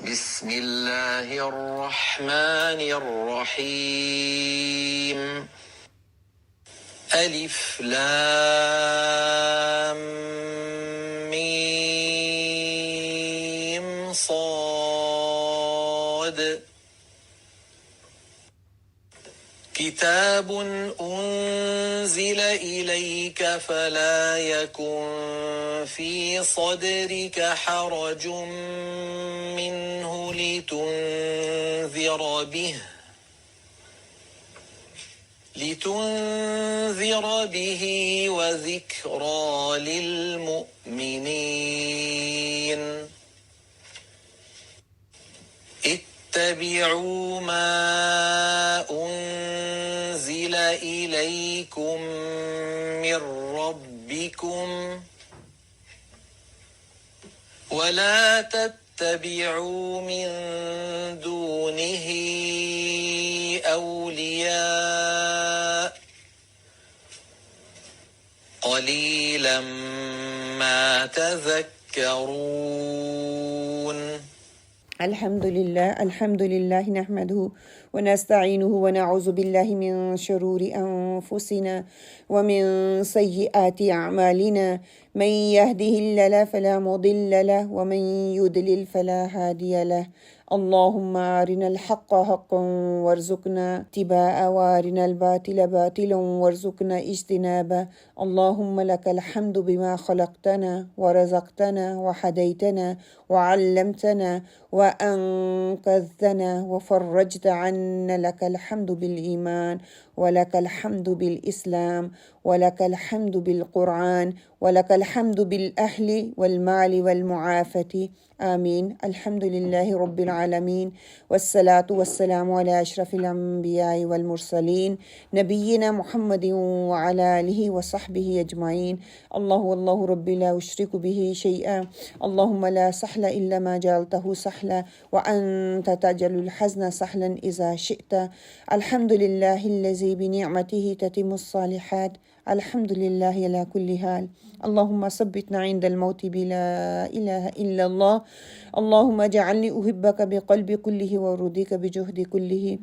بسم اللہ الرحمن الرحیم الف لام میم صاد کتاب انزل الیک فلا یکن فی صدرک حرج منه لتنذر به وذکری للمؤمنین اتبعوا ما انزل الیکم من ربکم ولا تتبعوا من دونه اولیاء قلیلا ما تذکرون الحمد لله نحمده ونستعينه ونعوذ بالله من شرور أنفسنا ومن سيئات أعمالنا من يهده الله فلا مضل له ومن يضلل فلا هادي له اللهم أرنا الحق حقا وارزقنا اتباعه وأرنا الباطل باطلا وارزقنا اجتنابه اللهم لك الحمد بما خلقتنا ورزقتنا وهديتنا وعلمتنا وأنقذتنا وفرجت عنا لك الحمد بالإيمان ولك الحمد بالإسلام ولك الحمد بالقرآن ولك الحمد بالأهل والمال والمعافاة آمين الحمد لله رب العالمين والصلاة والسلام على أشرف الأنبياء والمرسلين نبينا محمد وعلى آله وصحبه أجمعين الله والله ربي لا أشرك به شيئا اللهم لا سهل إلا ما جعلته سهلا وأنت تجعل الحزن سهلا إذا شئت الحمد لله الذي بنعمته تتم الصالحات الحمد لله على كل حال اللهم ثبتنا عند الموت بلا إله إلا الله اللهم اجعلني أحبك بقلب كله ورديك بجهد كله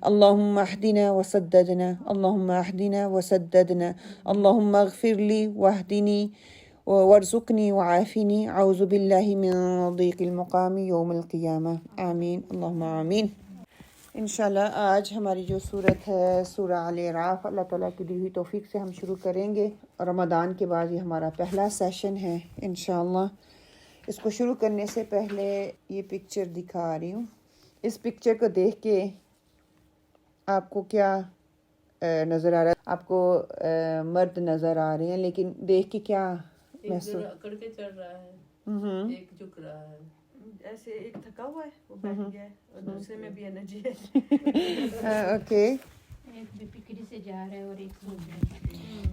اللهم اهدنا وسددنا اللهم اهدنا وسددنا اللهم اغفر لي واهدني وارزقني وعافني اعوذ بالله من ضيق المقام يوم القيامة آمين اللهم آمين انشاءاللہ آج ہماری جو صورت ہے سورہ آل اعراف اللہ تعالیٰ کی دی ہوئی توفیق سے ہم شروع کریں گے رمضان کے بعد یہ ہمارا پہلا سیشن ہے انشاءاللہ اس کو شروع کرنے سے پہلے یہ پکچر دکھا رہی ہوں اس پکچر کو دیکھ کے آپ کو کیا نظر آ رہا ہے آپ کو مرد نظر آ رہے ہیں لیکن دیکھ کے کیا محسوس اکڑ کے چڑھ رہا ہے ایک جھک رہا ہے ایسے ایک تھکا ہوا ہے وہ بیٹھ گیا ہے اور دوسرے میں بھی انرجی ہے اوکے ایک بھی فکری سے جا رہا ہے اور ایک سوچ رہا ہے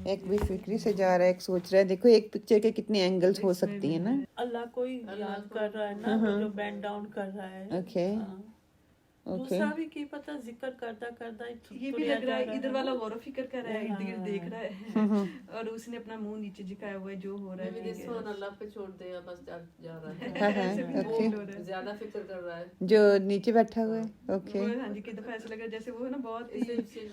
ایک بھی فکری سے جا رہا ہے ایک سوچ رہا ہے دیکھو ایک پکچر کے کتنے اینگلز ہو سکتی ہیں نا اللہ کو ہی یاد کر رہا ہے نا جو بینڈ ڈاؤن کر رہا ہے اوکے دوسرا بھی کی پتہ ذکر کرتا یہ بھی لگ رہا ہے ادھر والا غور و فکر کر رہا ہے ارد گرد دیکھ رہا ہے اور اس نے اپنا منہ نیچے جھکایا ہوا ہے جو ہو رہا ہے اللہ پہ چھوڑ دے بس جا رہا ہے زیادہ فکر کر رہا ہے جو نیچے بیٹھا ہوا ہے اوکے ہاں جی کئی دفعہ ایسا لگا جیسے وہ نا بہت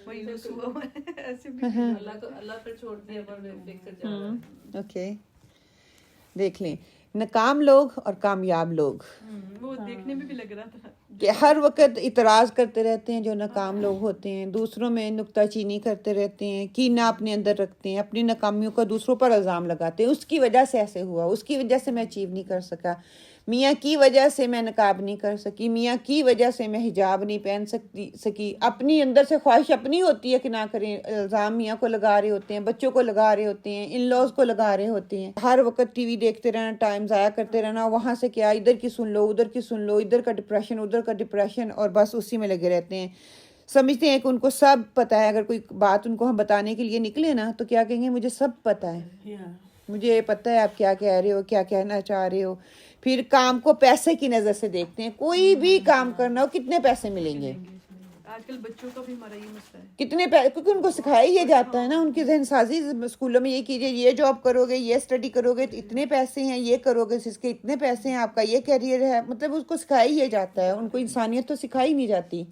مایوس ہوا ہوا ہے ایسے بھی اللہ پہ چھوڑ دیا پر فکر جا رہا ہے اوکے دیکھ لیں ناکام لوگ اور کامیاب لوگ وہ دیکھنے میں بھی لگ رہا تھا کہ ہر وقت اعتراض کرتے رہتے ہیں جو ناکام لوگ ہوتے ہیں دوسروں میں نکتہ چینی کرتے رہتے ہیں کینہ اپنے اندر رکھتے ہیں اپنی ناکامیوں کا دوسروں پر الزام لگاتے ہیں اس کی وجہ سے ایسے ہوا اس کی وجہ سے میں اچیو نہیں کر سکا میاں کی وجہ سے میں نقاب نہیں کر سکی میاں کی وجہ سے میں حجاب نہیں پہن سکی اپنی اندر سے خواہش اپنی ہوتی ہے کہ نہ کریں الزام میاں کو لگا رہے ہوتے ہیں بچوں کو لگا رہے ہوتے ہیں ان لاز کو لگا رہے ہوتے ہیں ہر وقت ٹی وی دیکھتے رہنا ٹائم ضائع کرتے رہنا وہاں سے کیا ادھر کی سن لو ادھر کی سن لو ادھر کا ڈپریشن ادھر کا ڈپریشن اور بس اسی میں لگے رہتے ہیں سمجھتے ہیں کہ ان کو سب پتہ ہے اگر کوئی بات ان کو ہم بتانے کے لیے نکلے نا تو کیا کہیں گے مجھے سب پتہ ہے مجھے پتہ ہے آپ کیا کہہ رہے ہو کیا کہنا چاہ رہے ہو پھر کام کو پیسے کی نظر سے دیکھتے ہیں کوئی بھی کام کرنا ہو کتنے پیسے ملیں گے آج کل بچوں کا بھی ہمارا یہ مسئلہ ہے. کتنے کیونکہ ان کو سکھایا یہ جاتا ہے نا، ان کی ذہن سازی اسکولوں میں یہ کیجیے، یہ جاب کرو گے، یہ اسٹڈی کرو گے تو اتنے پیسے ہیں، یہ کرو گے اس کے اتنے پیسے ہیں، آپ کا یہ کیریئر ہے، مطلب اس کو سکھایا یہ جاتا ہے، ان کو انسانیت تو سکھائی نہیں جاتی.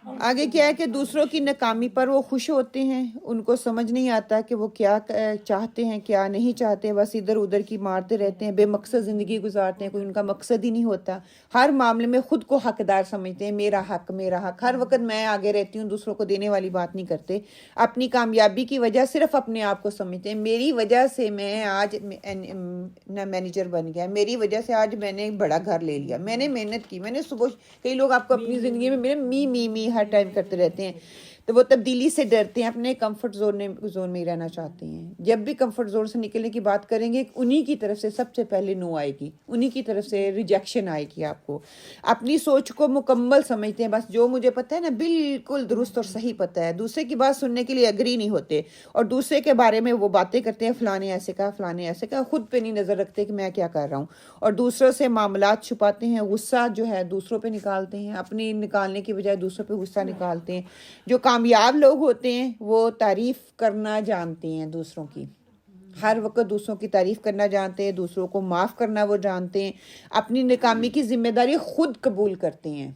آگے کیا ہے کہ دوسروں کی ناکامی پر وہ خوش ہوتے ہیں، ان کو سمجھ نہیں آتا کہ وہ کیا چاہتے ہیں کیا نہیں چاہتے، بس ادھر ادھر کی مارتے رہتے ہیں، بے مقصد زندگی گزارتے ہیں، کوئی ان کا مقصد ہی نہیں ہوتا. ہر معاملے میں خود کو حقدار سمجھتے ہیں، میرا حق میرا حق، ہر وقت میں آگے رہتی ہوں، دوسروں کو دینے والی بات نہیں کرتے. اپنی کامیابی کی وجہ صرف اپنے آپ کو سمجھتے ہیں، میری وجہ سے میں آج مینیجر بن گیا، میری وجہ سے آج میں نے بڑا گھر لے لیا، میں نے محنت کی، میں نے صبح. کئی لوگ آپ کو اپنی زندگی میں می ہر ٹائم کرتے رہتے ہیں، تو وہ تبدیلی سے ڈرتے ہیں، اپنے کمفرٹ زون میں ہی رہنا چاہتے ہیں. جب بھی کمفرٹ زون سے نکلنے کی بات کریں گے، انہی کی طرف سے سب سے پہلے نو آئے گی، انہی کی طرف سے ریجیکشن آئے گی. آپ کو اپنی سوچ کو مکمل سمجھتے ہیں، بس جو مجھے پتہ ہے نا بالکل درست اور صحیح پتہ ہے، دوسرے کی بات سننے کے لیے اگری نہیں ہوتے، اور دوسرے کے بارے میں وہ باتیں کرتے ہیں، فلانے ایسے کہا فلانے ایسے کہا، خود پہ نہیں نظر رکھتے کہ میں کیا کر رہا ہوں، اور دوسروں سے معاملات چھپاتے ہیں، غصہ جو ہے دوسروں پہ نکالتے ہیں، اپنی نکالنے کی بجائے دوسروں پہ غصہ نکالتے ہیں. جو کامیاب لوگ ہوتے ہیں وہ تعریف کرنا جانتے ہیں دوسروں کی، ہر وقت دوسروں کی تعریف کرنا جانتے ہیں، دوسروں کو معاف کرنا وہ جانتے ہیں، اپنی ناکامی کی ذمہ داری خود قبول کرتے ہیں،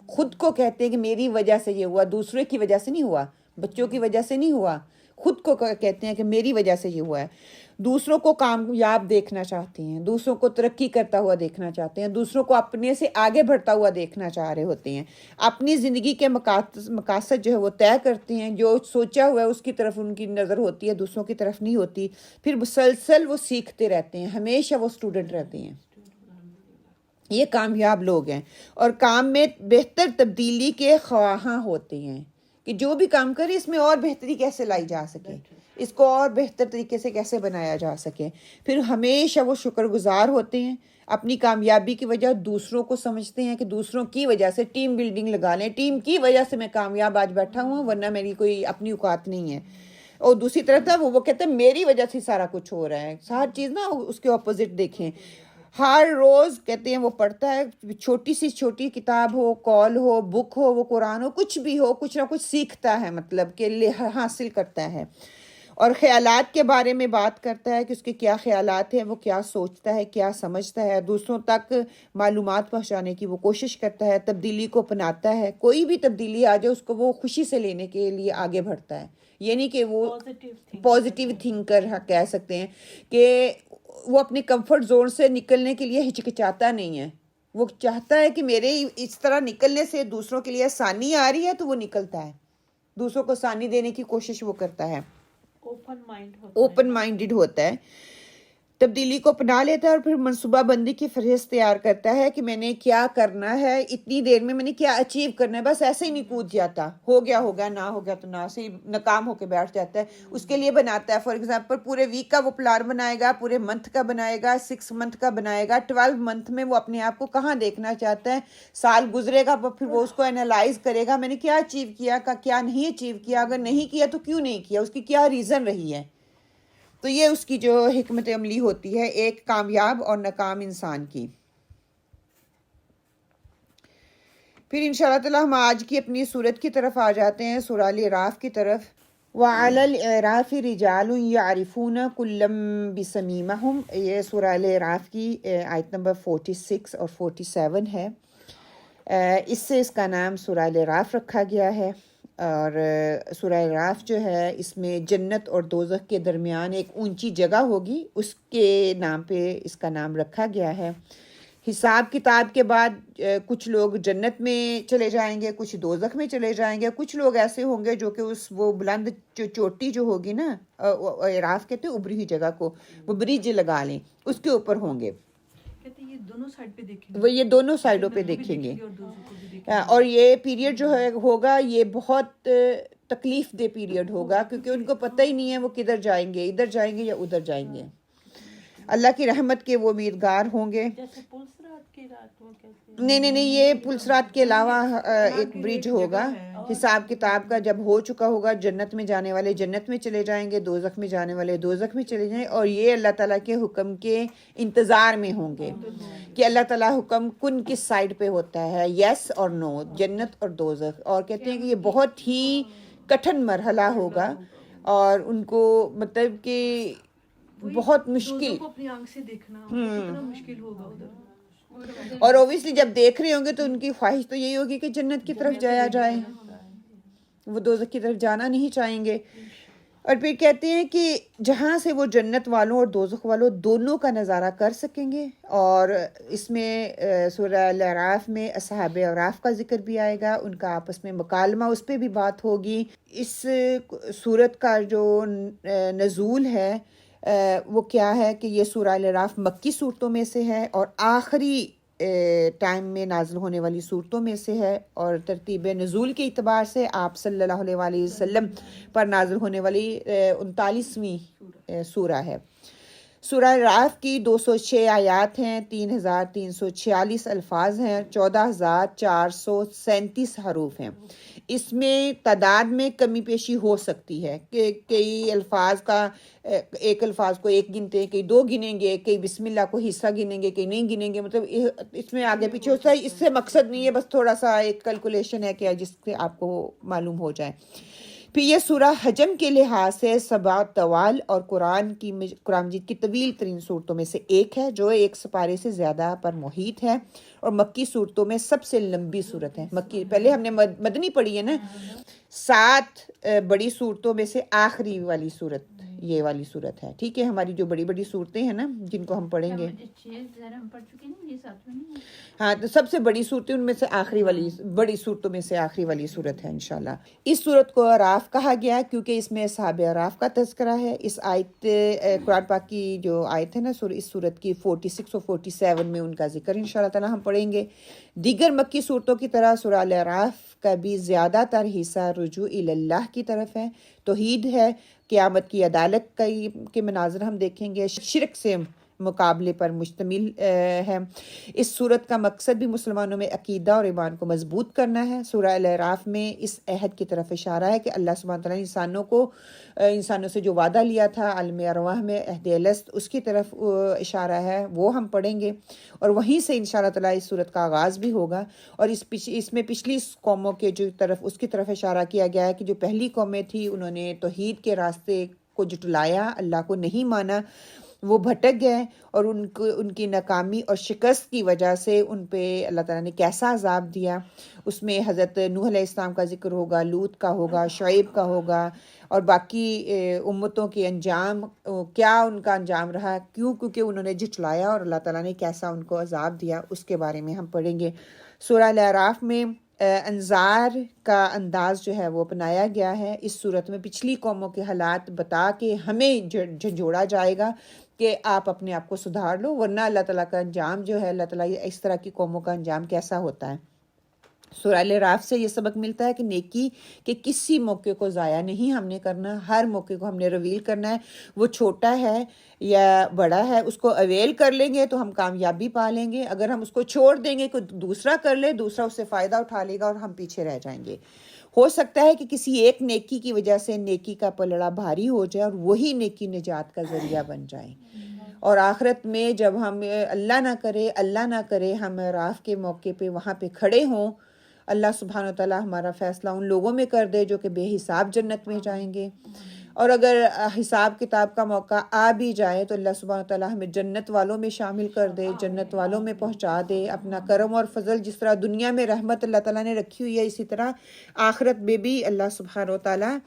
خود کو کہتے ہیں کہ میری وجہ سے یہ ہوا، دوسرے کی وجہ سے نہیں ہوا، بچوں کی وجہ سے نہیں ہوا، خود کو کہتے ہیں کہ میری وجہ سے یہ ہوا ہے. دوسروں کو کامیاب دیکھنا چاہتے ہیں، دوسروں کو ترقی کرتا ہوا دیکھنا چاہتے ہیں، دوسروں کو اپنے سے آگے بڑھتا ہوا دیکھنا چاہ رہے ہوتے ہیں، اپنی زندگی کے مقاصد جو ہے وہ طے کرتے ہیں، جو سوچا ہوا ہے اس کی طرف ان کی نظر ہوتی ہے، دوسروں کی طرف نہیں ہوتی. پھر مسلسل وہ سیکھتے رہتے ہیں، ہمیشہ وہ اسٹوڈنٹ رہتے ہیں. یہ کامیاب لوگ ہیں، اور کام میں بہتر تبدیلی کے خواہاں ہوتے ہیں کہ جو بھی کام کرے اس میں اور بہتری کیسے لائی جا سکے، اس کو اور بہتر طریقے سے کیسے بنایا جا سکے. پھر ہمیشہ وہ شکر گزار ہوتے ہیں، اپنی کامیابی کی وجہ دوسروں کو سمجھتے ہیں کہ دوسروں کی وجہ سے ٹیم بلڈنگ لگا لیں، ٹیم کی وجہ سے میں کامیاب آج بیٹھا ہوں، ورنہ میری کوئی اپنی اوقات نہیں ہے. اور دوسری طرف تھا وہ کہتے ہیں میری وجہ سے سارا کچھ ہو رہا ہے. ہر چیز نا اس کے اپوزٹ دیکھیں. ہر روز کہتے ہیں وہ پڑھتا ہے، چھوٹی سی چھوٹی کتاب ہو، کال ہو، بک ہو، وہ قرآن ہو، کچھ بھی ہو، کچھ نہ کچھ سیکھتا ہے، مطلب کہ حاصل کرتا ہے. اور خیالات کے بارے میں بات کرتا ہے کہ اس کے کیا خیالات ہیں، وہ کیا سوچتا ہے، کیا سمجھتا ہے، دوسروں تک معلومات پہنچانے کی وہ کوشش کرتا ہے، تبدیلی کو اپناتا ہے. کوئی بھی تبدیلی آ جائے اس کو وہ خوشی سے لینے کے لیے آگے بڑھتا ہے. یہ نہیں کہ وہ پازیٹیو تھنکر کہہ سکتے ہیں کہ وہ اپنے کمفرٹ زون سے نکلنے کے لیے ہچکچاتا نہیں ہے، وہ چاہتا ہے کہ میرے اس طرح نکلنے سے دوسروں کے لیے آسانی آ رہی ہے تو وہ نکلتا ہے، دوسروں کو آسانی دینے کی کوشش وہ کرتا ہے، اوپن مائنڈڈ ہوتا ہے، تبدیلی کو اپنا لیتا ہے، اور پھر منصوبہ بندی کی فہرست تیار کرتا ہے کہ میں نے کیا کرنا ہے، اتنی دیر میں نے کیا اچیو کرنا ہے. بس ایسے ہی نہیں کود جاتا، ہو گیا نہ ہو گیا تو نہ سے ناکام ہو کے بیٹھ جاتا ہے. اس کے لیے بناتا ہے، فار ایگزامپل پورے ویک کا وہ پلان بنائے گا، پورے منتھ کا بنائے گا، 6 منتھ کا بنائے گا، 12 منتھ میں وہ اپنے آپ کو کہاں دیکھنا چاہتا ہے. سال گزرے گا پھر وہ اس کو انالائز کرے گا، میں نے کیا اچیو کیا، کیا نہیں اچیو کیا، اگر نہیں کیا تو کیوں نہیں کیا، اس کی کیا ریزن رہی ہے. تو یہ اس کی جو حکمت عملی ہوتی ہے ایک کامیاب اور ناکام انسان کی. پھر انشاءاللہ تعالی ہم آج کی اپنی سورت کی طرف آ جاتے ہیں، سورہ الاعراف کی طرف. وَعَلَى الْإِعْرَافِ رِجَالٌ يَعْرِفُونَ كُلًّا بِسِيمَاهُمْ، یہ سورہ الاعراف کی آیت نمبر 46 اور 47 ہے. اس سے اس کا نام سورہ الاعراف رکھا گیا ہے. اور سورہ الاعراف جو ہے اس میں جنت اور دوزخ کے درمیان ایک اونچی جگہ ہوگی، اس کے نام پہ اس کا نام رکھا گیا ہے. حساب کتاب کے بعد کچھ لوگ جنت میں چلے جائیں گے، کچھ دوزخ میں چلے جائیں گے، کچھ لوگ ایسے ہوں گے جو کہ وہ بلند چوٹی جو ہوگی نا، اعراف کہتے ہیں ابری ہوئی جگہ کو، وہ برج لگا لیں اس کے اوپر ہوں گے. یہ دونوں سائڈ پہ دیکھیں گے، وہ یہ دونوں سائڈوں پہ دیکھیں گے. اور یہ پیریڈ جو ہے ہوگا یہ بہت تکلیف دہ پیریڈ ہوگا، کیونکہ ان کو پتہ ہی نہیں ہے وہ کدھر جائیں گے، ادھر جائیں گے یا ادھر جائیں گے. اللہ کی رحمت کے وہ امیدگار ہوں گے. نہیں یہ پلسرات کے علاوہ ایک برج ہوگا حساب کتاب کا، جب ہو چکا ہوگا جنت میں جانے والے جنت میں چلے جائیں گے، دوزخ میں جانے والے دوزخ میں چلے جائیں، اور یہ اللہ تعالیٰ کے حکم کے انتظار میں ہوں گے. کہ اللہ تعالیٰ حکم کن کس سائڈ پہ ہوتا ہے، یس اور نو، جنت اور دوزخ، اور کہتے ہیں کہ یہ بہت ہی کٹھن مرحلہ ہوگا اور ان کو مطلب کہ بہت مشکل، کو اپنی آنکھ سے دیکھنا کتنا مشکل ہوگا ادھر. اور اوبیسلی جب دیکھ رہے ہوں گے تو ان کی خواہش تو یہی ہوگی کہ جنت کی طرف جایا جائے، وہ دوزخ کی طرف جانا نہیں چاہیں گے. اور پھر کہتے ہیں کہ جہاں سے وہ جنت والوں اور دوزخ والوں دونوں کا نظارہ کر سکیں گے. اور اس میں سورہ الاعراف میں اصحاب اعراف کا ذکر بھی آئے گا، ان کا آپس میں مکالمہ، اس پہ بھی بات ہوگی. اس سورت کا جو نزول ہے وہ کیا ہے کہ یہ سورہ الاعراف مکی صورتوں میں سے ہے اور آخری ٹائم میں نازل ہونے والی صورتوں میں سے ہے، اور ترتیب نزول کے اعتبار سے آپ صلی اللہ علیہ وآلہ وسلم پر نازل ہونے والی 39ویں سورہ ہے. سورہ الاعراف کی 206 آیات ہیں، 3346 الفاظ ہیں، 14437 حروف ہیں. اس میں تعداد میں کمی بیشی ہو سکتی ہے کہ کئی الفاظ کا ایک الفاظ کو ایک گنتے ہیں، کئی دو گنیں گے، کئی بسم اللہ کو حصہ گنیں گے، کئی نہیں گنیں گے. مطلب اس میں آگے پیچھے ہوتا ہے، اس سے مقصد نہیں ہے، بس تھوڑا سا ایک کیلکولیشن ہے کہ جس سے آپ کو معلوم ہو جائے. پھر یہ سورہ حجم کے لحاظ سے 7 طوال اور قرآن مجید کی طویل ترین صورتوں میں سے ایک ہے، جو ایک سپارے سے زیادہ پر محیط ہے، اور مکی صورتوں میں سب سے لمبی صورت ہے. مکی پہلے ہم نے مدنی پڑھی ہے نا، 7 بڑی صورتوں میں سے آخری والی صورت یہ والی صورت ہے. ٹھیک ہے، ہماری جو بڑی بڑی صورتیں ہیں نا جن کو ہم پڑھیں گے، ہم پڑھ چکے نا، یہ 7 نہیں ہے. ہاں، تو سب سے بڑی صورتیں ان میں سے آخری والی بڑی صورتوں میں سے آخری والی صورت ہے انشاءاللہ. اس صورت کو اعراف کہا گیا ہے کیونکہ اس میں اصحاب اعراف کا تذکرہ ہے. اس آیت قرآن پاک کی جو آیت ہے نا اس صورت کی 46 اور 47 میں ان کا ذکر انشاءاللہ تعالی ہم پڑھیں گے. دیگر مکی صورتوں کی طرح سورہ الاعراف کا بھی زیادہ تر حصہ رجوع اللہ کی طرف ہے، توحید ہے، قیامت کی عدالت کے مناظر ہم دیکھیں گے، شرک سے مقابلے پر مشتمل ہے. اس صورت کا مقصد بھی مسلمانوں میں عقیدہ اور ایمان کو مضبوط کرنا ہے. سورہ الاعراف میں اس عہد کی طرف اشارہ ہے کہ اللہ سبحانہ تعالیٰ نے انسانوں سے جو وعدہ لیا تھا عالم ارواح میں عہد الست، اس کی طرف اشارہ ہے، وہ ہم پڑھیں گے. اور وہیں سے انشاءاللہ تعالیٰ اس صورت کا آغاز بھی ہوگا. اور اس میں پچھلی قوموں کے جو اس کی طرف اشارہ کیا گیا ہے کہ جو پہلی قومیں تھیں انہوں نے توحید کے راستے کو جٹلایا، اللہ کو نہیں مانا، وہ بھٹک گئے، اور ان کی ناکامی اور شکست کی وجہ سے ان پہ اللہ تعالیٰ نے کیسا عذاب دیا. اس میں حضرت نوح علیہ السلام کا ذکر ہوگا، لوط کا ہوگا، شعیب کا ہوگا، اور باقی امتوں کے انجام کیا ان کا انجام رہا، کیونکہ انہوں نے جھٹلایا اور اللہ تعالیٰ نے کیسا ان کو عذاب دیا، اس کے بارے میں ہم پڑھیں گے. سورہ الاعراف میں انذار کا انداز جو ہے وہ اپنایا گیا ہے. اس صورت میں پچھلی قوموں کے حالات بتا کے ہمیں جھنجھوڑا جائے گا کہ آپ اپنے آپ کو سدھار لو، ورنہ اللہ تعالیٰ کا انجام جو ہے، اللہ تعالیٰ اس طرح کی قوموں کا انجام کیسا ہوتا ہے. سورہ الاعراف سے یہ سبق ملتا ہے کہ نیکی کے کسی موقع کو ضائع نہیں ہم نے کرنا، ہر موقع کو ہم نے ریویل کرنا ہے. وہ چھوٹا ہے یا بڑا ہے، اس کو اویل کر لیں گے تو ہم کامیابی پا لیں گے. اگر ہم اس کو چھوڑ دیں گے کوئی دوسرا کر لے، دوسرا اس سے فائدہ اٹھا لے گا اور ہم پیچھے رہ جائیں گے. ہو سکتا ہے کہ کسی ایک نیکی کی وجہ سے نیکی کا پلڑا بھاری ہو جائے اور وہی نیکی نجات کا ذریعہ بن جائے. اور آخرت میں جب ہم اللہ نہ کرے ہم اعراف کے موقع پہ وہاں پہ کھڑے ہوں، اللہ سبحانہ و تعالیٰ ہمارا فیصلہ ان لوگوں میں کر دے جو کہ بے حساب جنت میں جائیں گے. اور اگر حساب کتاب کا موقع آ بھی جائے تو اللہ سبحانہ و تعالیٰ ہمیں جنت والوں میں شامل کر دے، جنت والوں میں پہنچا دے. اپنا کرم اور فضل جس طرح دنیا میں رحمت اللہ تعالیٰ نے رکھی ہوئی ہے، اسی طرح آخرت میں بھی اللہ سبحانہ و تعالیٰ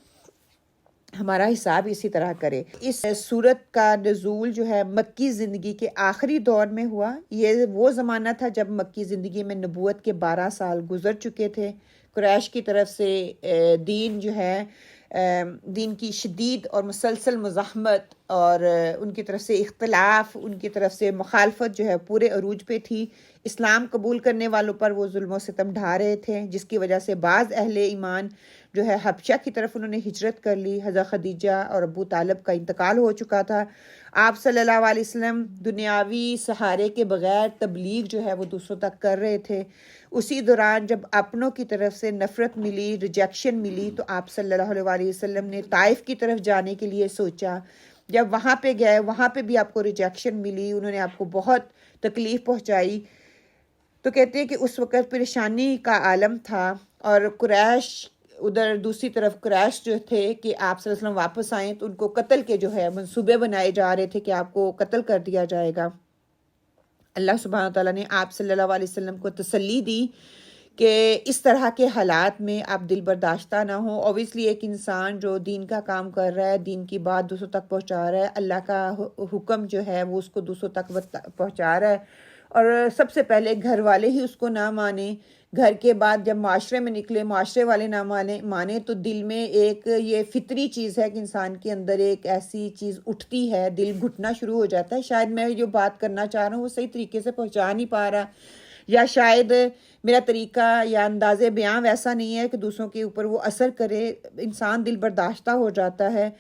ہمارا حساب اسی طرح کرے. اس صورت کا نزول جو ہے مکی زندگی کے آخری دور میں ہوا. یہ وہ زمانہ تھا جب مکی زندگی میں نبوت کے 12 سال گزر چکے تھے. قریش کی طرف سے دین جو ہے، دین کی شدید اور مسلسل مزاحمت اور ان کی طرف سے اختلاف، ان کی طرف سے مخالفت جو ہے پورے عروج پہ تھی. اسلام قبول کرنے والوں پر وہ ظلم و ستم ڈھا رہے تھے، جس کی وجہ سے بعض اہل ایمان جو ہے حبشہ کی طرف انہوں نے ہجرت کر لی. حضرت خدیجہ اور ابو طالب کا انتقال ہو چکا تھا. آپ صلی اللہ علیہ وسلم دنیاوی سہارے کے بغیر تبلیغ جو ہے وہ دوسروں تک کر رہے تھے. اسی دوران جب اپنوں کی طرف سے نفرت ملی، ریجیکشن ملی، تو آپ صلی اللہ علیہ وسلم نے طائف کی طرف جانے کے لیے سوچا. جب وہاں پہ گئے، وہاں پہ بھی آپ کو ریجیکشن ملی، انہوں نے آپ کو بہت تکلیف پہنچائی. تو کہتے ہیں کہ اس وقت پریشانی کا عالم تھا اور قریش ادھر دوسری طرف قریش جو تھے کہ آپ صلی اللہ علیہ وسلم واپس آئیں تو ان کو قتل کے جو ہے منصوبے بنائے جا رہے تھے کہ آپ کو قتل کر دیا جائے گا. اللہ سبحانہ تعالیٰ نے آپ صلی اللہ علیہ وسلم کو تسلی دی کہ اس طرح کے حالات میں آپ دل برداشتہ نہ ہوں. اوبیسلی ایک انسان جو دین کا کام کر رہا ہے، دین کی بات دوسروں تک پہنچا رہا ہے، اللہ کا حکم جو ہے وہ اس کو دوسروں تک پہنچا رہا ہے، اور سب سے پہلے گھر والے ہی اس کو نہ مانیں. گھر کے بعد جب معاشرے میں نکلے، معاشرے والے نہ مانے تو دل میں ایک یہ فطری چیز ہے کہ انسان کے اندر ایک ایسی چیز اٹھتی ہے، دل گھٹنا شروع ہو جاتا ہے. شاید میں جو بات کرنا چاہ رہا ہوں وہ صحیح طریقے سے پہنچا نہیں پا رہا، یا شاید میرا طریقہ یا انداز بیان ویسا نہیں ہے کہ دوسروں کے اوپر وہ اثر کرے. انسان دل برداشتہ ہو جاتا ہے.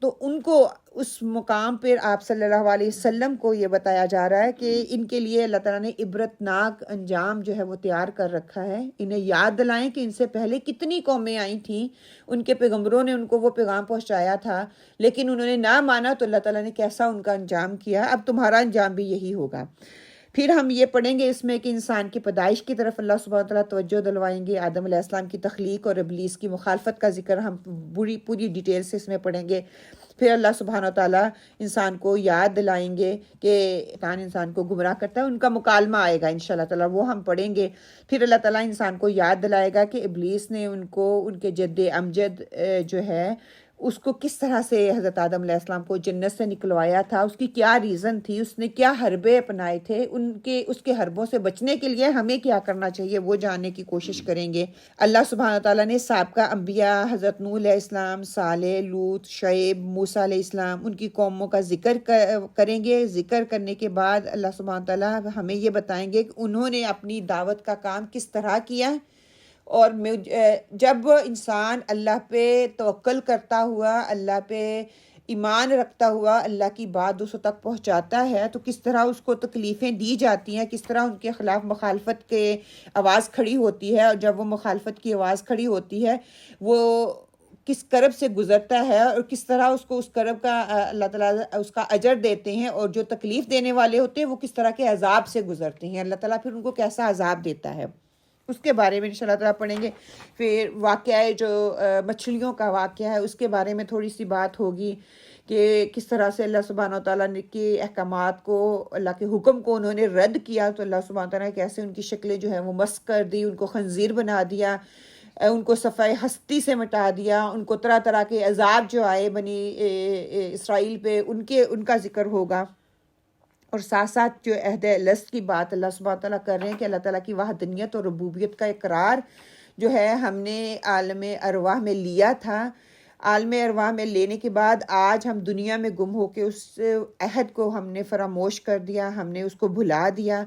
تو ان کو اس مقام پر آپ صلی اللہ علیہ وسلم کو یہ بتایا جا رہا ہے کہ ان کے لیے اللہ تعالیٰ نے عبرتناک انجام جو ہے وہ تیار کر رکھا ہے. انہیں یاد دلائیں کہ ان سے پہلے کتنی قومیں آئی تھیں، ان کے پیغمبروں نے ان کو وہ پیغام پہنچایا تھا، لیکن انہوں نے نہ مانا تو اللہ تعالیٰ نے کیسا ان کا انجام کیا. اب تمہارا انجام بھی یہی ہوگا. پھر ہم یہ پڑھیں گے اس میں کہ انسان کی پیدائش کی طرف اللہ سبحانہ تعالیٰ توجہ دلوائیں گے. آدم علیہ السلام کی تخلیق اور ابلیس کی مخالفت کا ذکر ہم پوری ڈیٹیل سے اس میں پڑھیں گے. پھر اللہ سبحانہ تعالیٰ انسان کو یاد دلائیں گے کہ شیطان انسان کو گمراہ کرتا ہے، ان کا مکالمہ آئے گا انشاءاللہ تعالیٰ، وہ ہم پڑھیں گے. پھر اللہ تعالیٰ انسان کو یاد دلائے گا کہ ابلیس نے ان کو ان کے جد امجد جو ہے اس کو کس طرح سے حضرت آدم علیہ السلام کو جنت سے نکلوایا تھا، اس کی کیا ریزن تھی، اس نے کیا حربے اپنائے تھے، اس کے حربوں سے بچنے کے لیے ہمیں کیا کرنا چاہیے وہ جاننے کی کوشش کریں گے. اللہ سبحانہ تعالیٰ نے سابقہ انبیاء حضرت نوح علیہ السلام، صالح، لوط، شعیب، موسیٰ علیہ السلام، ان کی قوموں کا ذکر کریں گے. ذکر کرنے کے بعد اللہ سبحانہ تعالیٰ ہمیں یہ بتائیں گے کہ انہوں نے اپنی دعوت کا کام کس طرح کیا. اور جب انسان اللہ پہ توکل کرتا ہوا، اللہ پہ ایمان رکھتا ہوا، اللہ کی بات دوسروں تک پہنچاتا ہے تو کس طرح اس کو تکلیفیں دی جاتی ہیں، کس طرح ان کے خلاف مخالفت کے آواز کھڑی ہوتی ہے. اور جب وہ مخالفت کی آواز کھڑی ہوتی ہے وہ کس کرب سے گزرتا ہے اور کس طرح اس کو اس کرب کا اللہ تعالیٰ اس کا اجر دیتے ہیں. اور جو تکلیف دینے والے ہوتے ہیں وہ کس طرح کے عذاب سے گزرتے ہیں، اللہ تعالیٰ پھر ان کو کیسا عذاب دیتا ہے، اس کے بارے میں انشاءاللہ تعالیٰ پڑھیں گے. پھر واقعہ جو مچھلیوں کا واقعہ ہے اس کے بارے میں تھوڑی سی بات ہوگی کہ کس طرح سے اللہ سبحانہ تعالیٰ نے کے احکامات کو، اللہ کے حکم کو انہوں نے رد کیا تو اللہ سبحانہ تعالیٰ نے کیسے ان کی شکلیں جو ہیں وہ مسخ کر دی، ان کو خنزیر بنا دیا، ان کو صفحہ ہستی سے مٹا دیا، ان کو طرح طرح کے عذاب جو آئے بنی اسرائیل پہ ان کا ذکر ہوگا. اور ساتھ ساتھ جو عہد الست کی بات اللہ سبحانہ تعالیٰ کر رہے ہیں کہ اللہ تعالیٰ کی وحدانیت اور ربوبیت کا اقرار جو ہے ہم نے عالم ارواح میں لیا تھا. عالم ارواح میں لینے کے بعد آج ہم دنیا میں گم ہو کے اس عہد کو ہم نے فراموش کر دیا، ہم نے اس کو بھلا دیا،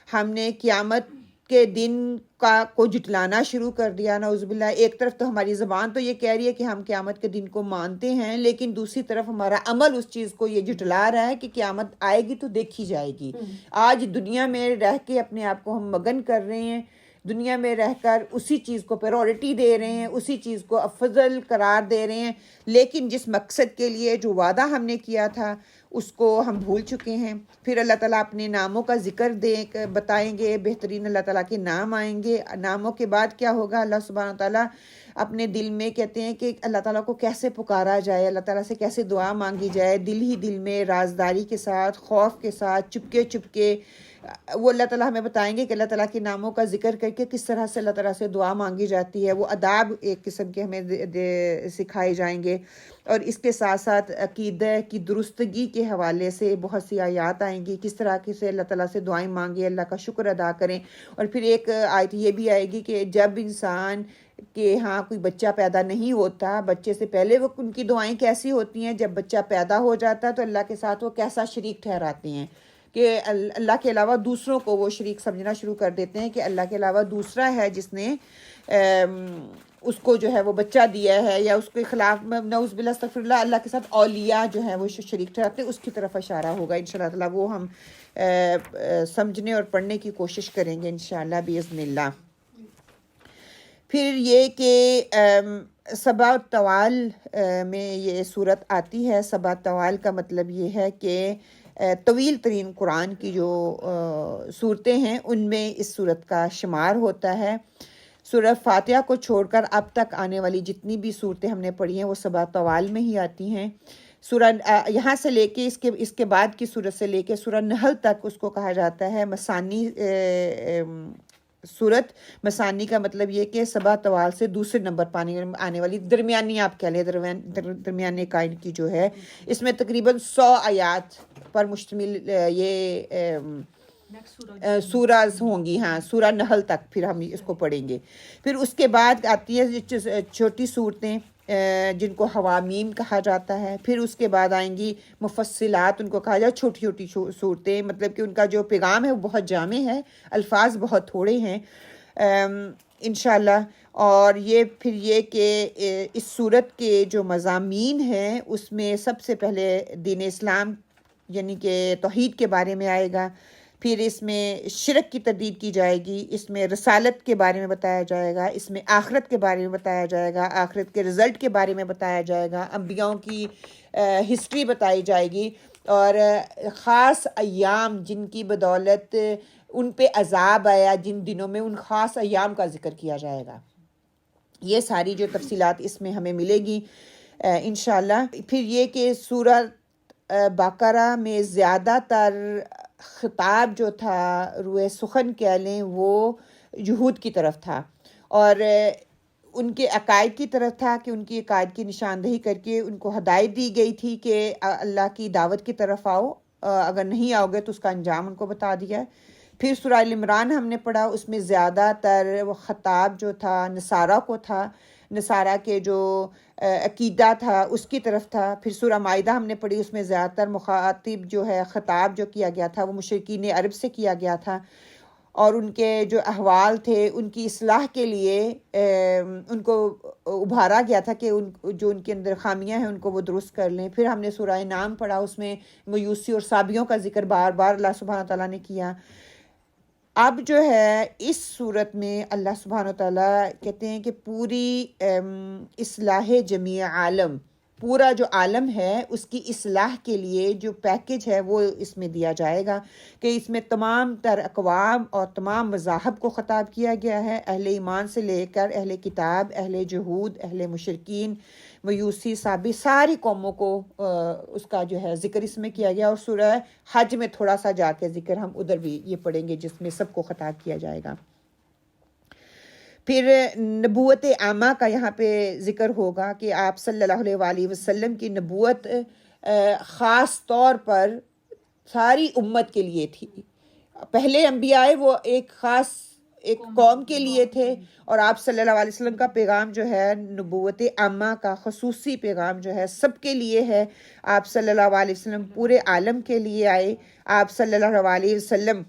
ہم نے قیامت کے دن کو جٹلانا شروع کر دیا. نعوذ باللہ. ایک طرف تو ہماری زبان تو یہ کہہ رہی ہے کہ ہم قیامت کے دن کو مانتے ہیں، لیکن دوسری طرف ہمارا عمل اس چیز کو یہ جٹلا رہا ہے کہ قیامت آئے گی تو دیکھی جائے گی. آج دنیا میں رہ کے اپنے آپ کو ہم مگن کر رہے ہیں، دنیا میں رہ کر اسی چیز کو پریورٹی دے رہے ہیں، اسی چیز کو افضل قرار دے رہے ہیں، لیکن جس مقصد کے لیے جو وعدہ ہم نے کیا تھا اس کو ہم بھول چکے ہیں. پھر اللہ تعالیٰ اپنے ناموں کا ذکر بتائیں گے، بہترین اللہ تعالیٰ کے نام آئیں گے. ناموں کے بعد کیا ہوگا؟ اللہ سبحانہ تعالیٰ اپنے دل میں کہتے ہیں کہ اللہ تعالیٰ کو کیسے پکارا جائے، اللہ تعالیٰ سے کیسے دعا مانگی جائے، دل ہی دل میں رازداری کے ساتھ، خوف کے ساتھ، چپکے وہ اللہ تعالیٰ ہمیں بتائیں گے کہ اللہ تعالیٰ کے ناموں کا ذکر کر کے کس طرح سے اللہ تعالیٰ سے دعا مانگی جاتی ہے. وہ آداب ایک قسم کے ہمیں سکھائے جائیں گے. اور اس کے ساتھ ساتھ عقیدہ کی درستگی کے حوالے سے بہت سی آیات آئیں گی، کس طرح سے اللہ تعالیٰ سے دعائیں مانگیں، اللہ کا شکر ادا کریں. اور پھر ایک آیت یہ بھی آئے گی کہ جب انسان کہ ہاں کوئی بچہ پیدا نہیں ہوتا، بچے سے پہلے وہ ان کی دعائیں کیسی ہوتی ہیں، جب بچہ پیدا ہو جاتا ہے تو اللہ کے ساتھ وہ کیسا شریک ٹھہراتے ہیں کہ اللہ کے علاوہ دوسروں کو وہ شریک سمجھنا شروع کر دیتے ہیں کہ اللہ کے علاوہ دوسرا ہے جس نے اس کو جو ہے وہ بچہ دیا ہے، یا اس کے خلاف نعوذ باللہ استغفر اللہ اللہ کے ساتھ اولیاء جو ہیں وہ شریک ٹھہراتے ہیں. اس کی طرف اشارہ ہوگا انشاءاللہ تعالیٰ، وہ ہم سمجھنے اور پڑھنے کی کوشش کریں گے انشاءاللہ باذن اللہ. پھر یہ کہ سبع طوال میں یہ صورت آتی ہے. سبع طوال کا مطلب یہ ہے کہ طویل ترین قرآن کی جو صورتیں ہیں ان میں اس صورت کا شمار ہوتا ہے۔ سورہ فاتحہ کو چھوڑ کر اب تک آنے والی جتنی بھی صورتیں ہم نے پڑھی ہیں وہ سبع طوال میں ہی آتی ہیں۔ سورہ یہاں سے لے کے اس کے بعد کی صورت سے لے کے سورہ نحل تک اس کو کہا جاتا ہے مثانی صورت۔ مثانی کا مطلب یہ کہ سبع طوال سے دوسرے نمبر پانے آنے والی درمیانی، آپ کہہ لیں درمیانے کائن کی جو ہے، اس میں تقریباً 100 آیات پر مشتمل یہ سورہ ہوں گی، ہاں سورہ نحل تک پھر ہم اس کو پڑھیں گے۔ پھر اس کے بعد آتی ہے چھوٹی صورتیں جن کو حوامیم کہا جاتا ہے۔ پھر اس کے بعد آئیں گی مفصلات، ان کو کہا جاتا ہے چھوٹی چھوٹی صورتیں، مطلب کہ ان کا جو پیغام ہے وہ بہت جامع ہے، الفاظ بہت تھوڑے ہیں انشاءاللہ۔ اور یہ پھر یہ کہ اس صورت کے جو مضامین ہیں اس میں سب سے پہلے دین اسلام یعنی کہ توحید کے بارے میں آئے گا، پھر اس میں شرک کی تردید کی جائے گی، اس میں رسالت کے بارے میں بتایا جائے گا، اس میں آخرت کے بارے میں بتایا جائے گا، آخرت کے رزلٹ کے بارے میں بتایا جائے گا، انبیاؤں کی ہسٹری بتائی جائے گی، اور خاص ایام جن کی بدولت ان پہ عذاب آیا، جن دنوں میں ان خاص ایام کا ذکر کیا جائے گا۔ یہ ساری جو تفصیلات اس میں ہمیں ملے گی انشاءاللہ۔ پھر یہ کہ سورہ بقرہ میں زیادہ تر خطاب جو تھا روئے سخن کہہ لیں وہ یہود کی طرف تھا، اور ان کے عقائد کی طرف تھا کہ ان کی عقائد کی نشاندہی کر کے ان کو ہدایت دی گئی تھی کہ اللہ کی دعوت کی طرف آؤ، اگر نہیں آؤ گے تو اس کا انجام ان کو بتا دیا۔ پھر سورہ ال عمران ہم نے پڑھا، اس میں زیادہ تر وہ خطاب جو تھا نصارہ کو تھا، نصارہ کے جو عقیدہ تھا اس کی طرف تھا۔ پھر سورہ مائدہ ہم نے پڑھی، اس میں زیادہ تر مخاطب جو ہے خطاب جو کیا گیا تھا وہ مشرکین عرب سے کیا گیا تھا، اور ان کے جو احوال تھے ان کی اصلاح کے لیے ان کو ابھارا گیا تھا کہ جو ان کے اندر خامیاں ہیں ان کو وہ درست کر لیں۔ پھر ہم نے سورہ انعام پڑھا، اس میں میوسی اور صابیوں کا ذکر بار بار اللہ سبحانہ تعالیٰ نے کیا۔ اب جو ہے اس صورت میں اللہ سبحانہ وتعالیٰ کہتے ہیں کہ پوری اصلاح جمیع عالم، پورا جو عالم ہے اس کی اصلاح کے لیے جو پیکج ہے وہ اس میں دیا جائے گا، کہ اس میں تمام تر اقوام اور تمام مذاہب کو خطاب کیا گیا ہے، اہل ایمان سے لے کر اہل کتاب، اہل جہود، اہل مشرکین، میوسی، صابی، ساری قوموں کو اس کا جو ہے ذکر اس میں کیا گیا۔ اور سورہ حج میں تھوڑا سا جا کے ذکر ہم ادھر بھی یہ پڑھیں گے جس میں سب کو خطاب کیا جائے گا۔ پھر نبوت عامہ کا یہاں پہ ذکر ہوگا کہ آپ صلی اللہ علیہ وآلہ وسلم کی نبوت خاص طور پر ساری امت کے لیے تھی۔ پہلے انبیاء آئے وہ ایک خاص ایک قوم کے لیے تھے، اور آپ صلی اللہ علیہ وسلم کا پیغام جو ہے نبوت عامہ کا خصوصی پیغام جو ہے سب کے لیے ہے۔ آپ صلی اللہ علیہ وسلم پورے عالم کے لیے آئے۔ آپ صلی اللہ علیہ وسلم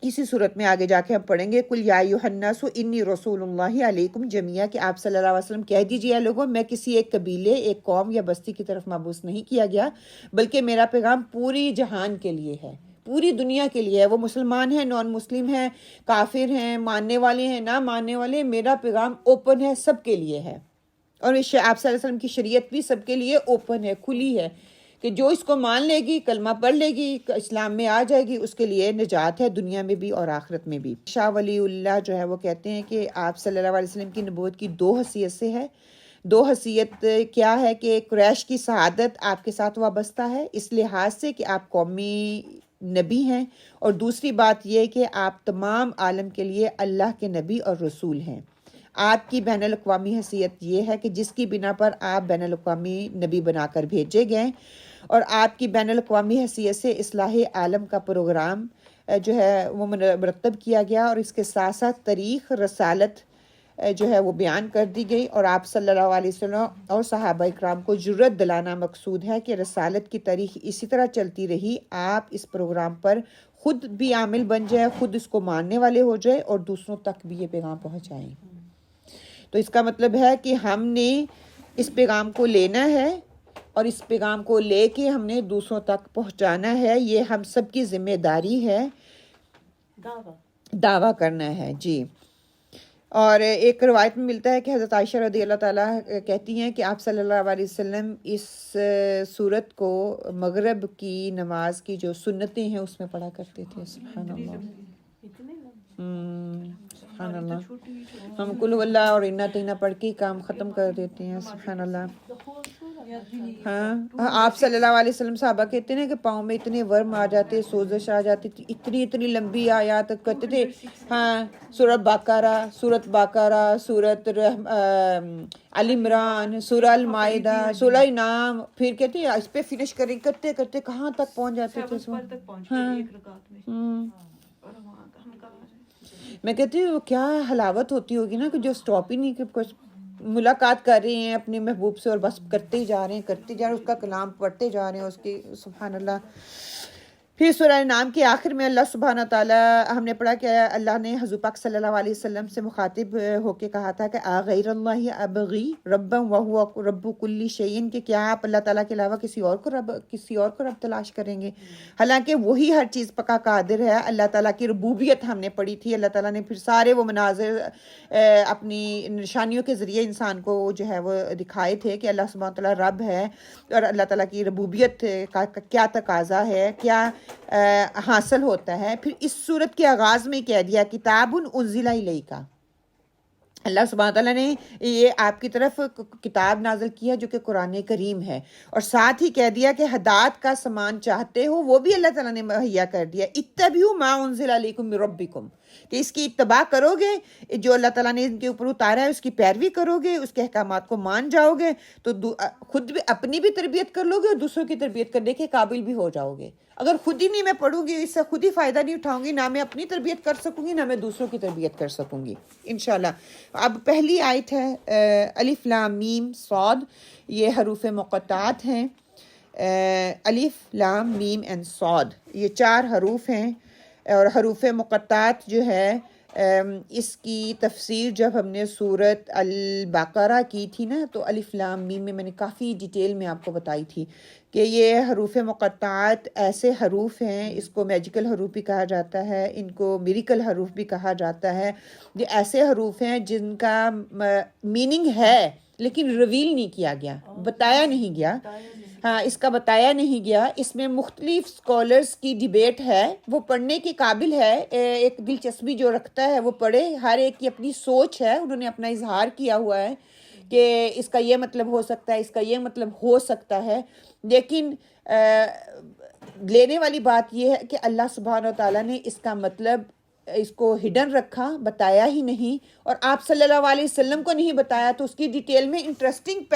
اسی صورت میں آگے جا کے ہم پڑھیں گے قل یا ایھا الناس انی رسول اللہ علیکم جمیعا، کہ آپ صلی اللہ علیہ وسلم کہہ دیجئے لوگوں میں کسی ایک قبیلے، ایک قوم یا بستی کی طرف مبعوث نہیں کیا گیا، بلکہ میرا پیغام پوری جہان کے لیے ہے، پوری دنیا کے لیے ہے۔ وہ مسلمان ہیں، نان مسلم ہیں، کافر ہیں، ماننے والے ہیں، نہ ماننے والے، میرا پیغام اوپن ہے، سب کے لیے ہے۔ اور آپ صلی اللہ علیہ وسلم کی شریعت بھی سب کے لیے اوپن ہے، کھلی ہے، کہ جو اس کو مان لے گی، کلمہ پڑھ لے گی، اسلام میں آ جائے گی، اس کے لیے نجات ہے دنیا میں بھی اور آخرت میں بھی۔ شاہ ولی اللہ جو ہے وہ کہتے ہیں کہ آپ صلی اللہ علیہ وسلم کی نبوت کی دو حیثیت سے ہے۔ دو حیثیت کیا ہے کہ قریش کی شہادت آپ کے ساتھ وابستہ ہے اس لحاظ سے کہ آپ قومی نبی ہیں، اور دوسری بات یہ کہ آپ تمام عالم کے لیے اللہ کے نبی اور رسول ہیں۔ آپ کی بین الاقوامی حیثیت یہ ہے کہ جس کی بنا پر آپ بین الاقوامی نبی بنا کر بھیجے گئے، اور آپ کی بین الاقوامی حیثیت سے اصلاح عالم کا پروگرام جو ہے وہ مرتب کیا گیا، اور اس کے ساتھ ساتھ تاریخ رسالت جو ہے وہ بیان کر دی گئی، اور آپ صلی اللہ علیہ وسلم اور صحابہ اکرام کو جرأت دلانا مقصود ہے کہ رسالت کی تاریخ اسی طرح چلتی رہی، آپ اس پروگرام پر خود بھی عامل بن جائے، خود اس کو ماننے والے ہو جائے، اور دوسروں تک بھی یہ پیغام پہنچائیں۔ تو اس کا مطلب ہے کہ ہم نے اس پیغام کو لینا ہے، اور اس پیغام کو لے کے ہم نے دوسروں تک پہنچانا ہے، یہ ہم سب کی ذمہ داری ہے، دعویٰ کرنا ہے۔ جی اور ایک روایت میں ملتا ہے کہ حضرت عائشہ رضی اللہ تعالیٰ کہتی ہیں کہ آپ صلی اللہ علیہ وسلم اس سورت کو مغرب کی نماز کی جو سنتیں ہیں اس میں پڑھا کرتے تھے. سبحان اللہ. سبحان اللہ. ہم قل هو اللہ اور انا تینا پڑھ کے کام ختم کر دیتے ہیں. سبحان اللہ. ہاں آپ صلی اللہ علیہ وسلم صحابہ کہتے ہیں کہ پاؤں میں اتنے ورم آ جاتے, سوزش آ جاتی تھی, اتنی لمبی آیات کرتے تھے. ہاں سورت باقرہ, سورت آل عمران, سورہ المائدہ, سورہ انعام, پھر کہتے ہیں اس پہ فنش کرتے کرتے کہاں تک پہنچ جاتے تھے. میں کہتی ہوں کیا حلاوت ہوتی ہوگی نا کہ جو سٹاپ ہی نہیں, کہ کچھ ملاقات کر رہے ہیں اپنے محبوب سے اور بس کرتے ہی جا رہے ہیں, اس کا کلام پڑھتے جا رہے ہیں اس کی. سبحان اللہ. پھر سورہ انعام کے آخر میں اللہ سبحانہ تعالیٰ, ہم نے پڑھا کہ اللہ نے حضور پاک صلی اللہ علیہ وسلم سے مخاطب ہو کے کہا تھا کہ غیر اللہ ابغی ربا وہو رب کل شیء, کہ کیا آپ اللہ تعالیٰ کے علاوہ کسی اور کو رب تلاش کریں گے, حالانکہ وہی ہر چیز پکا قادر ہے. اللہ تعالیٰ کی ربوبیت ہم نے پڑھی تھی. اللہ تعالیٰ نے پھر سارے وہ مناظر اپنی نشانیوں کے ذریعے انسان کو جو ہے وہ دکھائے تھے کہ اللہ سبحانہ تعالیٰ رب ہے, اور اللہ تعالیٰ کی ربوبیت کا کیا تقاضا ہے, کیا حاصل ہوتا ہے. پھر اس صورت کے آغاز میں کہہ دیا کتاب انزل الیک, اللہ سبحانہ تعالیٰ نے یہ آپ کی طرف کتاب نازل کیا جو کہ قرآن کریم ہے, اور ساتھ ہی کہہ دیا کہ ہدایت کا سامان چاہتے ہو وہ بھی اللہ تعالیٰ نے مہیا کر دیا. اتبعوا ما انزل الیکم من ربکم, کہ اس کی اتباع کرو گے, جو اللہ تعالیٰ نے ان کے اوپر اتارا ہے اس کی پیروی کرو گے, اس کے احکامات کو مان جاؤ گے, تو خود بھی اپنی بھی تربیت کر لو گے اور دوسروں کی تربیت کرنے کے قابل بھی ہو جاؤ گے. اگر خود ہی نہیں میں پڑھوں گی, اس سے خود ہی فائدہ نہیں اٹھاؤں گی, نہ میں اپنی تربیت کر سکوں گی, نہ میں دوسروں کی تربیت کر سکوں گی انشاءاللہ. اب پہلی آیت ہے الف لام میم صاد, یہ حروف مقطعات ہیں. الف لام میم اینڈ صاد, یہ 4 حروف ہیں. اور حروف مقطعات جو ہے اس کی تفسیر جب ہم نے سورت البقرہ کی تھی نا, تو الف لام میم میں نے کافی ڈیٹیل میں آپ کو بتائی تھی کہ یہ حروف مقطعات ایسے حروف ہیں, اس کو میجیکل حروف بھی کہا جاتا ہے, ان کو میریکل حروف بھی کہا جاتا ہے. یہ ایسے حروف ہیں جن کا میننگ ہے لیکن ریویل نہیں کیا گیا, بتایا نہیں گیا. ہاں, اس کا بتایا نہیں گیا. اس میں مختلف اسکالرس کی ڈیبیٹ ہے, وہ پڑھنے کے قابل ہے. ایک دلچسپی جو رکھتا ہے وہ پڑھے, ہر ایک کی اپنی سوچ ہے, انہوں نے اپنا اظہار کیا ہوا ہے کہ اس کا یہ مطلب ہو سکتا ہے, اس کا یہ مطلب ہو سکتا ہے. لیکن لینے والی بات یہ ہے کہ اللہ سبحانہ و تعالیٰ نے اس کا مطلب اس کو ہڈن رکھا, بتایا ہی نہیں, اور آپ صلی اللہ علیہ وسلم کو نہیں بتایا. تو اس کی ڈیٹیل میں انٹرسٹنگ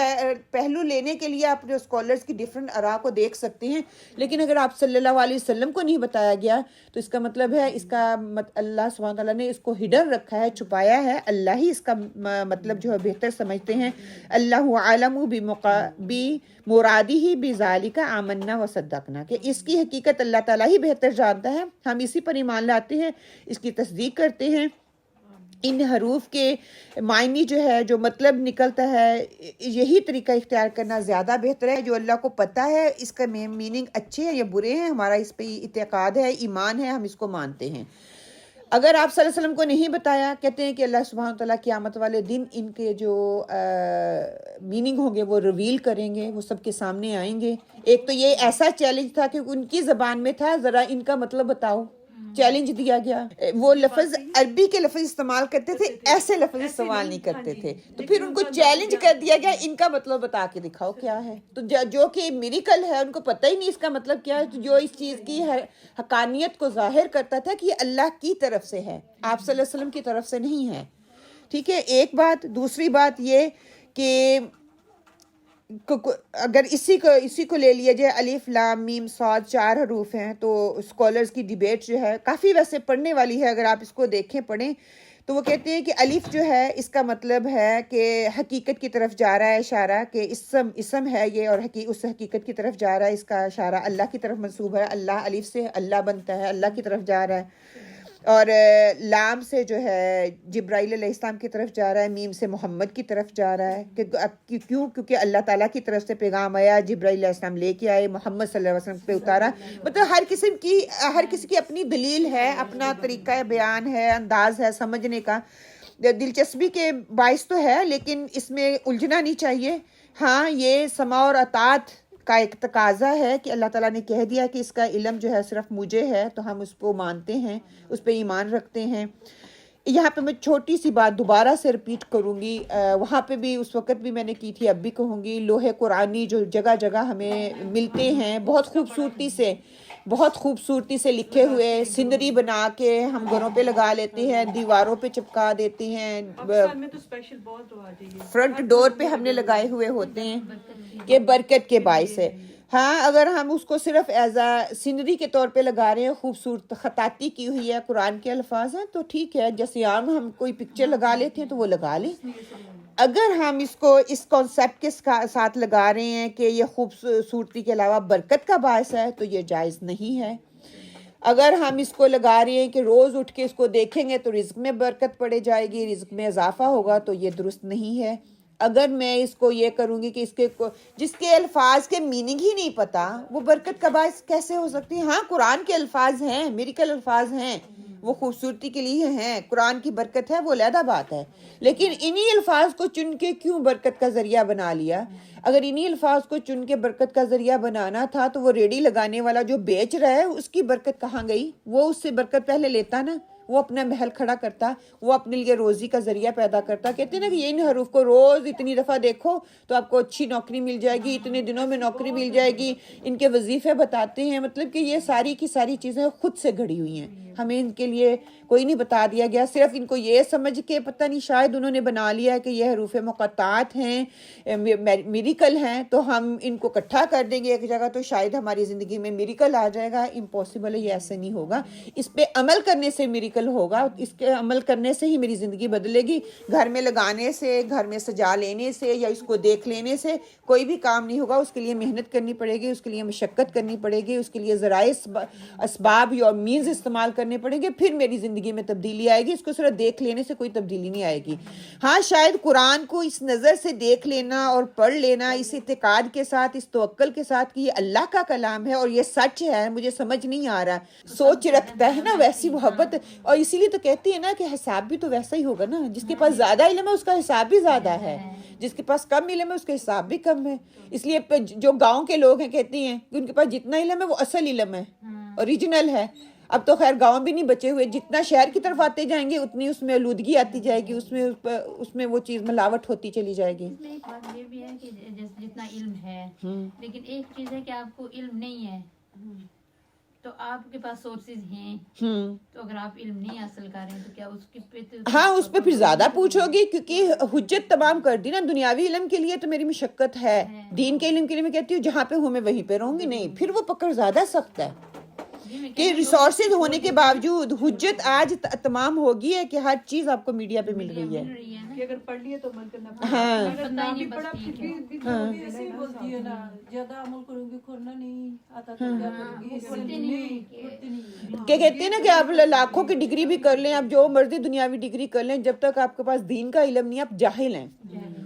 پہلو لینے کے لیے آپ جو اسکالرس کی ڈیفرنٹ آراء کو دیکھ سکتے ہیں, لیکن اگر آپ صلی اللہ علیہ وسلم کو نہیں بتایا گیا تو اس کا مطلب ہے اس کا اللہ سبحانہ تعالیٰ نے اس کو ہڈن رکھا ہے, چھپایا ہے. اللہ ہی اس کا مطلب جو ہے بہتر سمجھتے ہیں. اللہ عالم بمرادہ بذالک آمنا وصدقنا, کہ اس کی حقیقت اللہ تعالیٰ ہی بہتر جانتا ہے, ہم اسی پر ایمان لاتے ہیں, اس کی تصدیق کرتے ہیں. ان حروف کے معنی جو ہے, جو مطلب نکلتا ہے, یہی طریقہ اختیار کرنا زیادہ بہتر ہے. جو اللہ کو پتہ ہے اس کا میننگ اچھے ہیں یا برے ہیں, ہمارا اس پہ اعتقاد ہے, ایمان ہے, ہم اس کو مانتے ہیں. اگر آپ صلی اللہ علیہ وسلم کو نہیں بتایا, کہتے ہیں کہ اللہ سبحانہ تعالیٰ قیامت والے دن ان کے جو میننگ ہوں گے وہ ریویل کریں گے, وہ سب کے سامنے آئیں گے. ایک تو یہ ایسا چیلنج تھا کہ ان کی زبان میں تھا, ذرا ان کا مطلب بتاؤ, چیلنج دیا گیا. وہ لفظ عربی کے لفظ استعمال کرتے تھے, ایسے لفظ استعمال نہیں کرتے تھے. تو پھر ان کو چیلنج کر دیا گیا, ان کا مطلب بتا کے دکھاؤ کیا ہے. تو جو کہ میریکل ہے, ان کو پتہ ہی نہیں اس کا مطلب کیا ہے. تو جو اس چیز کی حقانیت کو ظاہر کرتا تھا کہ یہ اللہ کی طرف سے ہے, آپ صلی اللہ علیہ وسلم کی طرف سے نہیں ہے. ٹھیک ہے, ایک بات. دوسری بات یہ کہ اگر اسی کو لے لیا جائے, الف لام میم صاد 4 حروف ہیں, تو اسکالرز کی ڈیبیٹ جو ہے کافی ویسے پڑھنے والی ہے. اگر آپ اس کو دیکھیں پڑھیں تو وہ کہتے ہیں کہ الف جو ہے اس کا مطلب ہے کہ حقیقت کی طرف جا رہا ہے اشارہ, کہ اسم ہے یہ, اور اس حقیقت کی طرف جا رہا ہے. اس کا اشارہ اللہ کی طرف منسوب ہے, اللہ الف سے اللہ بنتا ہے, اللہ کی طرف جا رہا ہے. اور لام سے جو ہے جبرائیل علیہ السلام کی طرف جا رہا ہے, میم سے محمد کی طرف جا رہا ہے. کیونکہ اللہ تعالیٰ کی طرف سے پیغام آیا, جبرائیل علیہ السلام لے کے آئے, محمد صلی اللہ علیہ وسلم پہ اتارا. مطلب ہر کسی کی اپنی دلیل ہے, اپنا طریقہ بیان ہے, انداز ہے سمجھنے کا. دلچسپی کے باعث تو ہے، لیکن اس میں الجھنا نہیں چاہیے. ہاں یہ سماع اور اطاعت کا ایک تقاضا ہے کہ اللہ تعالیٰ نے کہہ دیا کہ اس کا علم جو ہے صرف مجھے ہے، تو ہم اس کو مانتے ہیں، اس پہ ایمان رکھتے ہیں. یہاں پہ میں چھوٹی سی بات دوبارہ سے رپیٹ کروں گی، وہاں پہ بھی اس وقت بھی میں نے کی تھی، اب بھی کہوں گی. لوہے قرآنی جو جگہ جگہ ہمیں ملتے ہیں، بہت خوبصورتی سے لکھے ہوئے، سینری بنا کے ہم گھروں پہ لگا لیتے ہیں، دیواروں پہ چپکا دیتے ہیں، پاکستان میں تو اسپیشل بہت رواج ہے یہ. فرنٹ ڈور پہ ہم نے لگائے ہوئے ہوتے ہیں کہ برکت کے باعث ہے. ہاں اگر ہم اس کو صرف ایز اے سینری کے طور پہ لگا رہے ہیں، خوبصورت خطاطی کی ہوئی ہے، قرآن کے الفاظ ہیں، تو ٹھیک ہے. جیسے عام ہم کوئی پکچر لگا لیتے ہیں تو وہ لگا لیں. اگر ہم اس کو اس کانسیپٹ کے ساتھ لگا رہے ہیں کہ یہ خوبصورتی کے علاوہ برکت کا باعث ہے، تو یہ جائز نہیں ہے. اگر ہم اس کو لگا رہے ہیں کہ روز اٹھ کے اس کو دیکھیں گے تو رزق میں برکت پڑے جائے گی، رزق میں اضافہ ہوگا، تو یہ درست نہیں ہے. اگر میں اس کو یہ کروں گی کہ اس کے جس کے الفاظ کے میننگ ہی نہیں پتا، وہ برکت کا باعث کیسے ہو سکتی ہے؟ ہاں قرآن کے الفاظ ہیں، میریکل الفاظ ہیں، وہ خوبصورتی کے لیے ہیں، قرآن کی برکت ہے، وہ علیحدہ بات ہے. لیکن انہی الفاظ کو چن کے کیوں برکت کا ذریعہ بنا لیا؟ اگر انہی الفاظ کو چن کے برکت کا ذریعہ بنانا تھا تو وہ ریڈی لگانے والا جو بیچ رہا ہے اس کی برکت کہاں گئی؟ وہ اس سے برکت پہلے لیتا نا، وہ اپنا محل کھڑا کرتا، وہ اپنے لیے روزی کا ذریعہ پیدا کرتا. کہتے ہیں نا کہ ان حروف کو روز اتنی دفعہ دیکھو تو آپ کو اچھی نوکری مل جائے گی، اتنے دنوں میں نوکری مل جائے گی. ان کے وظیفے بتاتے ہیں، مطلب کہ یہ ساری کی ساری چیزیں خود سے گھڑی ہوئی ہیں، ہمیں ان کے لیے کوئی نہیں بتا دیا گیا. صرف ان کو یہ سمجھ کے پتہ نہیں شاید انہوں نے بنا لیا کہ یہ حروف مقطعات ہیں، میریکل ہیں، تو ہم ان کو اکٹھا کر دیں گے ایک جگہ تو شاید ہماری زندگی میں میریکل آ جائے گا. امپاسبل ہے، یہ ایسے نہیں ہوگا. اس پہ عمل کرنے سے میریکل ہوگا، اس کے عمل کرنے سے ہی میری زندگی بدلے گی. گھر میں لگانے سے، گھر میں سجا لینے سے یا اس کو دیکھ لینے سے کوئی بھی کام نہیں ہوگا. اس کے لیے محنت کرنی پڑے گی، اس کے لیے مشقت کرنی پڑے گی، اس کے لیے ذرائع اسباب یا مینز استعمال کرنے پڑیں گے، پھر میری زندگی میں تبدیلی آئے گی. اس کو صرف دیکھ لینے سے کوئی تبدیلی نہیں آئے گی. ہاں شاید قرآن کو اس نظر سے دیکھ لینا اور پڑھ لینا، اس اعتقاد کے ساتھ، اس توکل کے ساتھ کہ یہ اللہ کا کلام ہے اور یہ سچ ہے، مجھے سمجھ نہیں آ رہا، سوچ رکھتا ہے نا ویسی محبت. اور اسی لیے تو کہتے ہیں نا کہ حساب بھی تو ویسا ہی ہوگا نا. جس کے پاس زیادہ علم ہے اس کا حساب بھی زیادہ ہے، جس کے پاس کم علم ہے اس کا حساب بھی کم ہے. اس لیے جو گاؤں کے لوگ ہیں کہتے ہیں کہ ان کے پاس جتنا علم ہے وہ اصل علم ہے، اوریجنل ہے. اب تو خیر گاؤں بھی نہیں بچے ہوئے، جتنا شہر کی طرف آتے جائیں گے اتنی اس میں آلودگی آتی جائے گی، اس میں وہ چیز ملاوٹ ہوتی چلی جائے گی. اس میں ایک بات یہ بھی ہے کہ جتنا علم ہے، لیکن ایک چیز ہے کہ آپ کو علم نہیں ہے تو آپ کے پاس سورسز ہیں، تو اگر آپ علم نہیں حاصل کر رہے ہیں تو کیا اس کی ہاں اس پہ پھر زیادہ پوچھو گی، کیونکہ حجت تمام کر دی نا. دنیاوی علم کے لیے تو میری مشقت ہے، دین کے علم کے لیے میں کہتی ہوں جہاں پہ ہوں میں وہیں پہ رہوں گی. نہیں، پھر وہ پکڑ زیادہ سخت ہے کہ ریسورسز ہونے کے باوجود حجت آج تمام ہوگی ہے کہ ہر چیز آپ کو میڈیا پہ مل رہی ہے. کہ اگر پڑھ لیے تو عمل کرنا ہاں اگر نہ بھی پڑھا پھر بھی ایسے ہی بولتی ہے نا، زیادہ عمل کروں گی کرنا نہیں آتا تو کیا کروں گی، کرتے نہیں. کہ کہتے ہیں نا کہ آپ لاکھوں کی ڈگری بھی کر لیں، آپ جو مرضی دنیاوی ڈگری کر لیں، جب تک آپ کے پاس دین کا علم نہیں آپ جاہل ہیں،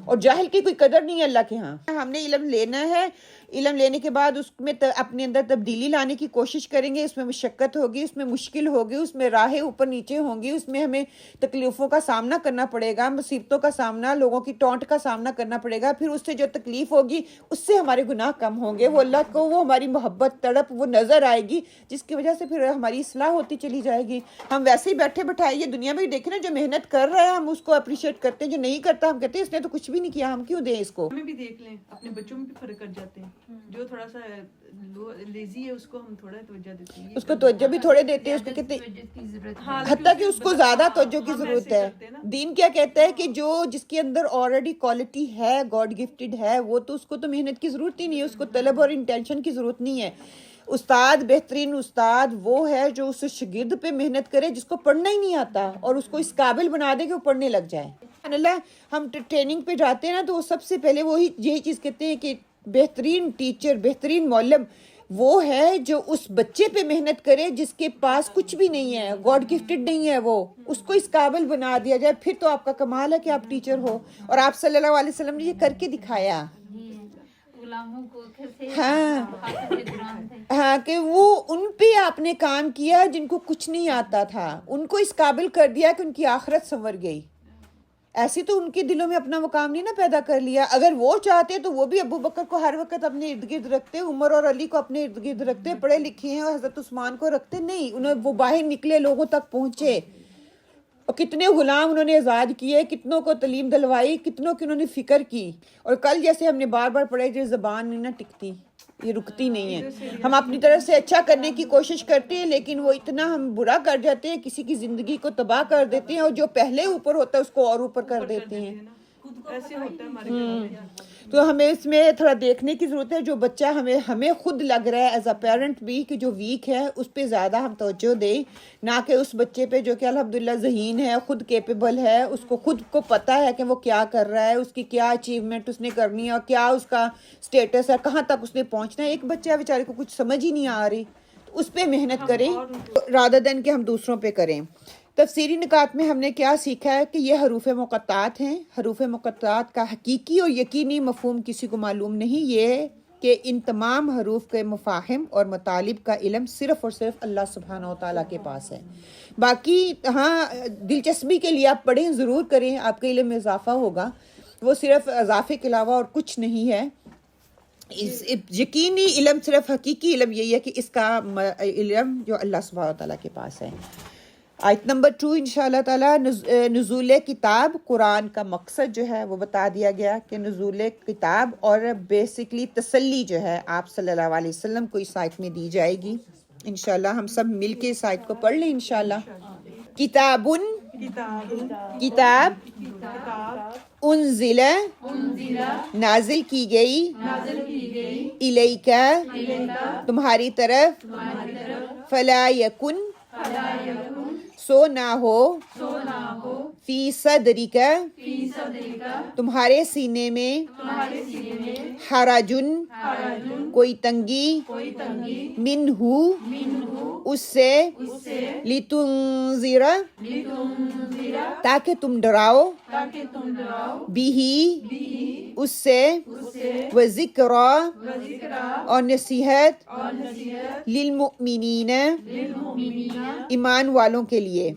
اور جاہل کی کوئی قدر نہیں ہے اللہ کے ہاں. ہم نے علم لینا ہے، علم لینے کے بعد اس میں اپنے اندر تبدیلی لانے کی کوشش کریں گے. اس میں مشقت ہوگی، اس میں مشکل ہوگی، اس میں راہیں اوپر نیچے ہوں گی، اس میں ہمیں تکلیفوں کا سامنا کرنا پڑے گا، مصیبتوں کا سامنا، لوگوں کی ٹونٹ کا سامنا کرنا پڑے گا. پھر اس سے جو تکلیف ہوگی اس سے ہمارے گناہ کم ہوں گے، وہ اللہ کو وہ ہماری محبت تڑپ وہ نظر آئے گی، جس کی وجہ سے پھر ہماری اصلاح ہوتی چلی جائے گی. ہم ویسے ہی بیٹھے بٹھائے یہ دنیا میں دیکھیں نا، جو محنت کر رہا ہے ہم اس کو اپریشیٹ کرتے ہیں، جو نہیں کرتا ہم کہتے ہیں اس نے تو کچھ بھی نہیں کیا، ہم کیوں دیں اس کو. ہمیں بھی دیکھ لیں، اپنے بچوں میں بھی فرق کر جاتے ہیں. جو تھوڑا سا لیزی ہے اس کو ہم تھوڑا توجہ دیتے ہیں، اس کو توجہ بھی تھوڑے دیتے ہیں، اس کو کہتے ہیں حتیٰ کہ اس کو زیادہ توجہ کی ضرورت ہے. دین کیا کہتا ہے کہ جو جس کے اندر آلریڈی کوالٹی ہے، گاڈ گفٹڈ ہے، وہ تو اس کو تو محنت کی ضرورت ہی نہیں ہے، اس کو طلب اور انٹینشن کی ضرورت نہیں ہے. استاد، بہترین استاد وہ ہے جو اس شاگرد پہ محنت کرے جس کو پڑھنا ہی نہیں آتا اور اس کو اس قابل بنا دے کہ وہ پڑھنے لگ جائے. اللہ ہم ٹریننگ پہ جاتے ہیں نا تو وہ سب سے پہلے وہی یہی چیز کہتے ہیں کہ بہترین ٹیچر، بہترین معلم وہ ہے جو اس بچے پہ محنت کرے جس کے پاس کچھ بھی نہیں ہے، گاڈ گفٹڈ نہیں ہے، وہ اس کو اس قابل بنا دیا جائے. پھر تو آپ کا کمال ہے کہ آپ ٹیچر ہو. اور آپ صلی اللہ علیہ وسلم نے یہ کر کے دکھایا. ہاں کہ وہ ان پہ آپ نے کام کیا جن کو کچھ نہیں آتا تھا، ان کو اس قابل کر دیا کہ ان کی آخرت سنور گئی. ایسی تو ان کے دلوں میں اپنا مقام نہیں نا پیدا کر لیا. اگر وہ چاہتے تو وہ بھی ابو بکر کو ہر وقت اپنے ارد گرد رکھتے, عمر اور علی کو اپنے ارد گرد رکھتے, پڑھے لکھے ہیں, اور حضرت عثمان کو رکھتے نہیں. وہ باہر نکلے, لوگوں تک پہنچے, اور کتنے غلام انہوں نے آزاد کیے, کتنوں کو تعلیم دلوائی, کتنوں کی انہوں نے فکر کی. اور کل جیسے ہم نے بار بار پڑھا, جو زبان نہیں نہ ٹکتی, یہ رکتی نہیں ہے. ہم اپنی طرف سے اچھا کرنے کی کوشش کرتے ہیں, لیکن وہ اتنا ہم برا کر جاتے ہیں, کسی کی زندگی کو تباہ کر دیتے ہیں, اور جو پہلے اوپر ہوتا ہے اس کو اور اوپر کر دیتے ہیں. ایسے ہوتا ہے ہمارے گھر میں. تو ہمیں اس میں تھوڑا دیکھنے کی ضرورت ہے. جو بچہ ہمیں خود لگ رہا ہے ایز اے پیرنٹ بھی کہ جو ویک ہے, اس پہ زیادہ ہم توجہ دیں, نہ کہ اس بچے پہ جو کہ الحمدللہ ذہین ہے, خود کیپیبل ہے, اس کو خود کو پتہ ہے کہ وہ کیا کر رہا ہے, اس کی کیا اچیومنٹ اس نے کرنی ہے, اور کیا اس کا سٹیٹس ہے, کہاں تک اس نے پہنچنا ہے. ایک بچہ بیچارے کو کچھ سمجھ ہی نہیں آ رہی, تو اس پہ محنت کریں رادر دین کہ ہم دوسروں پہ کریں. تفسیری نکات میں ہم نے کیا سیکھا ہے کہ یہ حروف مقطعات ہیں. حروف مقطعات کا حقیقی اور یقینی مفہوم کسی کو معلوم نہیں. یہ کہ ان تمام حروف کے مفاہم اور مطالب کا علم صرف اور صرف اللہ سبحانہ و تعالیٰ کے پاس ہے. باقی ہاں دلچسپی کے لیے آپ پڑھیں, ضرور کریں, آپ کے علم میں اضافہ ہوگا. وہ صرف اضافے کے علاوہ اور کچھ نہیں ہے. یقینی علم, صرف حقیقی علم یہی ہے کہ اس کا علم جو اللہ سبحانہ و تعالیٰ کے پاس ہے. آیت نمبر 2 انشاءاللہ تعالیٰ, نزول کتاب, قرآن کا مقصد جو ہے وہ بتا دیا گیا کہ نزول کتاب اور بیسکلی تسلی جو ہے آپ صلی اللہ علیہ وسلم کو اس آیت میں دی جائے گی. انشاءاللہ ہم سب مل کے اس آیت کو پڑھ لیں انشاءاللہ. کتاب انزل نازل کی گئی, الیکا تمہاری طرف, فلا یکن سو نہ ہو, فی صدرک تمہارے سینے میں, حرجن کوئی تنگی, منہ اس سے, لتنذر تاکہ تم ڈراؤ, بھی اس سے, وذکری اور نصیحت, للمؤمنین ایمان والوں کے لیے.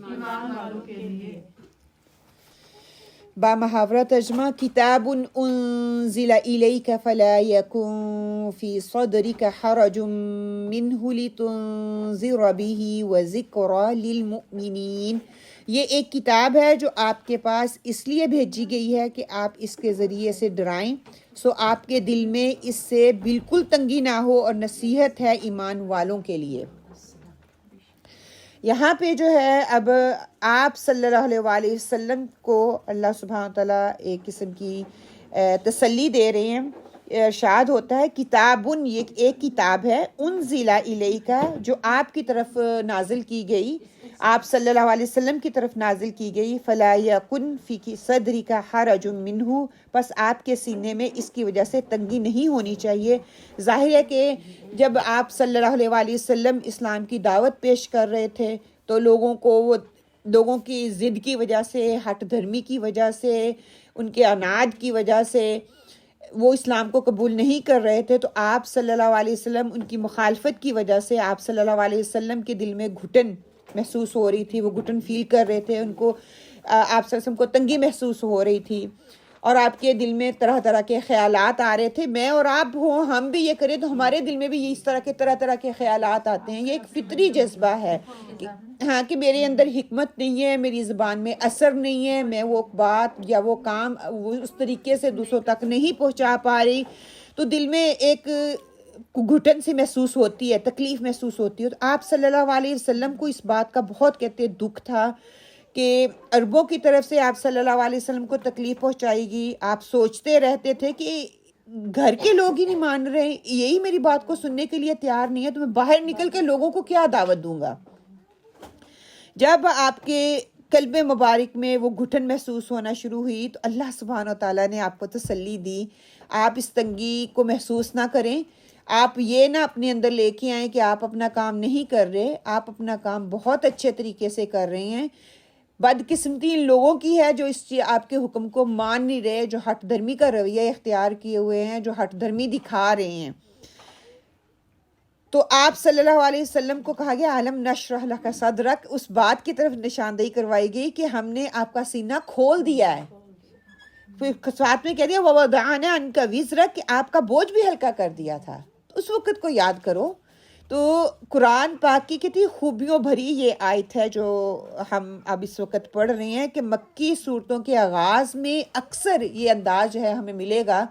با محاورہ ترجمہ, کتاب انزل الیک فلا یکن فی صدرک حرج منہ لتنذر به وذکری للمؤمنین. یہ ایک کتاب ہے جو آپ کے پاس اس لیے بھیجی گئی ہے کہ آپ اس کے ذریعے سے ڈرائیں, سو آپ کے دل میں اس سے بالکل تنگی نہ ہو, اور نصیحت ہے ایمان والوں کے لیے. یہاں پہ جو ہے اب آپ صلی اللہ علیہ وسلم کو اللہ سبحانہ تعالیٰ ایک قسم کی تسلی دے رہے ہیں. ارشاد ہوتا ہے کتابن, یہ ایک کتاب ہے, انزل الیک جو آپ کی طرف نازل کی گئی, آپ صلی اللہ علیہ وسلم کی طرف نازل کی گئی, فلا یکن فی صدرک حرج منہ پس آپ کے سینے میں اس کی وجہ سے تنگی نہیں ہونی چاہیے. ظاہر ہے کہ جب آپ صلی اللہ علیہ وسلم اسلام کی دعوت پیش کر رہے تھے تو لوگوں کی ضد کی وجہ سے, ہٹ دھرمی کی وجہ سے, ان کے عناد کی وجہ سے وہ اسلام کو قبول نہیں کر رہے تھے. تو آپ صلی اللہ علیہ وسلم ان کی مخالفت کی وجہ سے آپ صلی اللہ علیہ وسلم کے دل میں گھٹن محسوس ہو رہی تھی, وہ گھٹن فیل کر رہے تھے, ان کو آپ صلی اللہ علیہ وسلم کو تنگی محسوس ہو رہی تھی, اور آپ کے دل میں طرح طرح کے خیالات آ رہے تھے. میں اور آپ ہوں, ہم بھی یہ کریں تو ہمارے دل میں بھی اس طرح کے خیالات آتے ہیں. یہ ایک فطری جذبہ ہے ہاں کہ میرے اندر حکمت نہیں ہے, میری زبان میں اثر نہیں ہے, میں وہ بات یا وہ کام اس طریقے سے دوسروں تک نہیں پہنچا پا رہی, تو دل میں ایک گھٹن سے محسوس ہوتی ہے, تکلیف محسوس ہوتی ہے. تو آپ صلی اللہ علیہ وسلم کو اس بات کا بہت کہتے دکھ تھا کہ عربوں کی طرف سے آپ صلی اللہ علیہ وسلم کو تکلیف پہنچائے گی. آپ سوچتے رہتے تھے کہ گھر کے لوگ ہی نہیں مان رہے, یہی میری بات کو سننے کے لیے تیار نہیں ہے, تو میں باہر نکل کے لوگوں کو کیا دعوت دوں گا. جب آپ کے قلب مبارک میں وہ گھٹن محسوس ہونا شروع ہوئی تو اللہ سبحانہ و تعالیٰ نے آپ کو تسلی دی. آپ اس تنگی کو محسوس نہ کریں, آپ یہ نہ اپنے اندر لے کے آئیں کہ آپ اپنا کام نہیں کر رہے, آپ اپنا کام بہت اچھے طریقے سے کر رہے ہیں. بدقسمتی ان لوگوں کی ہے جو اس آپ کے حکم کو مان نہیں رہے, جو ہٹ دھرمی کا رویہ اختیار کیے ہوئے ہیں, جو ہٹ دھرمی دکھا رہے ہیں. تو آپ صلی اللہ علیہ وسلم کو کہا گیا عالم نشرح لک صدرک, اس بات کی طرف نشاندہی کروائی گئی کہ ہم نے آپ کا سینہ کھول دیا ہے. پھر ساتھ میں کہہ دیا وَوَضَعْنَا عَنْكَ وِزْرَكَ کہ آپ کا بوجھ بھی ہلکا کر دیا تھا. اس وقت کو یاد کرو. تو قرآن پاک کی کتنی خوبیوں بھری یہ آیت ہے جو ہم اب اس وقت پڑھ رہے ہیں کہ مکی صورتوں کے آغاز میں اکثر یہ انداز جو ہے ہمیں ملے گا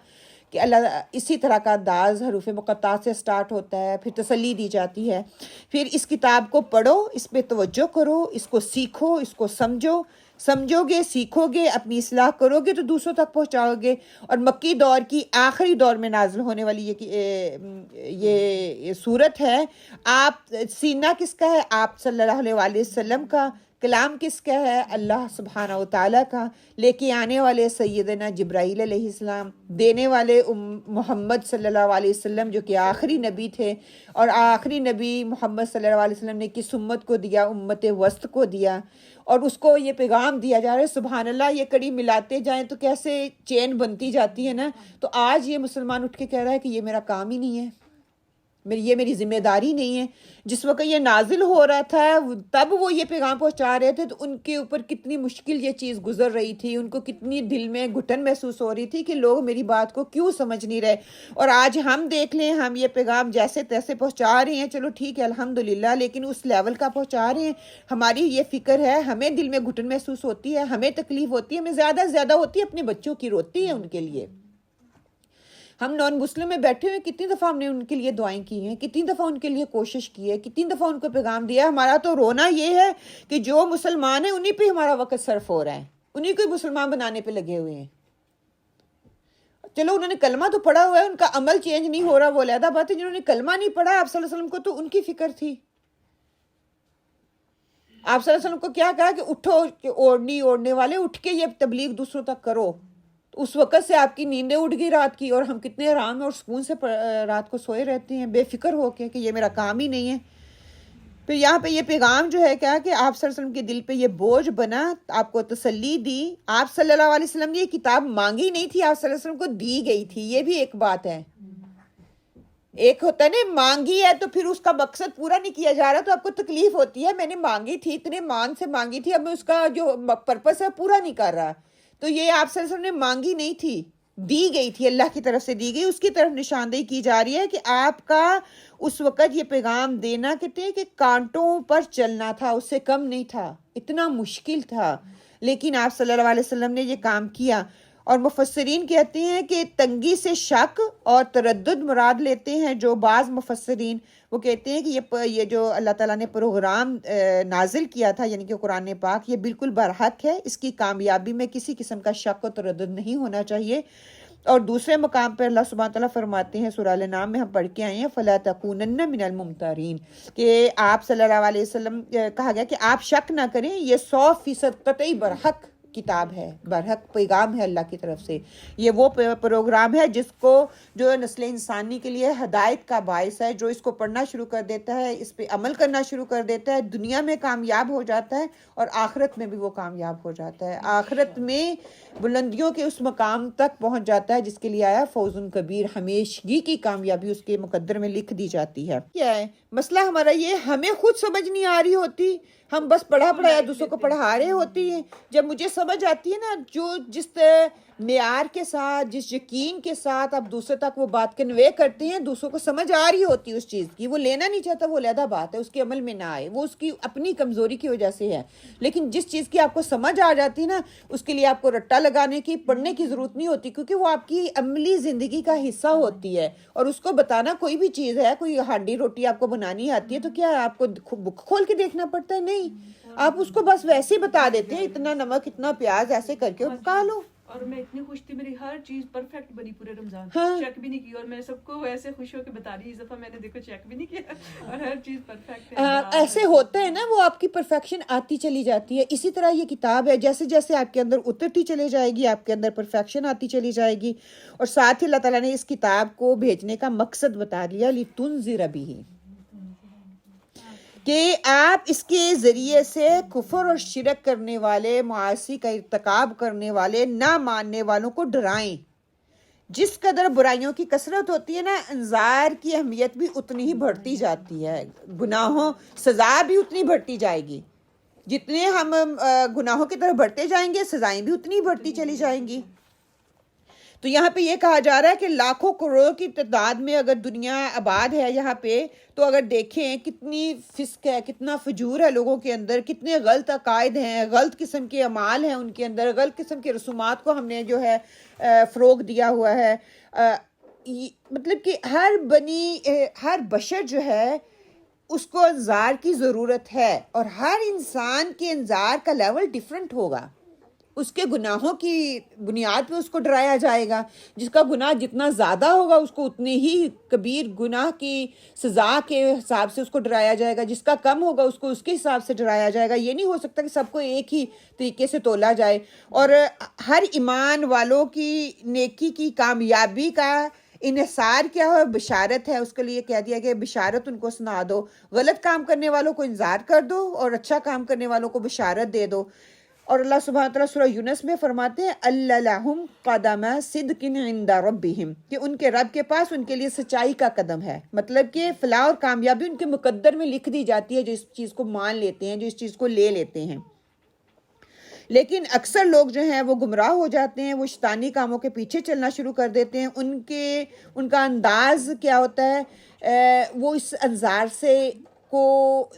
کہ اللہ اسی طرح کا انداز حروف مقطعات سے سٹارٹ ہوتا ہے، پھر تسلی دی جاتی ہے. پھر اس کتاب کو پڑھو، اس پہ توجہ کرو، اس کو سیکھو، اس کو سمجھو گے، سیکھو گے، اپنی اصلاح کرو گے تو دوسروں تک پہنچاؤ گے. اور مکی دور کی آخری دور میں نازل ہونے والی یہ صورت ہے. آپ سینہ کس کا ہے؟ آپ صلی اللہ علیہ وسلم کا. کلام کس کا ہے؟ اللہ سبحانہ و تعالیٰ کا. لے کے آنے والے سیدنا جبرائیل علیہ السلام، دینے والے محمد صلی اللہ علیہ وسلم جو کہ آخری نبی تھے. اور آخری نبی محمد صلی اللہ علیہ وسلم نے کس امت کو دیا؟ امت وسط کو دیا. اور اس کو یہ پیغام دیا جا رہا ہے. سبحان اللہ، یہ کڑی ملاتے جائیں تو کیسے چین بنتی جاتی ہے نا. تو آج یہ مسلمان اٹھ کے کہہ رہا ہے کہ یہ میرا کام ہی نہیں ہے، یہ میری ذمہ داری نہیں ہے. جس وقت یہ نازل ہو رہا تھا تب وہ یہ پیغام پہنچا رہے تھے تو ان کے اوپر کتنی مشکل یہ چیز گزر رہی تھی، ان کو کتنی دل میں گھٹن محسوس ہو رہی تھی کہ لوگ میری بات کو کیوں سمجھ نہیں رہے. اور آج ہم دیکھ لیں، ہم یہ پیغام جیسے تیسے پہنچا رہے ہیں، چلو ٹھیک ہے الحمدللہ، لیکن اس لیول کا پہنچا رہے ہیں. ہماری یہ فکر ہے، ہمیں دل میں گھٹن محسوس ہوتی ہے، ہمیں تکلیف ہوتی ہے، ہمیں زیادہ سے زیادہ ہوتی ہے اپنے بچوں کی، روتی ہے ان کے لیے. ہم نان مسلم میں بیٹھے ہوئے کتنی دفعہ ہم نے ان کے لیے دعائیں کی ہیں، کتنی دفعہ ان کے لیے کوشش کی ہے، کتنی دفعہ ان کو پیغام دیا. ہمارا تو رونا یہ ہے کہ جو مسلمان ہیں انہی پہ ہمارا وقت صرف ہو رہا ہے، انہی کو مسلمان بنانے پہ لگے ہوئے ہیں. چلو انہوں نے کلمہ تو پڑھا ہوا ہے، ان کا عمل چینج نہیں ہو رہا، وہ علیحدہ بات ہے. جنہوں نے کلمہ نہیں پڑھا آپ صلی اللہ علیہ وسلم کو، تو ان کی فکر تھی. آپ صلی اللہ علیہ وسلم کو کیا کہا کہ اٹھو، کہ اوڑھنے والے اٹھ کے یہ تبلیغ دوسروں تک کرو. اس وقت سے آپ کی نیندیں اٹھ گئی رات کی، اور ہم کتنے آرام اور سکون سے رات کو سوئے رہتے ہیں بے فکر ہو کے کہ یہ میرا کام ہی نہیں ہے. پھر یہاں پہ یہ پیغام جو ہے کیا کہ آپ صلی اللہ علیہ وسلم کے دل پہ یہ بوجھ بنا، آپ کو تسلی دی. آپ صلی اللہ علیہ وسلم نے یہ کتاب مانگی نہیں تھی، آپ صلی اللہ علیہ وسلم کو دی گئی تھی. یہ بھی ایک بات ہے. ایک ہوتا ہے نا مانگی ہے تو پھر اس کا مقصد پورا نہیں کیا جا رہا تو آپ کو تکلیف ہوتی ہے، میں نے مانگی تھی، اتنے مان سے مانگی تھی، اب میں اس کا جو پرپس ہے پورا نہیں کر رہا. تو یہ آپ صلی اللہ علیہ وسلم نے مانگی نہیں تھی، دی گئی تھی، اللہ کی طرف سے دی گئی. اس کی طرف نشاندہی کی جا رہی ہے کہ آپ کا اس وقت یہ پیغام دینا کہتے ہیں کہ کانٹوں پر چلنا تھا، اس سے کم نہیں تھا، اتنا مشکل تھا، لیکن آپ صلی اللہ علیہ وسلم نے یہ کام کیا. اور مفسرین کہتے ہیں کہ تنگی سے شک اور تردد مراد لیتے ہیں. جو بعض مفسرین وہ کہتے ہیں کہ یہ جو اللہ تعالیٰ نے پروگرام نازل کیا تھا یعنی کہ قرآن پاک، یہ بالکل برحق ہے، اس کی کامیابی میں کسی قسم کا شک و تردد نہیں ہونا چاہیے. اور دوسرے مقام پر اللہ سبحانہ تعالیٰ فرماتے ہیں، سورہ الانعام میں ہم پڑھ کے آئے ہیں، فَلَا تَكُونَنَّ مِنَ الْمُمْتَرِينَ، کہ آپ صلی اللہ علیہ وسلم کہا گیا کہ آپ شک نہ کریں، یہ 100% قطعی برحق کتاب ہے، برحق پیغام ہے اللہ کی طرف سے. یہ وہ پروگرام ہے جس کو جو نسل انسانی کے لیے ہدایت کا باعث ہے. جو اس کو پڑھنا شروع کر دیتا ہے، اس پہ عمل کرنا شروع کر دیتا ہے، دنیا میں کامیاب ہو جاتا ہے اور آخرت میں بھی وہ کامیاب ہو جاتا ہے. آخرت میں بلندیوں کے اس مقام تک پہنچ جاتا ہے جس کے لیے آیا فوز کبیر، ہمیشگی کی کامیابی اس کے مقدر میں لکھ دی جاتی ہے. کیا ہے مسئلہ ہمارا؟ یہ ہمیں خود سمجھ نہیں آ رہی ہوتی، ہم بس پڑھایا دوسروں کو پڑھا رہے ہوتی ہیں. جب مجھے سمجھ آتی ہے نا، جس معیار کے ساتھ، جس یقین کے ساتھ آپ دوسرے تک وہ بات کنوے کرتے ہیں، دوسروں کو سمجھ آ رہی ہوتی ہے اس چیز کی. وہ لینا نہیں چاہتا، وہ علیحدہ بات ہے، اس کے عمل میں نہ آئے، وہ اس کی اپنی کمزوری کی وجہ سے ہے. لیکن جس چیز کی آپ کو سمجھ آ جاتی نا، اس کے لیے آپ کو رٹا لگانے کی، پڑھنے کی ضرورت نہیں ہوتی، کیونکہ وہ آپ کی عملی زندگی کا حصہ ہوتی ہے. اور اس کو بتانا کوئی بھی چیز ہے، کوئی ہانڈی روٹی آپ کو بنانی آتی ہے تو کیا آپ کو بک کھول کے دیکھنا پڑتا ہے؟ نہیں، آپ اس کو بس ویسے ہی بتا دیتے ہیں، اتنا نمک اتنا پیاز ایسے کر کے پکا لو. اور میں اتنی خوش تھی، میری ہر چیز پرفیکٹ بنی پورے رمضان، ہاں. چیک بھی نہیں کی. اور میں سب کو ایسے خوش ہو کے بتا رہی، اس دفعہ میں نے دیکھو چیک بھی نہیں کیا اور ہر چیز پرفیکٹ ہے. ایسے ہوتا ہے نا، وہ آپ کی پرفیکشن آتی چلی جاتی ہے. اسی طرح یہ کتاب ہے، جیسے جیسے آپ کے اندر اترتی چلی جائے گی، آپ کے اندر پرفیکشن آتی چلی جائے گی. اور ساتھ ہی اللہ تعالیٰ نے اس کتاب کو بھیجنے کا مقصد بتا دیا، لِتُنذِرَ بِهِ، کہ آپ اس کے ذریعے سے کفر اور شرک کرنے والے، معاصی کا ارتکاب کرنے والے، نہ ماننے والوں کو ڈرائیں. جس قدر برائیوں کی کثرت ہوتی ہے نا، انذار کی اہمیت بھی اتنی ہی بڑھتی جاتی ہے، گناہوں سزا بھی اتنی بڑھتی جائے گی. جتنے ہم گناہوں کی طرف بڑھتے جائیں گے، سزائیں بھی اتنی بڑھتی چلی جائیں گی. تو یہاں پہ یہ کہا جا رہا ہے کہ لاکھوں کروڑوں کی تعداد میں اگر دنیا آباد ہے یہاں پہ، تو اگر دیکھیں کتنی فسق ہے، کتنا فجور ہے لوگوں کے اندر، کتنے غلط عقائد ہیں، غلط قسم کے اعمال ہیں ان کے اندر، غلط قسم کے رسومات کو ہم نے جو ہے فروغ دیا ہوا ہے۔ مطلب کہ ہر بشر جو ہے اس کو انذار کی ضرورت ہے، اور ہر انسان کے انذار کا لیول ڈیفرنٹ ہوگا، اس کے گناہوں کی بنیاد پہ اس کو ڈرایا جائے گا۔ جس کا گناہ جتنا زیادہ ہوگا اس کو اتنے ہی کبیر گناہ کی سزا کے حساب سے اس کو ڈرایا جائے گا، جس کا کم ہوگا اس کو اس کے حساب سے ڈرایا جائے گا۔ یہ نہیں ہو سکتا کہ سب کو ایک ہی طریقے سے تولا جائے۔ اور ہر ایمان والوں کی نیکی کی کامیابی کا انحصار کیا ہے؟ بشارت ہے۔ اس کے لیے کہہ دیا کہ بشارت ان کو سنا دو، غلط کام کرنے والوں کو انذار کر دو اور اچھا کام کرنے والوں کو بشارت دے دو۔ اور اللہ سبحانہ تعالیٰ سورہ یونس میں فرماتے ہیں اللہ لہم قدم صدق عند ربہم، کہ ان کے رب کے پاس ان کے لیے سچائی کا قدم ہے۔ مطلب کہ فلاح اور کامیابی ان کے مقدر میں لکھ دی جاتی ہے، جو اس چیز کو مان لیتے ہیں، جو اس چیز کو لے لیتے ہیں۔ لیکن اکثر لوگ جو ہیں وہ گمراہ ہو جاتے ہیں، وہ شیطانی کاموں کے پیچھے چلنا شروع کر دیتے ہیں۔ ان کا انداز کیا ہوتا ہے؟ وہ اس انظار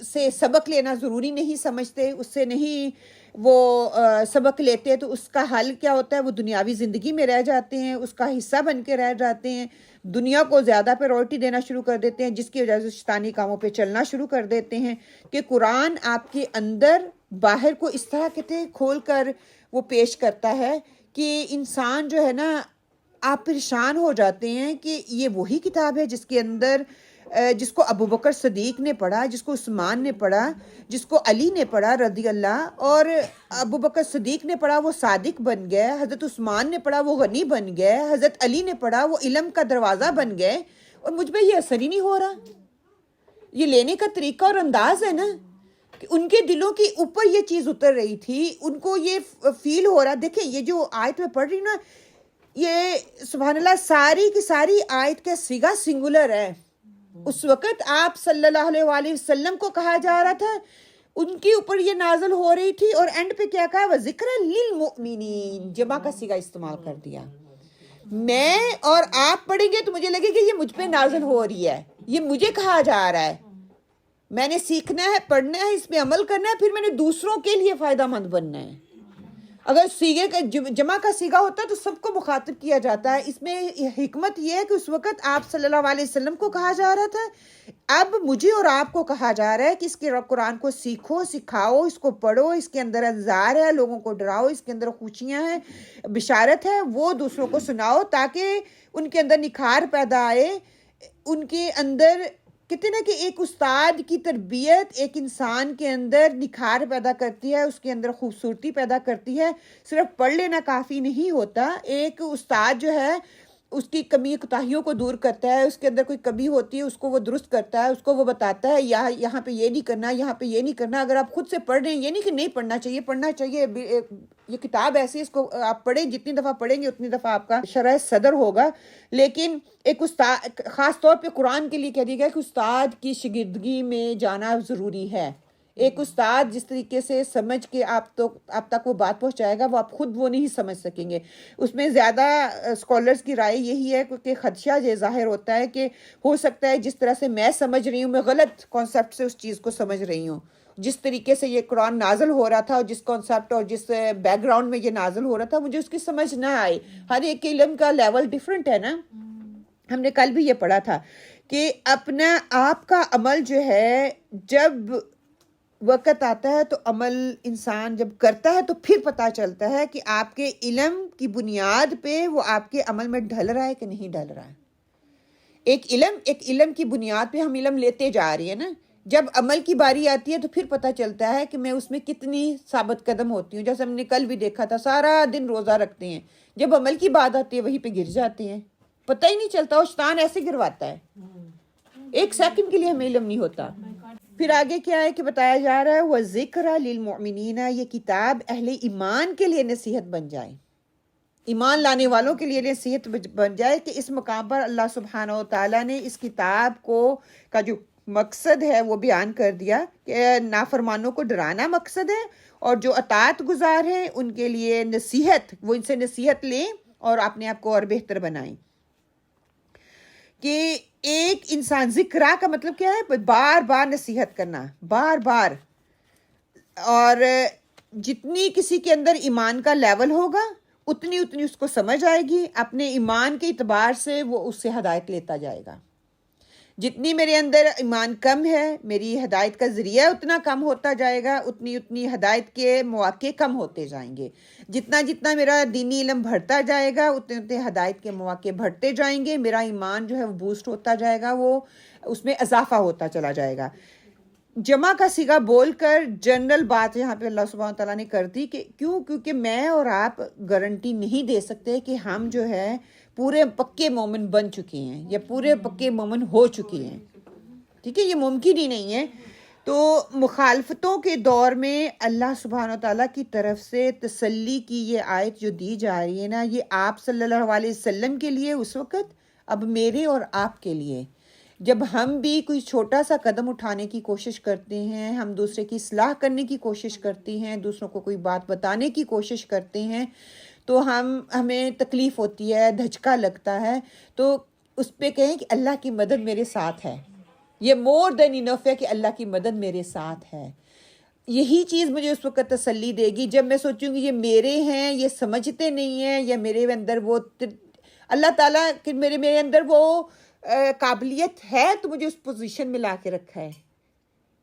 سے سبق لینا ضروری نہیں سمجھتے، اس سے نہیں وہ سبق لیتے، تو اس کا حل کیا ہوتا ہے؟ وہ دنیاوی زندگی میں رہ جاتے ہیں، اس کا حصہ بن کے رہ جاتے ہیں، دنیا کو زیادہ پرائورٹی دینا شروع کر دیتے ہیں، جس کی وجہ سے شیطانی کاموں پہ چلنا شروع کر دیتے ہیں۔ کہ قرآن آپ کے اندر باہر کو اس طرح کہتے ہیں کھول کر وہ پیش کرتا ہے کہ انسان جو ہے نا، آپ پریشان ہو جاتے ہیں کہ یہ وہی کتاب ہے جس کے اندر جس کو ابو بکر صدیق نے پڑھا، جس کو عثمان نے پڑھا، جس کو علی نے پڑھا رضی اللہ، اور ابو بکر صدیق نے پڑھا وہ صادق بن گئے، حضرت عثمان نے پڑھا وہ غنی بن گئے، حضرت علی نے پڑھا وہ علم کا دروازہ بن گئے، اور مجھ پہ یہ اثر ہی نہیں ہو رہا۔ یہ لینے کا طریقہ اور انداز ہے نا، کہ ان کے دلوں کے اوپر یہ چیز اتر رہی تھی، ان کو یہ فیل ہو رہا۔ دیکھیں یہ جو آیت میں پڑھ رہی ہوں نا، یہ سبحان اللہ ساری کی ساری آیت کا صیغہ سنگولر ہے۔ اس وقت آپ صلی اللہ علیہ وآلہ وسلم کو کہا جا رہا تھا، ان کے اوپر یہ نازل ہو رہی تھی، اور اینڈ پہ کیا کہا؟ وَذِكْرًا لِّلْمُؤْمِنِينَ، جمع کا صیغہ استعمال کر دیا۔ میں اور آپ پڑھیں گے تو مجھے لگے کہ یہ مجھ پہ نازل ہو رہی ہے، یہ مجھے کہا جا رہا ہے، میں نے سیکھنا ہے، پڑھنا ہے، اس پہ عمل کرنا ہے، پھر میں نے دوسروں کے لیے فائدہ مند بننا ہے۔ اگر سیغے کا جمع کا صیغہ ہوتا ہے تو سب کو مخاطب کیا جاتا ہے۔ اس میں حکمت یہ ہے کہ اس وقت آپ صلی اللہ علیہ وسلم کو کہا جا رہا تھا، اب مجھے اور آپ کو کہا جا رہا ہے کہ اس کے قرآن کو سیکھو، سکھاؤ، اس کو پڑھو، اس کے اندر انذار ہے، لوگوں کو ڈراؤ، اس کے اندر خوشیاں ہیں، بشارت ہے، وہ دوسروں کو سناؤ تاکہ ان کے اندر نکھار پیدا آئے۔ ان کے اندر کہتے ہیں نا کہ ایک استاد کی تربیت ایک انسان کے اندر نکھار پیدا کرتی ہے، اس کے اندر خوبصورتی پیدا کرتی ہے۔ صرف پڑھ لینا کافی نہیں ہوتا، ایک استاد جو ہے اس کی کمی کوتاہیوں کو دور کرتا ہے، اس کے اندر کوئی کمی ہوتی ہے اس کو وہ درست کرتا ہے، اس کو وہ بتاتا ہے یہاں پہ یہ نہیں کرنا، یہاں پہ یہ نہیں کرنا۔ اگر آپ خود سے پڑھ رہے ہیں، یہ نہیں کہ نہیں پڑھنا چاہیے، پڑھنا چاہیے، یہ کتاب ایسی ہے، اس کو آپ پڑھیں، جتنی دفعہ پڑھیں گے اتنی دفعہ آپ کا شرح صدر ہوگا۔ لیکن ایک استاد، خاص طور پہ قرآن کے لیے کہہ دیا گیا کہ استاد کی شاگردگی میں جانا ضروری ہے۔ ایک استاد جس طریقے سے سمجھ کے آپ تک وہ بات پہنچائے گا، وہ آپ خود وہ نہیں سمجھ سکیں گے۔ اس میں زیادہ اسکالرز کی رائے یہی ہے کہ خدشہ یہ ظاہر ہوتا ہے کہ ہو سکتا ہے جس طرح سے میں سمجھ رہی ہوں، میں غلط کانسیپٹ سے اس چیز کو سمجھ رہی ہوں۔ جس طریقے سے یہ قرآن نازل ہو رہا تھا، اور جس کانسیپٹ اور جس بیک گراؤنڈ میں یہ نازل ہو رہا تھا، مجھے اس کی سمجھ نہ آئی۔ ہر ایک کے علم کا لیول ڈیفرنٹ ہے نا۔ ہم نے کل بھی یہ پڑھا تھا کہ اپنا آپ کا عمل جو ہے، جب وقت آتا ہے تو عمل انسان جب کرتا ہے تو پھر پتہ چلتا ہے کہ آپ کے علم کی بنیاد پہ وہ آپ کے عمل میں ڈھل رہا ہے کہ نہیں ڈھل رہا ہے۔ ایک علم کی بنیاد پہ ہم علم لیتے جا رہی ہیں نا، جب عمل کی باری آتی ہے تو پھر پتہ چلتا ہے کہ میں اس میں کتنی ثابت قدم ہوتی ہوں۔ جیسے ہم نے کل بھی دیکھا تھا، سارا دن روزہ رکھتے ہیں، جب عمل کی بات آتی ہے وہیں پہ گر جاتے ہیں، پتہ ہی نہیں چلتا، اور شیطان ایسے گرواتا ہے، ایک سیکنڈ کے لیے ہمیں علم نہیں ہوتا۔ پھر آگے کیا ہے کہ بتایا جا رہا ہے وَذِكْرًا لِّلْمُؤْمِنِينَ، یہ کتاب اہل ایمان کے لیے نصیحت بن جائے، ایمان لانے والوں کے لیے نصیحت بن جائے۔ کہ اس مقام پر اللہ سبحانہ و تعالیٰ نے اس کتاب کا جو مقصد ہے وہ بیان کر دیا کہ نافرمانوں کو ڈرانا مقصد ہے، اور جو اطاعت گزار ہیں ان کے لیے نصیحت، وہ ان سے نصیحت لیں اور اپنے آپ کو اور بہتر بنائیں. کہ ایک انسان ذکرہ کا مطلب کیا ہے؟ بار بار نصیحت کرنا، بار بار. اور جتنی کسی کے اندر ایمان کا لیول ہوگا اتنی اس کو سمجھ آئے گی، اپنے ایمان کے اعتبار سے وہ اس سے ہدایت لیتا جائے گا. جتنی میرے اندر ایمان کم ہے، میری ہدایت کا ذریعہ اتنا کم ہوتا جائے گا، اتنی ہدایت کے مواقع کم ہوتے جائیں گے. جتنا میرا دینی علم بڑھتا جائے گا اتنے ہدایت کے مواقع بڑھتے جائیں گے. میرا ایمان جو ہے وہ بوسٹ ہوتا جائے گا، وہ اس میں اضافہ ہوتا چلا جائے گا. جمع کا صیغہ بول کر جنرل بات یہاں پہ اللہ سبحانہ تعالیٰ نے کر دی کہ کیونکہ میں اور آپ گارنٹی نہیں دے سکتے کہ ہم جو ہے پورے پکے مومن بن چکے ہیں یا پورے پکے مومن ہو چکے ہیں. ٹھیک ہے، یہ ممکن ہی نہیں ہے. تو مخالفتوں کے دور میں اللہ سبحانہ تعالیٰ کی طرف سے تسلی کی یہ آیت جو دی جا رہی ہے نا، یہ آپ صلی اللہ علیہ وسلم کے لیے اس وقت، اب میرے اور آپ کے لیے. جب ہم بھی کوئی چھوٹا سا قدم اٹھانے کی کوشش کرتے ہیں، ہم دوسرے کی اصلاح کرنے کی کوشش کرتے ہیں، دوسروں کو کوئی بات بتانے کی کوشش کرتے ہیں، تو ہمیں تکلیف ہوتی ہے، دھچکا لگتا ہے، تو اس پہ کہیں کہ اللہ کی مدد میرے ساتھ ہے. یہ مور دین انف ہے کہ اللہ کی مدد میرے ساتھ ہے. یہی چیز مجھے اس وقت تسلی دے گی جب میں سوچوں گی یہ میرے ہیں، یہ سمجھتے نہیں ہیں، یا میرے اندر وہ اللہ تعالیٰ کہ میرے اندر وہ قابلیت ہے تو مجھے اس پوزیشن میں لا کے رکھا ہے.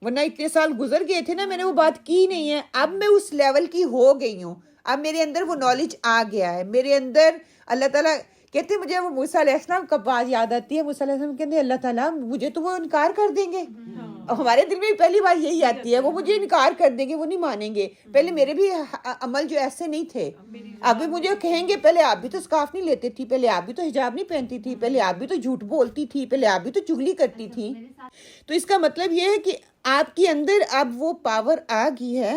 ورنہ اتنے سال گزر گئے تھے نا، میں نے وہ بات کی نہیں ہے. اب میں اس لیول کی ہو گئی ہوں، اب میرے اندر وہ نالج آ گیا ہے. میرے اندر اللہ تعالیٰ کہتے ہیں، مجھے وہ موسیٰ علیہ السلام کا بات یاد آتی ہے. موسیٰ علیہ السلام کہتے ہیں اللہ تعالیٰ مجھے تو وہ انکار کر دیں گے. ہمارے دل میں پہلی بات یہی آتی ہے، وہ مجھے انکار کر دیں گے، وہ نہیں مانیں گے. پہلے میرے بھی عمل جو ایسے نہیں تھے، اب بھی مجھے کہیں گے پہلے آپ بھی تو اسکارف نہیں لیتی تھی، پہلے آپ بھی تو حجاب نہیں پہنتی تھی، پہلے آپ بھی تو جھوٹ بولتی تھی، پہلے آپ بھی تو چغلی کرتی تھی. تو اس کا مطلب یہ ہے کہ آپ کے اندر اب وہ پاور آ گئی ہے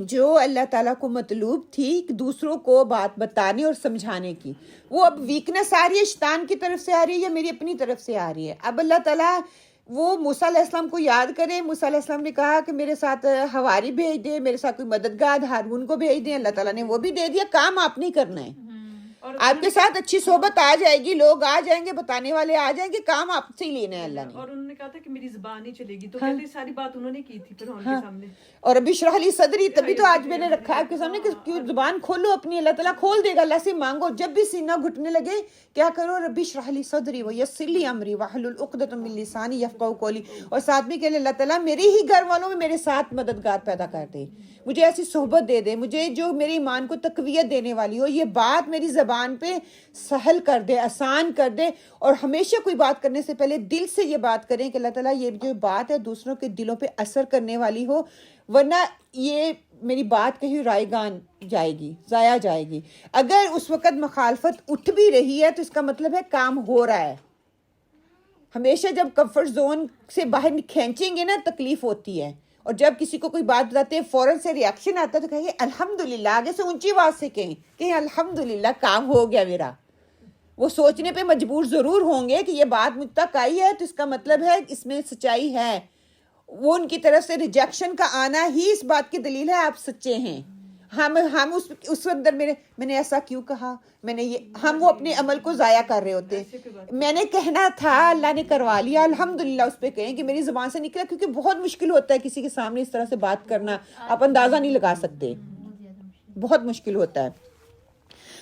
جو اللہ تعالیٰ کو مطلوب تھی کہ دوسروں کو بات بتانے اور سمجھانے کی. وہ اب ویکنس آ رہی ہے شیطان کی طرف سے آ رہی ہے یا میری اپنی طرف سے آ رہی ہے. اب اللہ تعالیٰ وہ موسیٰ علیہ السلام کو یاد کریں. موسیٰ علیہ السلام نے کہا کہ میرے ساتھ حواری بھیج دیں، میرے ساتھ کوئی مددگار ہارون کو بھیج دیں. اللہ تعالیٰ نے وہ بھی دے دیا. کام آپ نہیں کرنا ہے. آپ کے ساتھ اچھی صحبت آ جائے گی، لوگ آ جائیں گے، بتانے والے آ جائیں گے، کام آپ سے ہی لینا ہے اللہ نے. اور انہوں نے کہا تھا کہ میری زبان نہیں چلے گی، تو کہتے ہیں ساری بات انہوں نے کی تھی پھر ان کے سامنے. اور رب اشرح لی صدری، تبھی تو آج میں نے رکھا ہے آپ کے سامنے کہ زبان کھولو اپنی، اللہ تعالیٰ کھول دے گا. اللہ سے مانگو. جب بھی سینہ گھٹنے لگے کیا کرو؟ رب اشرح لی صدری ویسر لی امری واحلل عقدۃ من لسانی یفقہوا قولی. اور ساتھ میں کہ اللہ تعالیٰ میرے ہی گھر والوں میں میرے ساتھ مددگار پیدا کر دے، مجھے ایسی صحبت دے دے، مجھے جو میرے ایمان کو تقویت دینے والی ہو. یہ بات میری زبان پہ سہل کر دے، آسان کر دے. اور ہمیشہ کوئی بات کرنے سے پہلے دل سے یہ بات کریں کہ اللہ تعالیٰ یہ جو بات ہے دوسروں کے دلوں پہ اثر کرنے والی ہو، ورنہ یہ میری بات کہیں رائے گان جائے گی، ضائع جائے گی. اگر اس وقت مخالفت اٹھ بھی رہی ہے تو اس کا مطلب ہے کام ہو رہا ہے. ہمیشہ جب کمفرٹ زون سے باہر کھینچیں گے نا تکلیف ہوتی ہے. اور جب کسی کو کوئی بات بتاتے ہیں فوراً سے ریاکشن آتا ہے تو کہیں الحمدللہ، آگے سے اونچی آواز سے کہیں الحمدللہ کام ہو گیا میرا. وہ سوچنے پہ مجبور ضرور ہوں گے کہ یہ بات مجھ تک آئی ہے تو اس کا مطلب ہے اس میں سچائی ہے. وہ ان کی طرف سے ریجیکشن کا آنا ہی اس بات کی دلیل ہے آپ سچے ہیں. ہم اس اندر میں نے ایسا کیوں کہا، میں نے یہ، ہم وہ اپنے عمل کو ضائع کر رہے ہوتے. میں نے کہنا تھا، اللہ نے کروا لیا، الحمدللہ اس پہ کہیں کہ میری زبان سے نکلا. کیونکہ بہت مشکل ہوتا ہے کسی کے سامنے اس طرح سے بات کرنا، آپ اندازہ نہیں لگا سکتے، بہت مشکل ہوتا ہے.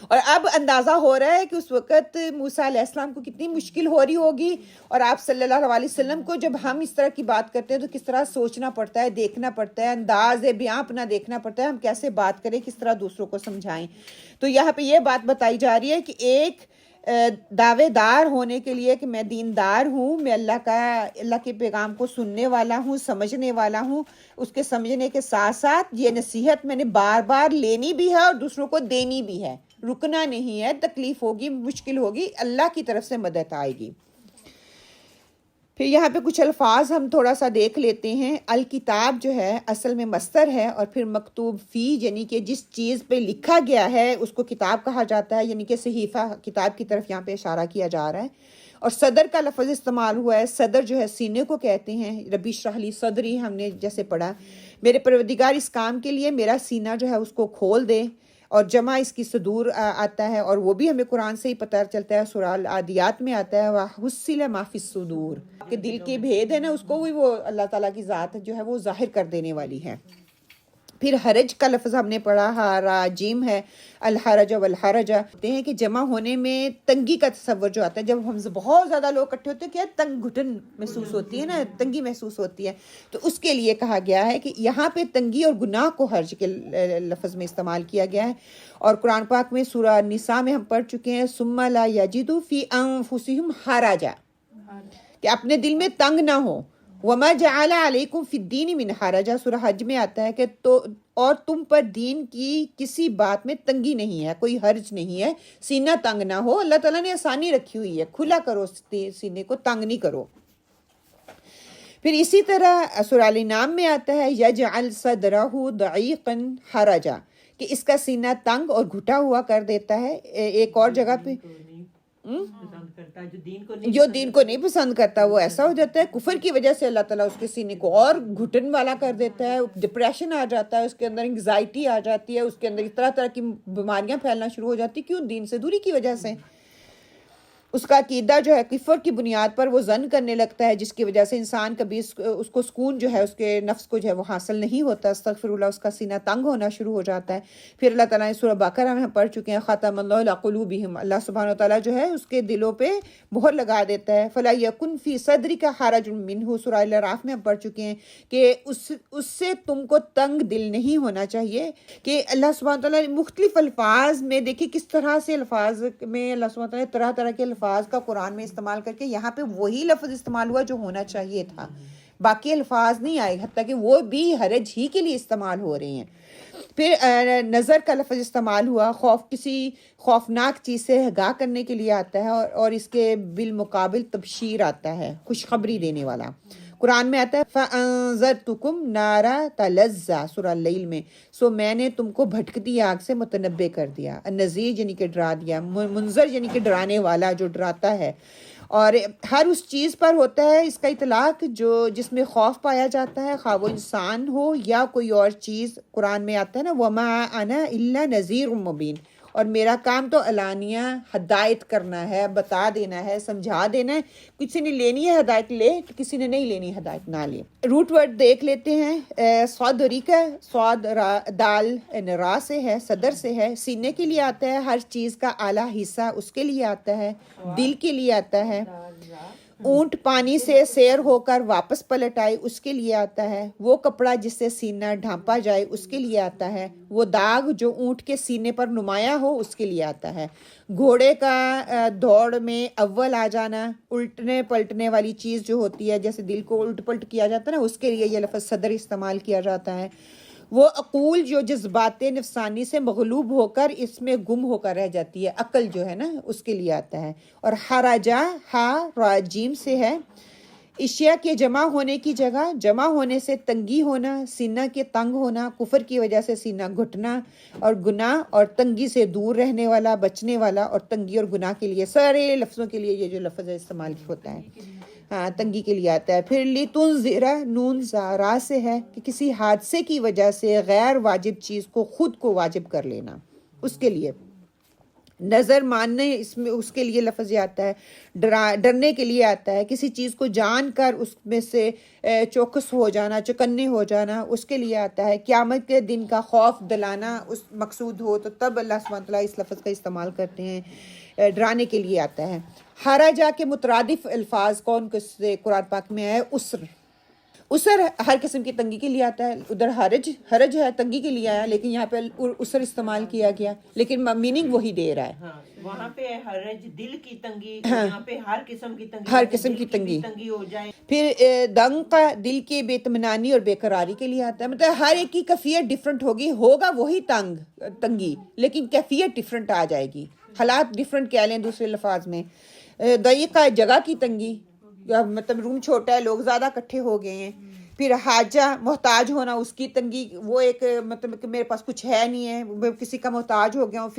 اور اب اندازہ ہو رہا ہے کہ اس وقت موسیٰ علیہ السلام کو کتنی مشکل ہو رہی ہوگی. اور آپ صلی اللہ علیہ وسلم کو جب ہم اس طرح کی بات کرتے ہیں تو کس طرح سوچنا پڑتا ہے، دیکھنا پڑتا ہے، انداز بیاں اپنا دیکھنا پڑتا ہے، ہم کیسے بات کریں، کس طرح دوسروں کو سمجھائیں. تو یہاں پہ یہ بات بتائی جا رہی ہے کہ ایک دعوے دار ہونے کے لیے کہ میں دیندار ہوں، میں اللہ کے پیغام کو سننے والا ہوں، سمجھنے والا ہوں. اس کے سمجھنے کے ساتھ ساتھ یہ نصیحت میں نے بار بار لینی بھی ہے اور دوسروں کو دینی بھی ہے. رکنا نہیں ہے. تکلیف ہوگی، مشکل ہوگی، اللہ کی طرف سے مدد آئے گی. پھر یہاں پہ کچھ الفاظ ہم تھوڑا سا دیکھ لیتے ہیں. الکتاب جو ہے اصل میں مصدر ہے، اور پھر مکتوب فی یعنی کہ جس چیز پہ لکھا گیا ہے اس کو کتاب کہا جاتا ہے، یعنی کہ صحیفہ کتاب کی طرف یہاں پہ اشارہ کیا جا رہا ہے. اور صدر کا لفظ استعمال ہوا ہے. صدر جو ہے سینے کو کہتے ہیں. ربی اشرح لی صدری ہم نے جیسے پڑھا، میرے پروردگار اس کام کے لیے میرا سینہ جو ہے اس کو کھول دے. اور جمع اس کی صدور آتا ہے، اور وہ بھی ہمیں قرآن سے ہی پتہ چلتا ہے، سورہ العادیات میں آتا ہے وَحُصِّلَ مَا فِي الصُّدُورِ، کہ دل کے بھید ہے نا اس کو بھی وہ اللہ تعالیٰ کی ذات جو ہے وہ ظاہر کر دینے والی ہے۔ پھر حرج کا لفظ ہم نے پڑھا، حراجیم ہے، الحرج والحرج کہتے ہیں کہ جمع ہونے میں تنگی کا تصور جو آتا ہے، جب ہم بہت زیادہ لوگ اکٹھے ہوتے ہیں کیا تنگ گھٹن محسوس ہوتی ہے نا، تنگی محسوس ہوتی ہے، تو اس کے لیے کہا گیا ہے کہ یہاں پہ تنگی اور گناہ کو حرج کے لفظ میں استعمال کیا گیا ہے۔ اور قرآن پاک میں سورہ نساء میں ہم پڑھ چکے ہیں ثم لا یجدوا فی انفسہم حرجا، کہ اپنے دل میں تنگ نہ ہو، وما جعل علیکم فی الدین من حرج، سورہ حج میں آتا ہے کہ تو اور تم پر دین کی کسی بات میں تنگی نہیں ہے، کوئی حرج نہیں ہے، سینہ تنگ نہ ہو، اللہ تعالیٰ نے آسانی رکھی ہوئی ہے، کھلا کرو سینے کو، تنگ نہیں کرو۔ پھر اسی طرح سورہ الانعام میں آتا ہے یجعل صدرہ ضیقا حرجا، کہ اس کا سینہ تنگ اور گھٹا ہوا کر دیتا ہے۔ ایک اور جگہ پہ جو دین کو نہیں پسند کرتا وہ ایسا ہو جاتا ہے، کفر کی وجہ سے اللہ تعالیٰ اس کے سینے کو اور گھٹن والا کر دیتا ہے، ڈپریشن آ جاتا ہے، اس کے اندر انگزائٹی آ جاتی ہے، اس کے اندر طرح طرح کی بیماریاں پھیلنا شروع ہو جاتی، کیوں؟ دین سے دوری کی وجہ سے۔ اس کا عقیدہ جو ہے کفر کی بنیاد پر وہ ظن کرنے لگتا ہے، جس کی وجہ سے انسان کبھی اس کو سکون جو ہے اس کے نفس کو جو ہے وہ حاصل نہیں ہوتا، استغفر اللہ، اس کا سینہ تنگ ہونا شروع ہو جاتا ہے۔ پھر اللہ تعالیٰ نے سورہ بقرہ میں ہم پڑھ چکے ہیں ختم اللہ علی قلوبہم، اللہ سبحانہ وتعالیٰ جو ہے اس کے دلوں پہ مہر لگا دیتا ہے۔ فلا یکن فی صدرک حرج منہ، سورہ الاعراف میں ہم پڑھ چکے ہیں کہ اس سے تم کو تنگ دل نہیں ہونا چاہیے، کہ اللہ سبحانہ وتعالیٰ نے مختلف الفاظ میں دیکھیں کس طرح سے الفاظ میں اللہ سبحانہ وتعالیٰ نے طرح طرح کے الفاظ کا قرآن میں استعمال کر کے یہاں پہ وہی لفظ استعمال ہوا جو ہونا چاہیے تھا، باقی الفاظ نہیں آئے، حتیٰ کہ وہ بھی حرج ہی کے لیے استعمال ہو رہے ہیں۔ پھر نظر کا لفظ استعمال ہوا، کسی خوفناک چیز سے آگاہ کرنے کے لیے آتا ہے، اور اس کے بالمقابل تبشیر آتا ہے، خوشخبری دینے والا۔ قرآن میں آتا ہے فَأَنذَرْتُكُمْ نَارًا تَلَظَّىٰ، سورہ اللیل میں، سو میں نے تم کو بھٹکتی آگ سے متنبع کر دیا، النذیر یعنی کہ ڈرا دیا، منذر یعنی کہ ڈرانے والا، جو ڈراتا ہے۔ اور ہر اس چیز پر ہوتا ہے اس کا اطلاق جس میں خوف پایا جاتا ہے، خواہ وہ انسان ہو یا کوئی اور چیز۔ قرآن میں آتا ہے نا وَمَا أَنَا إِلَّا نَذِيرٌ مُّبِينٌ، اور میرا کام تو علانیہ ہدایت کرنا ہے، بتا دینا ہے، سمجھا دینا ہے، کسی نے لینی ہے ہدایت لے، کسی نے نہیں لینی ہدایت نہ لے۔ روٹ ورڈ دیکھ لیتے ہیں، صاد کا صاد دال را سے ہے، صدر سے ہے، سینے کے لیے آتا ہے، ہر چیز کا اعلیٰ حصہ اس کے لیے آتا ہے، دل کے لیے آتا ہے، اونٹ پانی سے سیر ہو کر واپس پلٹ آئے اس کے لیے آتا ہے، وہ کپڑا جس سے سینہ ڈھانپا جائے اس کے لیے آتا ہے، وہ داغ جو اونٹ کے سینے پر نمایاں ہو اس کے لیے آتا ہے، گھوڑے کا دوڑ میں اول آ جانا، الٹنے پلٹنے والی چیز جو ہوتی ہے جیسے دل کو الٹ پلٹ کیا جاتا ہے نا، اس کے لیے یہ لفظ صدر استعمال کیا جاتا ہے، وہ عقول جو جذبات نفسانی سے مغلوب ہو کر اس میں گم ہو کر رہ جاتی ہے، عقل جو ہے نا اس کے لیے آتا ہے۔ اور حراجہ راجیم سے ہے، اشیاء کے جمع ہونے کی جگہ، جمع ہونے سے تنگی ہونا، سینہ کے تنگ ہونا، کفر کی وجہ سے سینہ گھٹنا، اور گناہ اور تنگی سے دور رہنے والا، بچنے والا، اور تنگی اور گناہ کے لیے سارے لفظوں کے لیے یہ جو لفظ استعمال ہوتا ہے، ہاں تنگی کے لیے آتا ہے۔ پھر لِتُنذِرَ نون زارا سے ہے کہ کسی حادثے کی وجہ سے غیر واجب چیز کو خود کو واجب کر لینا، اس کے لیے۔ نظر ماننے اس میں اس کے لیے لفظ یہ آتا ہے، ڈرنے کے لیے آتا ہے، کسی چیز کو جان کر اس میں سے چوکس ہو جانا، چکنے ہو جانا، اس کے لیے آتا ہے۔ قیامت کے دن کا خوف دلانا اس مقصود ہو تو تب اللہ سبحانہ وتعالیٰ اس لفظ کا استعمال کرتے ہیں، ڈرانے کے لیے آتا ہے۔ حرجہ کے مترادف الفاظ کون سے قرآن پاک میں ہے؟ اسر ہر قسم کی تنگی کے لیے آتا ہے، ادھر حرج ہے تنگی کے لیے آیا، لیکن یہاں پہ اسر استعمال کیا گیا، لیکن میننگ وہی دے رہا ہے۔ وہاں پہ حرج دل کی تنگی، یہاں پہ ہر قسم کی تنگی، ہر قسم کی تنگی ہو جائے۔ پھر دنگ دل کے بے اطمینانی اور بے قراری کے لیے آتا ہے، مطلب ہر ایک کی کیفیت ڈفرنٹ ہوگی، ہوگا وہی تنگی لیکن کیفیت ڈفرنٹ آ جائے گی، حالات ڈفرنٹ کہہ لیں دوسرے لفاظ میں۔ ضیقہ جگہ کی تنگی، مطلب روم چھوٹا ہے، لوگ زیادہ اکٹھے ہو گئے ہیں۔ پھر حاجہ محتاج ہونا، اس کی تنگی، وہ ایک مطلب کہ میرے پاس کچھ ہے نہیں ہے، میں کسی کا محتاج ہو گیا ہوں،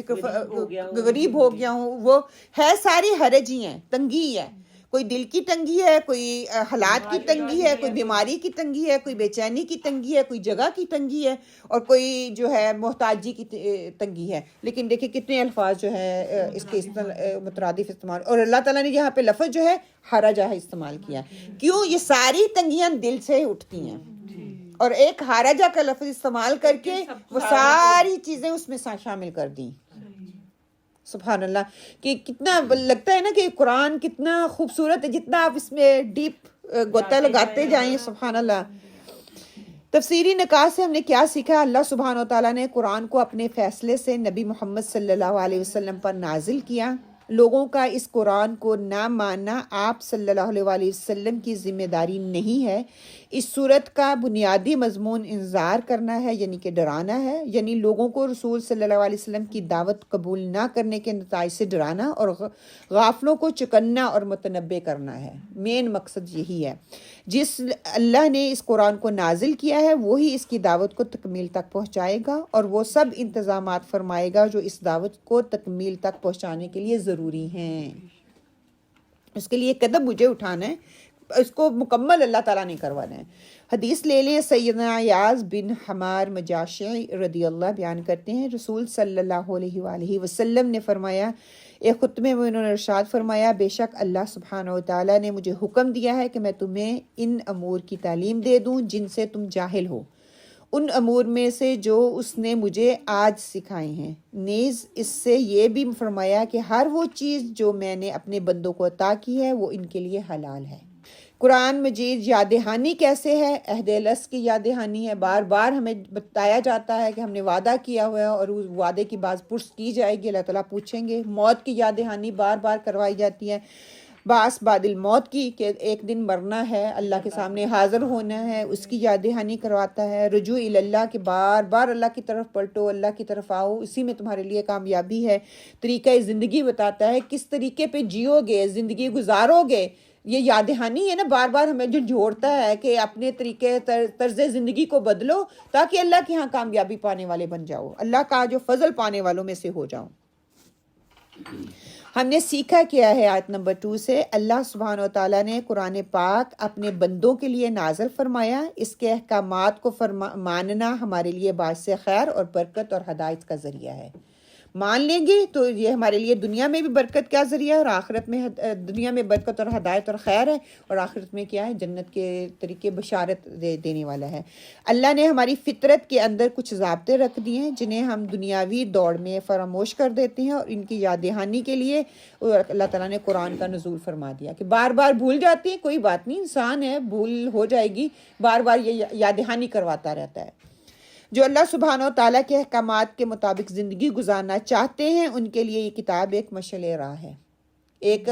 غریب ہو گیا ہوں، وہ ہے ساری حرج ہی ہیں، تنگی ہے۔ کوئی دل کی تنگی ہے، کوئی حالات کی تنگی ہے، کوئی بیماری کی تنگی ہے، کوئی بے چینی کی تنگی ہے، کوئی جگہ کی تنگی ہے، اور کوئی جو ہے محتاجی کی تنگی ہے. لیکن دیکھیں کتنے الفاظ جو ہے اس کے مترادف استعمال، اور اللہ تعالیٰ نے یہاں پہ لفظ جو ہے حرجہ استعمال کیا. کیوں؟ یہ ساری تنگیاں دل سے اٹھتی ہیں، اور ایک حرجہ کا لفظ استعمال کر کے وہ ساری چیزیں اس میں شامل کر دیں. سبحان اللہ. کہ کتنا لگتا ہے نا کہ قرآن کتنا خوبصورت ہے، جتنا آپ اس میں ڈیپ گوتا لگاتے جائیں. سبحان اللہ. تفسیری نکات سے ہم نے کیا سیکھا؟ اللہ سبحانہ و تعالیٰ نے قرآن کو اپنے فیصلے سے نبی محمد صلی اللہ علیہ وسلم پر نازل کیا. لوگوں کا اس قرآن کو نہ ماننا آپ صلی اللہ علیہ وسلم کی ذمہ داری نہیں ہے. اس صورت کا بنیادی مضمون انذار کرنا ہے، یعنی کہ ڈرانا ہے، یعنی لوگوں کو رسول صلی اللہ علیہ وسلم کی دعوت قبول نہ کرنے کے نتائج سے ڈرانا اور غافلوں کو چکنا اور متنبع کرنا ہے. مین مقصد یہی ہے. جس اللہ نے اس قرآن کو نازل کیا ہے وہی اس کی دعوت کو تکمیل تک پہنچائے گا، اور وہ سب انتظامات فرمائے گا جو اس دعوت کو تکمیل تک پہنچانے کے لیے ضروری ہیں. اس کے لیے قدم مجھے اٹھانا ہے، اس کو مکمل اللہ تعالیٰ نے کروانا ہے. حدیث لے لیں. سیدنا عیاض بن حمار مجاشعی رضی اللہ بیان کرتے ہیں، رسول صلی اللہ علیہ وآلہ وسلم نے فرمایا، ایک خطبے میں انہوں نے ارشاد فرمایا، بے شک اللہ سبحانہ و تعالیٰ نے مجھے حکم دیا ہے کہ میں تمہیں ان امور کی تعلیم دے دوں جن سے تم جاہل ہو، ان امور میں سے جو اس نے مجھے آج سکھائے ہیں. نیز اس سے یہ بھی فرمایا کہ ہر وہ چیز جو میں نے اپنے بندوں کو عطا کی ہے وہ ان کے لیے حلال ہے. قرآن مجید یاد دہانی کیسے ہے؟ عہد الست کی یاد دہانی ہے. بار بار ہمیں بتایا جاتا ہے کہ ہم نے وعدہ کیا ہوا ہے اور اس وعدے کی باز پرس کی جائے گی، اللہ تعالیٰ پوچھیں گے. موت کی یاد دہانی بار بار کروائی جاتی ہے، باس بعد الموت کی، کہ ایک دن مرنا ہے، اللہ کے سامنے حاضر ہونا ہے، اس کی یاد دہانی کرواتا ہے. رجوع اللہ کہ بار بار اللہ کی طرف پلٹو، اللہ کی طرف آؤ، اسی میں تمہارے لیے کامیابی ہے. طریقہ زندگی بتاتا ہے، کس طریقے پہ جیو گے، زندگی گزارو گے. یہ یاد دہانی ہے نا، بار بار ہمیں جو جوڑتا ہے کہ اپنے طریقے طرز زندگی کو بدلو تاکہ اللہ کے ہاں کامیابی پانے والے بن جاؤ، اللہ کا جو فضل پانے والوں میں سے ہو جاؤ. ہم نے سیکھا کیا ہے آیت نمبر 2 سے؟ اللہ سبحانہ و تعالیٰ نے قرآن پاک اپنے بندوں کے لیے نازل فرمایا. اس کے احکامات کو ماننا ہمارے لیے باعث خیر اور برکت اور ہدایت کا ذریعہ ہے. مان لیں گے تو یہ ہمارے لیے دنیا میں بھی برکت کا ذریعہ ہے، اور آخرت میں دنیا میں برکت اور ہدایت اور خیر ہے، اور آخرت میں کیا ہے؟ جنت کے طریقے بشارت دینے والا ہے. اللہ نے ہماری فطرت کے اندر کچھ ضابطے رکھ دیے ہیں جنہیں ہم دنیاوی دوڑ میں فراموش کر دیتے ہیں، اور ان کی یاد دہانی کے لیے اللہ تعالیٰ نے قرآن کا نزول فرما دیا کہ بار بار بھول جاتے ہیں، کوئی بات نہیں، انسان ہے، بھول ہو جائے گی، بار بار یہ یاد دہانی کرواتا رہتا ہے. جو اللہ سبحانہ و تعالیٰ کے احکامات کے مطابق زندگی گزارنا چاہتے ہیں ان کے لیے یہ کتاب ایک مشعل راہ ہے، ایک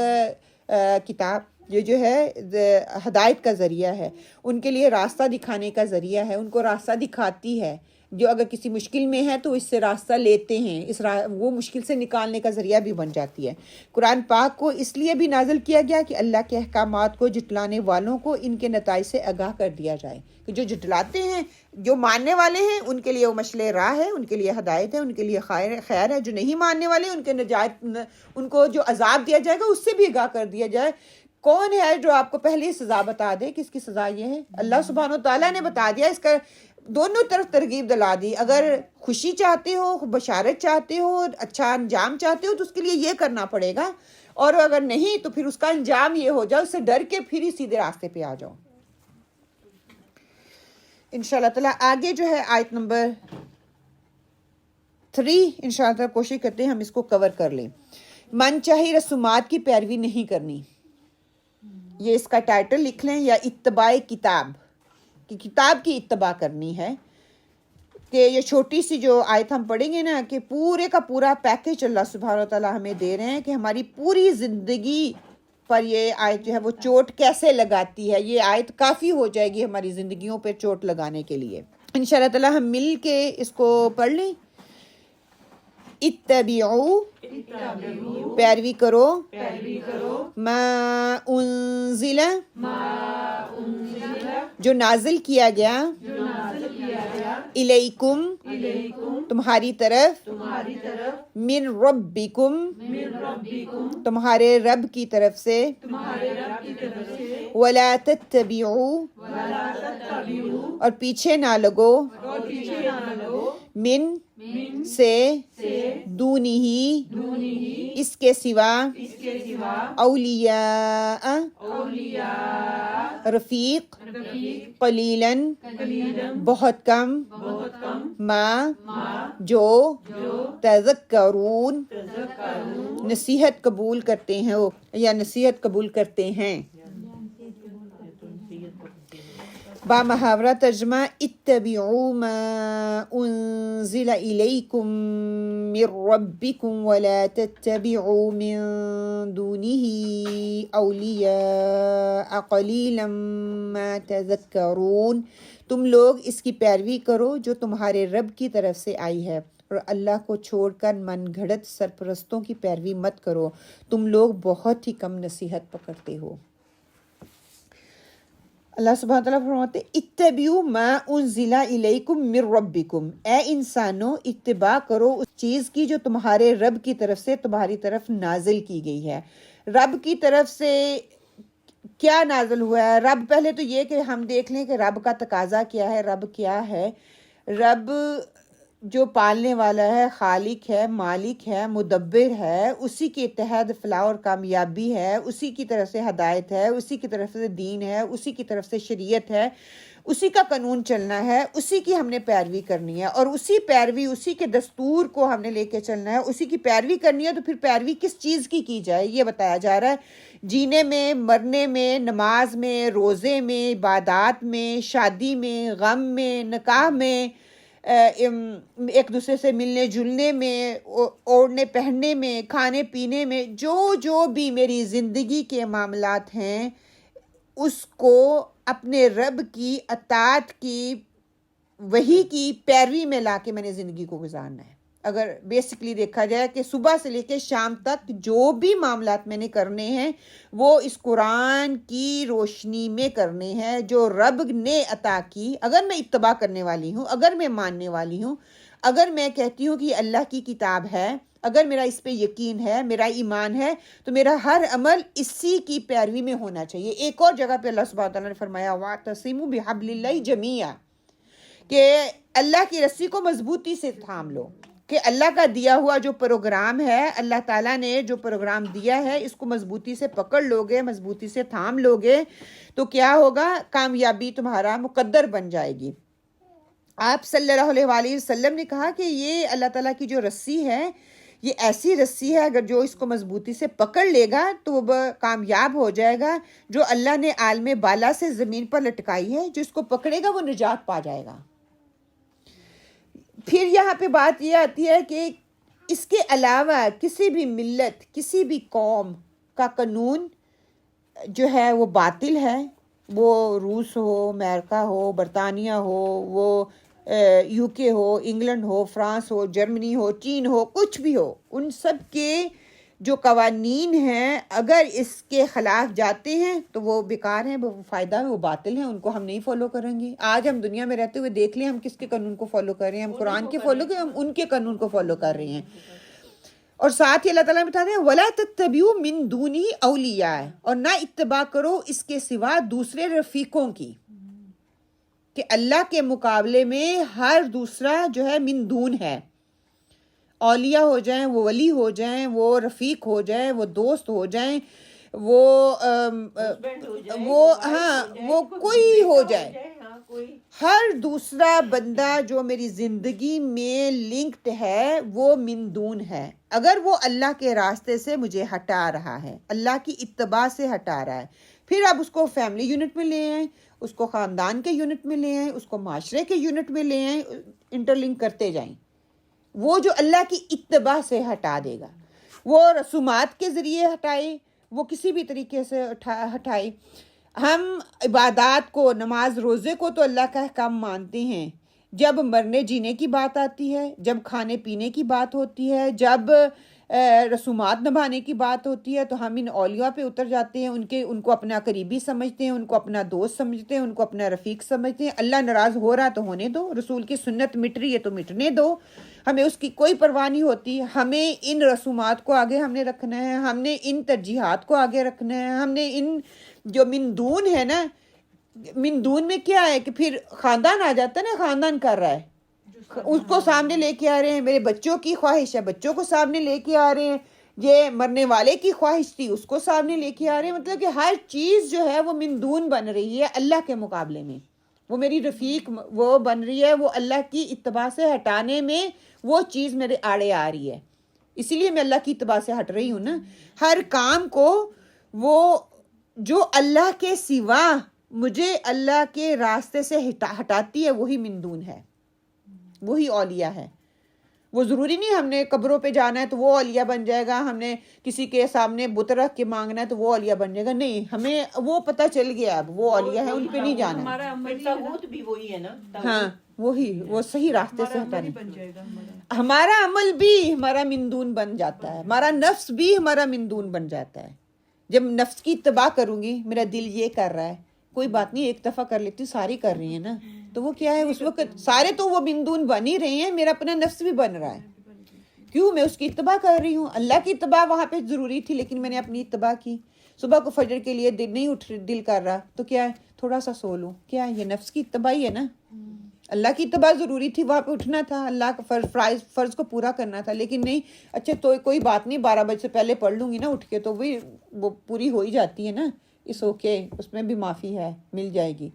کتاب یہ جو ہے ہدایت کا ذریعہ ہے، ان کے لیے راستہ دکھانے کا ذریعہ ہے، ان کو راستہ دکھاتی ہے. جو اگر کسی مشکل میں ہے تو اس سے راستہ لیتے ہیں، وہ مشکل سے نکالنے کا ذریعہ بھی بن جاتی ہے. قرآن پاک کو اس لیے بھی نازل کیا گیا کہ اللہ کے احکامات کو جھٹلانے والوں کو ان کے نتائج سے آگاہ کر دیا جائے، کہ جو جھٹلاتے ہیں، جو ماننے والے ہیں ان کے لیے وہ مشعل راہ ہے، ان کے لیے ہدایت ہے، ان کے لیے خیر ہے. جو نہیں ماننے والے ان کے نجات، ان کو جو عذاب دیا جائے گا اس سے بھی آگاہ کر دیا جائے. کون ہے جو آپ کو پہلے سزا بتا دے کہ اس کی سزا یہ ہے؟ اللہ سبحانہ و تعالیٰ نے بتا دیا. اس کا دونوں طرف ترغیب دلا دی. اگر خوشی چاہتے ہو، بشارت چاہتے ہو، اچھا انجام چاہتے ہو تو اس کے لیے یہ کرنا پڑے گا، اور اگر نہیں تو پھر اس کا انجام یہ ہو جاؤ، اس سے ڈر کے پھر ہی سیدھے راستے پہ آ جاؤ. انشاءاللہ تعالیٰ آگے جو ہے آیت نمبر 3 انشاءاللہ تعالیٰ کوشش کرتے ہیں ہم اس کو کور کر لیں. من چاہی رسومات کی پیروی نہیں کرنی، یہ اس کا ٹائٹل لکھ لیں، یا اتباع کتاب، کہ کتاب کی اتباع کرنی ہے. کہ یہ چھوٹی سی جو آیت ہم پڑھیں گے نا، کہ پورے کا پورا پیکج اللہ سبحانہ و تعالیٰ ہمیں دے رہے ہیں کہ ہماری پوری زندگی پر یہ آیت جو ہے وہ چوٹ کیسے لگاتی ہے. یہ آیت کافی ہو جائے گی ہماری زندگیوں پہ چوٹ لگانے کے لیے. انشاءاللہ تعالیٰ ہم مل کے اس کو پڑھ لیں. اتبعوا، پیروی کرو، ما انزل، جو نازل کیا گیا، الیکم، تمہاری طرف من ربکم تمہارے رب کی طرف سے ولا تتبعوا اور پیچھے نہ لگو من سے دونہی اس کے سوا اولیاء رفیق قلیلاً بہت کم ما جو تذکرون نصیحت قبول کرتے ہیں یا نصیحت قبول کرتے ہیں. با محاورہ ترجمہ اتبعوا ما انزل الیکم من ربکم ولا تتبعوا من دونه اولیاء قلیلا ما تذکرون. تم لوگ اس کی پیروی کرو جو تمہارے رب کی طرف سے آئی ہے اور اللہ کو چھوڑ کر من گھڑت سرپرستوں کی پیروی مت کرو، تم لوگ بہت ہی کم نصیحت پکڑتے ہو. اللہ سبحانہ تعالیٰ فرماتے اتبعوا ما انزل الیکم من ربکم، اے انسانوں اتباع کرو اس چیز کی جو تمہارے رب کی طرف سے تمہاری طرف نازل کی گئی ہے. رب کی طرف سے کیا نازل ہوا ہے؟ رب پہلے تو یہ کہ ہم دیکھ لیں کہ رب کا تقاضا کیا ہے. رب کیا ہے؟ رب جو پالنے والا ہے، خالق ہے، مالک ہے، مدبر ہے، اسی کے تحت فلاح اور کامیابی ہے، اسی کی طرف سے ہدایت ہے، اسی کی طرف سے دین ہے، اسی کی طرف سے شریعت ہے، اسی کا قانون چلنا ہے، اسی کی ہم نے پیروی کرنی ہے اور اسی پیروی اسی کے دستور کو ہم نے لے کے چلنا ہے. اسی کی پیروی کرنی ہے تو پھر پیروی کس چیز کی جائے یہ بتایا جا رہا ہے. جینے میں، مرنے میں، نماز میں، روزے میں، عبادات میں، شادی میں، غم میں، نکاح میں، ایک دوسرے سے ملنے جلنے میں، اوڑھنے پہننے میں، کھانے پینے میں، جو بھی میری زندگی کے معاملات ہیں اس کو اپنے رب کی اطاعت کی وحی کی پیروی میں لا کے میں نے زندگی کو گزارنا ہے. اگر بیسکلی دیکھا جائے کہ صبح سے لے کے شام تک جو بھی معاملات میں نے کرنے ہیں وہ اس قرآن کی روشنی میں کرنے ہیں جو رب نے عطا کی. اگر میں اتباع کرنے والی ہوں، اگر میں ماننے والی ہوں، اگر میں کہتی ہوں کہ یہ اللہ کی کتاب ہے، اگر میرا اس پہ یقین ہے، میرا ایمان ہے، تو میرا ہر عمل اسی کی پیروی میں ہونا چاہیے. ایک اور جگہ پہ اللہ سبحانہ تعالیٰ نے فرمایا وَاعْتَصِمُوا بِحَبْلِ اللَّهِ جَمِيعًا کہ اللہ کی رسی کو مضبوطی سے تھام لو. کہ اللہ کا دیا ہوا جو پروگرام ہے، اللہ تعالیٰ نے جو پروگرام دیا ہے اس کو مضبوطی سے پکڑ لوگے، مضبوطی سے تھام لوگے تو کیا ہوگا؟ کامیابی تمہارا مقدر بن جائے گی. آپ صلی اللہ علیہ وآلہ وسلم نے کہا کہ یہ اللہ تعالیٰ کی جو رسی ہے یہ ایسی رسی ہے اگر جو اس کو مضبوطی سے پکڑ لے گا تو وہ کامیاب ہو جائے گا. جو اللہ نے عالم بالا سے زمین پر لٹکائی ہے، جو اس کو پکڑے گا وہ نجات پا جائے گا. پھر یہاں پہ بات یہ آتی ہے کہ اس کے علاوہ کسی بھی ملت، کسی بھی قوم کا قانون جو ہے وہ باطل ہے. وہ روس ہو، امریکہ ہو، برطانیہ ہو، وہ یو کے ہو، انگلینڈ ہو، فرانس ہو، جرمنی ہو، چین ہو، کچھ بھی ہو، ان سب کے جو قوانین ہیں اگر اس کے خلاف جاتے ہیں تو وہ بیکار ہیں، وہ فائدہ ہے، وہ باطل ہیں، ان کو ہم نہیں فالو کریں گے. آج ہم دنیا میں رہتے ہوئے دیکھ لیں ہم کس کے قانون کو فالو کر رہے ہیں. ہم قرآن کے فالو کر رہے ہیں، ہم ان کے قانون کو فالو کر رہے ہیں. اور ساتھ ہی اللہ تعالیٰ نے بتا دیں وَلَا تَتَّبِعُوا مِن دُونِهِ أَوْلِيَاءَ اور نہ اتباع کرو اس کے سوا دوسرے رفیقوں کی. کہ اللہ کے مقابلے میں ہر دوسرا جو ہے من دون ہے. اولیاء ہو جائیں، وہ ولی ہو جائیں، وہ رفیق ہو جائیں، وہ دوست ہو جائیں، وہ کوئی ہو جائے، ہر دوسرا بندہ جو میری زندگی میں لنکڈ ہے وہ من دون ہے. اگر وہ اللہ کے راستے سے مجھے ہٹا رہا ہے، اللہ کی اتباع سے ہٹا رہا ہے، پھر آپ اس کو فیملی یونٹ میں لے آئیں، اس کو خاندان کے یونٹ میں لے آئیں، اس کو معاشرے کے یونٹ میں لے آئیں، انٹر لنک کرتے جائیں. وہ جو اللہ کی اتباع سے ہٹا دے گا، وہ رسومات کے ذریعے ہٹائے، وہ کسی بھی طریقے سے ہٹائے. ہم عبادات کو، نماز روزے کو تو اللہ کا احکام مانتے ہیں. جب مرنے جینے کی بات آتی ہے، جب کھانے پینے کی بات ہوتی ہے، جب رسومات نبھانے کی بات ہوتی ہے تو ہم ان اولیاء پہ اتر جاتے ہیں، ان کو اپنا قریبی سمجھتے ہیں، ان کو اپنا دوست سمجھتے ہیں، ان کو اپنا رفیق سمجھتے ہیں۔ اللہ ناراض ہو رہا تو ہونے دو، رسول کی سنت مٹ رہی ہے تو مٹنے دو، ہمیں اس کی کوئی پرواہ نہیں ہوتی۔ ہمیں ان رسومات کو آگے ہم نے رکھنا ہے، ہم نے ان ترجیحات کو آگے رکھنا ہے، ہم نے ان جو من دون ہے نا، من دون میں کیا ہے کہ پھر خاندان آ جاتا ہے نا، خاندان کر رہا ہے، اس کو سامنے لے کے آ رہے ہیں، میرے بچوں کی خواہش ہے بچوں کو سامنے لے کے آ رہے ہیں، یہ مرنے والے کی خواہش تھی اس کو سامنے لے کے آ رہے ہیں، مطلب کہ ہر چیز جو ہے وہ من دون بن رہی ہے اللہ کے مقابلے میں، وہ میری رفیق وہ بن رہی ہے، وہ اللہ کی اتباع سے ہٹانے میں وہ چیز میرے آڑے آ رہی ہے، اسی لیے میں اللہ کی اتباع سے ہٹ رہی ہوں نا۔ ہر کام کو وہ جو اللہ کے سوا مجھے اللہ کے راستے سے ہٹاتی ہے وہی من دون ہے، وہی اولیاء ہے۔ وہ ضروری نہیں ہم نے قبروں پہ جانا ہے تو وہ اولیاء بن جائے گا، ہم نے کسی کے سامنے بت رکھ کے مانگنا ہے تو وہ اولیاء بن جائے گا، نہیں، ہمیں وہ پتہ چل گیا اب وہ اولیاء ہیں، ان پہ نہیں جانا۔ ہمارا عمل ہی ثبوت بھی وہی ہے نا، ہاں وہی، وہ صحیح راستے سے ہٹانے، بن جائے گا ہمارا۔ ہمارا عمل بھی ہمارا مندون بن جاتا ہے، ہمارا نفس بھی ہمارا مندون بن جاتا ہے۔ جب نفس کی اتباع کروں گی، میرا دل یہ کر رہا ہے، کوئی بات نہیں، ایک دفعہ کر لیتی، ساری کر رہی ہیں نا، تو وہ کیا ہے اس وقت سارے تو وہ بندون بن ہی رہے ہیں، میرا اپنا نفس بھی بن رہا ہے، کیوں؟ میں اس کی اتباع کر رہی ہوں۔ اللہ کی اتباع وہاں پہ ضروری تھی لیکن میں نے اپنی اتباع کی۔ صبح کو فجر کے لیے دل نہیں اٹھ، دل کر رہا تو کیا ہے، تھوڑا سا سو لوں، کیا ہے یہ نفس کی اتباع ہی ہے نا۔ اللہ کی اتباع ضروری تھی، وہاں پہ اٹھنا تھا، اللہ کا فرض کو پورا کرنا تھا، لیکن نہیں، اچھا تو کوئی بات نہیں، 12 بجے سے پہلے پڑھ لوں گی نا اٹھ کے، تو وہ پوری ہو ہی جاتی ہے نا، اس اوکے، اس میں بھی معافی ہے، مل جائے گی۔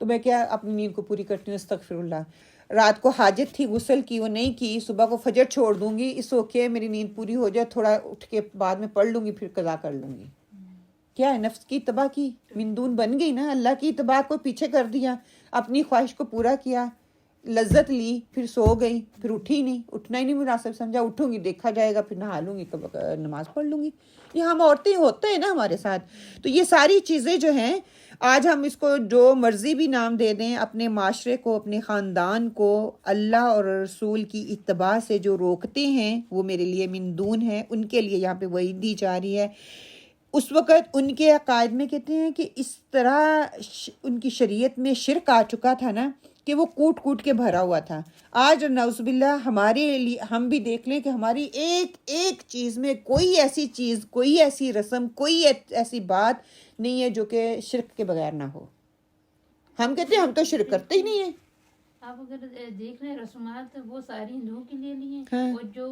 تو میں کیا اپنی نیند کو پوری کرتی ہوں، استغفر اللہ۔ رات کو حاجت تھی غسل کی، وہ نہیں کی، صبح کو فجر چھوڑ دوں گی، اس اوکے، میری نیند پوری ہو جائے، تھوڑا اٹھ کے بعد میں پڑھ لوں گی، پھر قضا کر لوں گی۔ کیا ہے، نفس کی اتباع کی، مندون بن گئی نا، اللہ کی اتباع کو پیچھے کر دیا، اپنی خواہش کو پورا کیا، لذت لی، پھر سو گئی، پھر اٹھی نہیں، اٹھنا ہی نہیں مناسب سمجھا، اٹھوں گی دیکھا جائے گا، پھر نہا لوں گی، نماز پڑھ لوں گی۔ یہ ہم عورتیں ہوتا ہے نا ہمارے ساتھ۔ تو یہ ساری چیزیں جو ہیں، آج ہم اس کو جو مرضی بھی نام دے دیں، اپنے معاشرے کو، اپنے خاندان کو اللہ اور رسول کی اتباع سے جو روکتے ہیں وہ میرے لیے من دون ہے، ان کے لیے یہاں پہ وعید دی جا رہی ہے۔ اس وقت ان کے عقائد میں کہتے ہیں کہ اس طرح ان کی شریعت میں شرک آ چکا تھا نا کہ وہ کوٹ کوٹ کے بھرا ہوا تھا۔ آج نعوذ باللہ ہمارے لیے ہم بھی دیکھ لیں کہ ہماری ایک ایک چیز میں کوئی ایسی چیز، کوئی ایسی رسم، کوئی ایسی بات نہیں ہے جو کہ شرک کے بغیر نہ ہو۔ ہم کہتے ہیں ہم تو شرک کرتے ہی نہیں ہیں۔ آپ اگر دیکھ رہے ہیں رسومات وہ ساری ہندوؤں کے لیے لی ہیں، ہاں۔ اور جو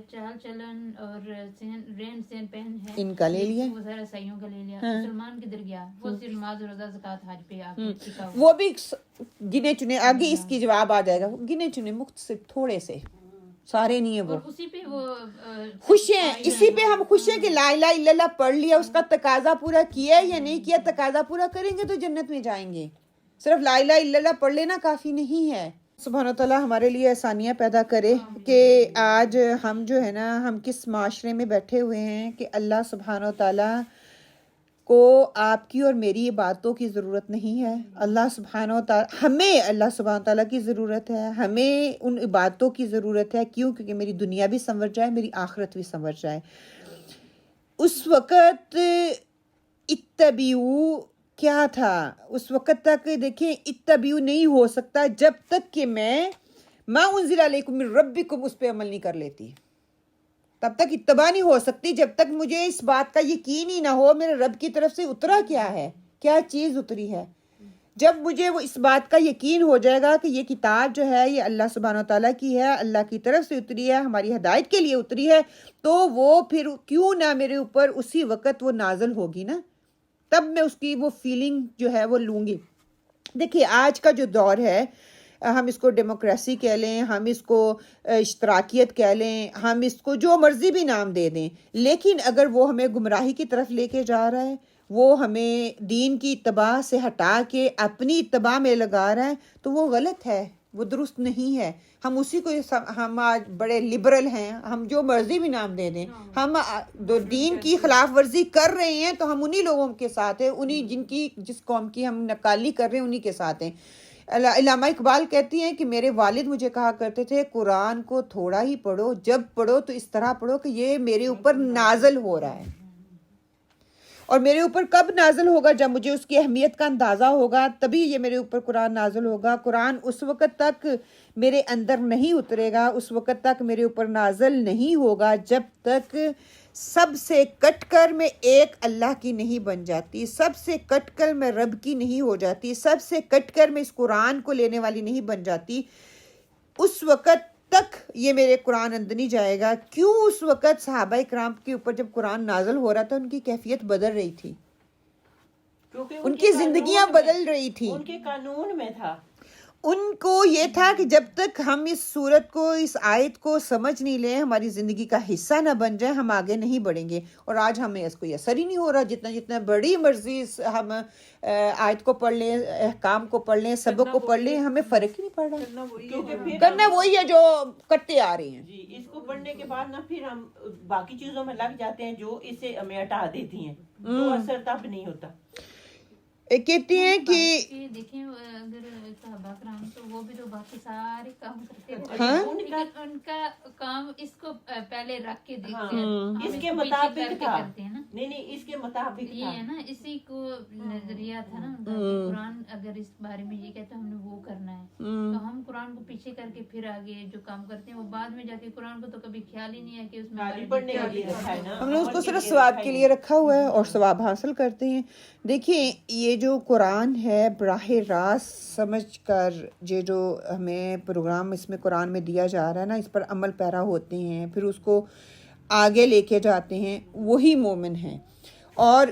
چال چلن اور رہن سہن پہن ہے ان کا لے لیا، وہ سارا عیسائیوں کا لے لیا۔ ہاں۔ مسلمان کدھر گیا؟ وہ صرف نماز روزہ زکوٰۃ حج پہ آپ کو ٹکا ہوا۔ وہ بھی گنے چنے، آگے اس کی جواب آ جائے گا، گنے چنے مختصر تھوڑے سے، سارے نہیں ہیں وہ۔ اور اسی پہ وہ خوش ہیں، اسی پہ ہم خوش ہیں کہ لا الہ الا اللہ پڑھ لیا، اس کا تقاضا پورا کیا یا نہیں کیا۔ تقاضا پورا کریں گے تو جنت میں جائیں گے، صرف لا الہ الا اللہ پڑھ لینا کافی نہیں ہے۔ سبحانہ تعالیٰ ہمارے لیے آسانیاں پیدا کرے کہ آج ہم جو ہے نا، ہم کس معاشرے میں بیٹھے ہوئے ہیں کہ اللہ سبحانہ تعالیٰ کو آپ کی اور میری عبادتوں کی ضرورت نہیں ہے۔ اللہ سبحانہ تعالیٰ، ہمیں اللہ سبحانہ تعالیٰ کی ضرورت ہے، ہمیں ان عبادتوں کی ضرورت ہے۔ کیوں؟ کیونکہ میری دنیا بھی سنور جائے، میری آخرت بھی سنور جائے۔ اس وقت اتبعو کیا تھا؟ اس وقت تک دیکھیں اتبعو نہیں ہو سکتا جب تک کہ میں ما انزل علیکم من ربکم اس پہ عمل نہیں کر لیتی، تب تک اتباع نہیں ہو سکتی جب تک مجھے اس بات کا یقین ہی نہ ہو میرے رب کی طرف سے اترا کیا ہے، کیا چیز اتری ہے۔ جب مجھے وہ اس بات کا یقین ہو جائے گا کہ یہ کتاب جو ہے یہ اللہ سبحانہ تعالیٰ کی ہے، اللہ کی طرف سے اتری ہے، ہماری ہدایت کے لیے اتری ہے، تو وہ پھر کیوں نہ میرے اوپر اسی وقت وہ نازل ہوگی نا، تب میں اس کی وہ فیلنگ جو ہے وہ لوں گی۔ دیکھیے آج کا جو دور ہے، ہم اس کو ڈیموکریسی کہہ لیں، ہم اس کو اشتراکیت کہہ لیں، ہم اس کو جو مرضی بھی نام دے دیں، لیکن اگر وہ ہمیں گمراہی کی طرف لے کے جا رہا ہے، وہ ہمیں دین کی اتباع سے ہٹا کے اپنی اتباع میں لگا رہا ہے، تو وہ غلط ہے، وہ درست نہیں ہے۔ ہم اسی کو، ہم آج بڑے لبرل ہیں، ہم جو مرضی بھی نام دے دیں، ہم دین کی خلاف ورزی کر رہے ہیں تو ہم انہی لوگوں کے ساتھ ہیں، انہی جس قوم کی ہم نکالی کر رہے ہیں انہی کے ساتھ ہیں۔ علامہ اقبال کہتی ہیں کہ میرے والد مجھے کہا کرتے تھے قرآن کو تھوڑا ہی پڑھو، جب پڑھو تو اس طرح پڑھو کہ یہ میرے اوپر نازل ہو رہا ہے، اور میرے اوپر کب نازل ہوگا؟ جب مجھے اس کی اہمیت کا اندازہ ہوگا، تبھی یہ میرے اوپر قرآن نازل ہوگا۔ قرآن اس وقت تک میرے اندر نہیں اترے گا، اس وقت تک میرے اوپر نازل نہیں ہوگا جب تک سب سے کٹ کر میں ایک اللہ کی نہیں بن جاتی، سب سے کٹ کر میں رب کی نہیں ہو جاتی، سب سے کٹ کر میں اس قرآن کو لینے والی نہیں بن جاتی، اس وقت تک یہ میرے قرآن اندر نہیں جائے گا۔ کیوں اس وقت صحابہ کرام کے اوپر جب قرآن نازل ہو رہا تھا ان کی کیفیت بدل رہی تھی، کیونکہ ان کی زندگیاں بدل رہی تھی، ان کے قانون میں تھا، ان کو یہ تھا کہ جب تک ہم اس صورت کو، اس آیت کو سمجھ نہیں لیں، ہماری زندگی کا حصہ نہ بن جائے، ہم آگے نہیں بڑھیں گے۔ اور آج ہمیں اس کو اثر ہی نہیں ہو رہا، جتنا بڑی مرضی ہم آیت کو پڑھ لیں، احکام کو پڑھ لیں، سبق کو پڑھ لیں، ہمیں فرق ہی نہیں پڑ رہا، کیونکہ پھر کرنا وہی ہے جو کرتے آ رہے ہیں۔ جی اس کو پڑھنے کے بعد نا پھر ہم باقی چیزوں میں لگ جاتے ہیں جو اسے ہمیں ہٹا دیتی ہیں، تو اثر تب نہیں ہوتا۔ کہتے ہیں کہ دیکھیں اگر صحابہ کرام تو وہ بھی تو باقی سارے کام کرتے تھے، ہاں لیکن ان کا کام اس کو پہلے رکھ کے دیکھتے ہیں، ہم اس کے پیچھے مطابق کر کے تھا، کرتے ہیں نا، نہیں اس کے مطابق یہ تھا، ہے نا، اسی کو نظریہ تھا نا ان کا کہ قرآن اگر اس بارے میں یہ کہتا ہے ہم نے وہ کرنا ہے، تو ہم قرآن کو پیچھے کر کے پھر آگے جو کام کرتے ہیں وہ بعد میں جا کے قرآن کو تو کبھی خیال ہی نہیں ہے کہ اس میں پڑھنے کے لیے رکھا ہے نا، ہم نے اس کو صرف ثواب کے لیے رکھا ہوا ہے اور ثواب حاصل کرتے ہیں۔ دیکھیں یہ جو قرآن ہے براہ راست سمجھ کر یہ جو ہمیں پروگرام اس میں قرآن میں دیا جا رہا ہے نا، اس پر عمل پیرا ہوتے ہیں، پھر اس کو آگے لے کے جاتے ہیں، وہی مومن ہیں۔ اور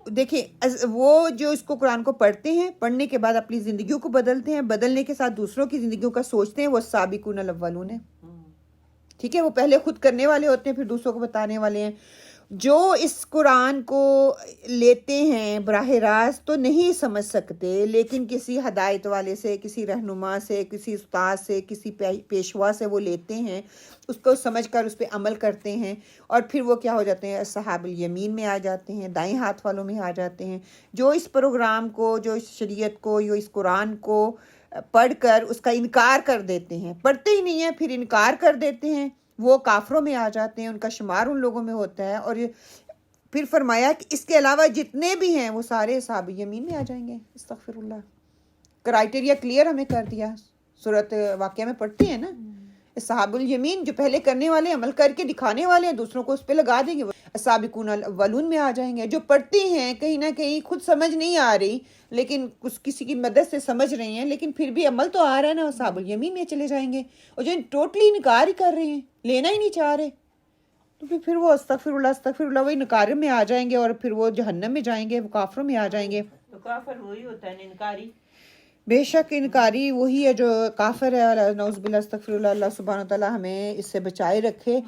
دیکھیں وہ جو اس کو قرآن کو پڑھتے ہیں، پڑھنے کے بعد اپنی زندگیوں کو بدلتے ہیں، بدلنے کے ساتھ دوسروں کی زندگیوں کا سوچتے ہیں، وہ سابقون الاولون ہیں، ٹھیک ہے، وہ پہلے خود کرنے والے ہوتے ہیں، پھر دوسروں کو بتانے والے ہیں۔ جو اس قرآن کو لیتے ہیں براہ راست تو نہیں سمجھ سکتے، لیکن کسی ہدایت والے سے، کسی رہنما سے، کسی استاد سے، کسی پیشوا سے وہ لیتے ہیں، اس کو سمجھ کر اس پہ عمل کرتے ہیں، اور پھر وہ کیا ہو جاتے ہیں؟ اصحاب الیمین میں آ جاتے ہیں، دائیں ہاتھ والوں میں آ جاتے ہیں، جو اس پروگرام کو، جو اس شریعت کو، جو اس قرآن کو پڑھ کر اس کا انکار کر دیتے ہیں، پڑھتے ہی نہیں ہیں پھر انکار کر دیتے ہیں، وہ کافروں میں آ جاتے ہیں، ان کا شمار ان لوگوں میں ہوتا ہے۔ اور پھر فرمایا کہ اس کے علاوہ جتنے بھی ہیں وہ سارے اصحاب یمین میں آ جائیں گے۔ استغفر اللہ، کرائٹیریا کلیئر ہمیں کر دیا، سورۃ واقعہ میں پڑھتے ہیں نا، اصحاب الیمین جو پہلے کرنے والے، عمل کر کے دکھانے والے ہیں، دوسروں کو اس پہ لگا دیں گے، وہ سابقون الاولون میں آ جائیں گے۔ جو پڑھتے ہیں کہیں نہ کہیں خود سمجھ نہیں آ رہی، لیکن کسی کی مدد سے سمجھ رہے ہیں، لیکن پھر بھی عمل تو آ رہا ہے نا، اصحاب الیمین میں چلے جائیں گے۔ اور جو ٹوٹلی انکار ہی کر رہے ہیں، لینا ہی نہیں چاہ رہے، تو پھر وہ استغفر اللہ وہ انکار میں آ جائیں گے، اور پھر وہ جہنم میں جائیں گے، وہ کافروں میں آ جائیں گے۔ تو کافر وہی ہوتا ہے انکاری، بے شک انکاری وہی ہے جو کافر ہے، نعوذ باللہ، استغفر اللہ، اللہ سبحانہ وتعالیٰ ہمیں اس سے بچائے رکھے۔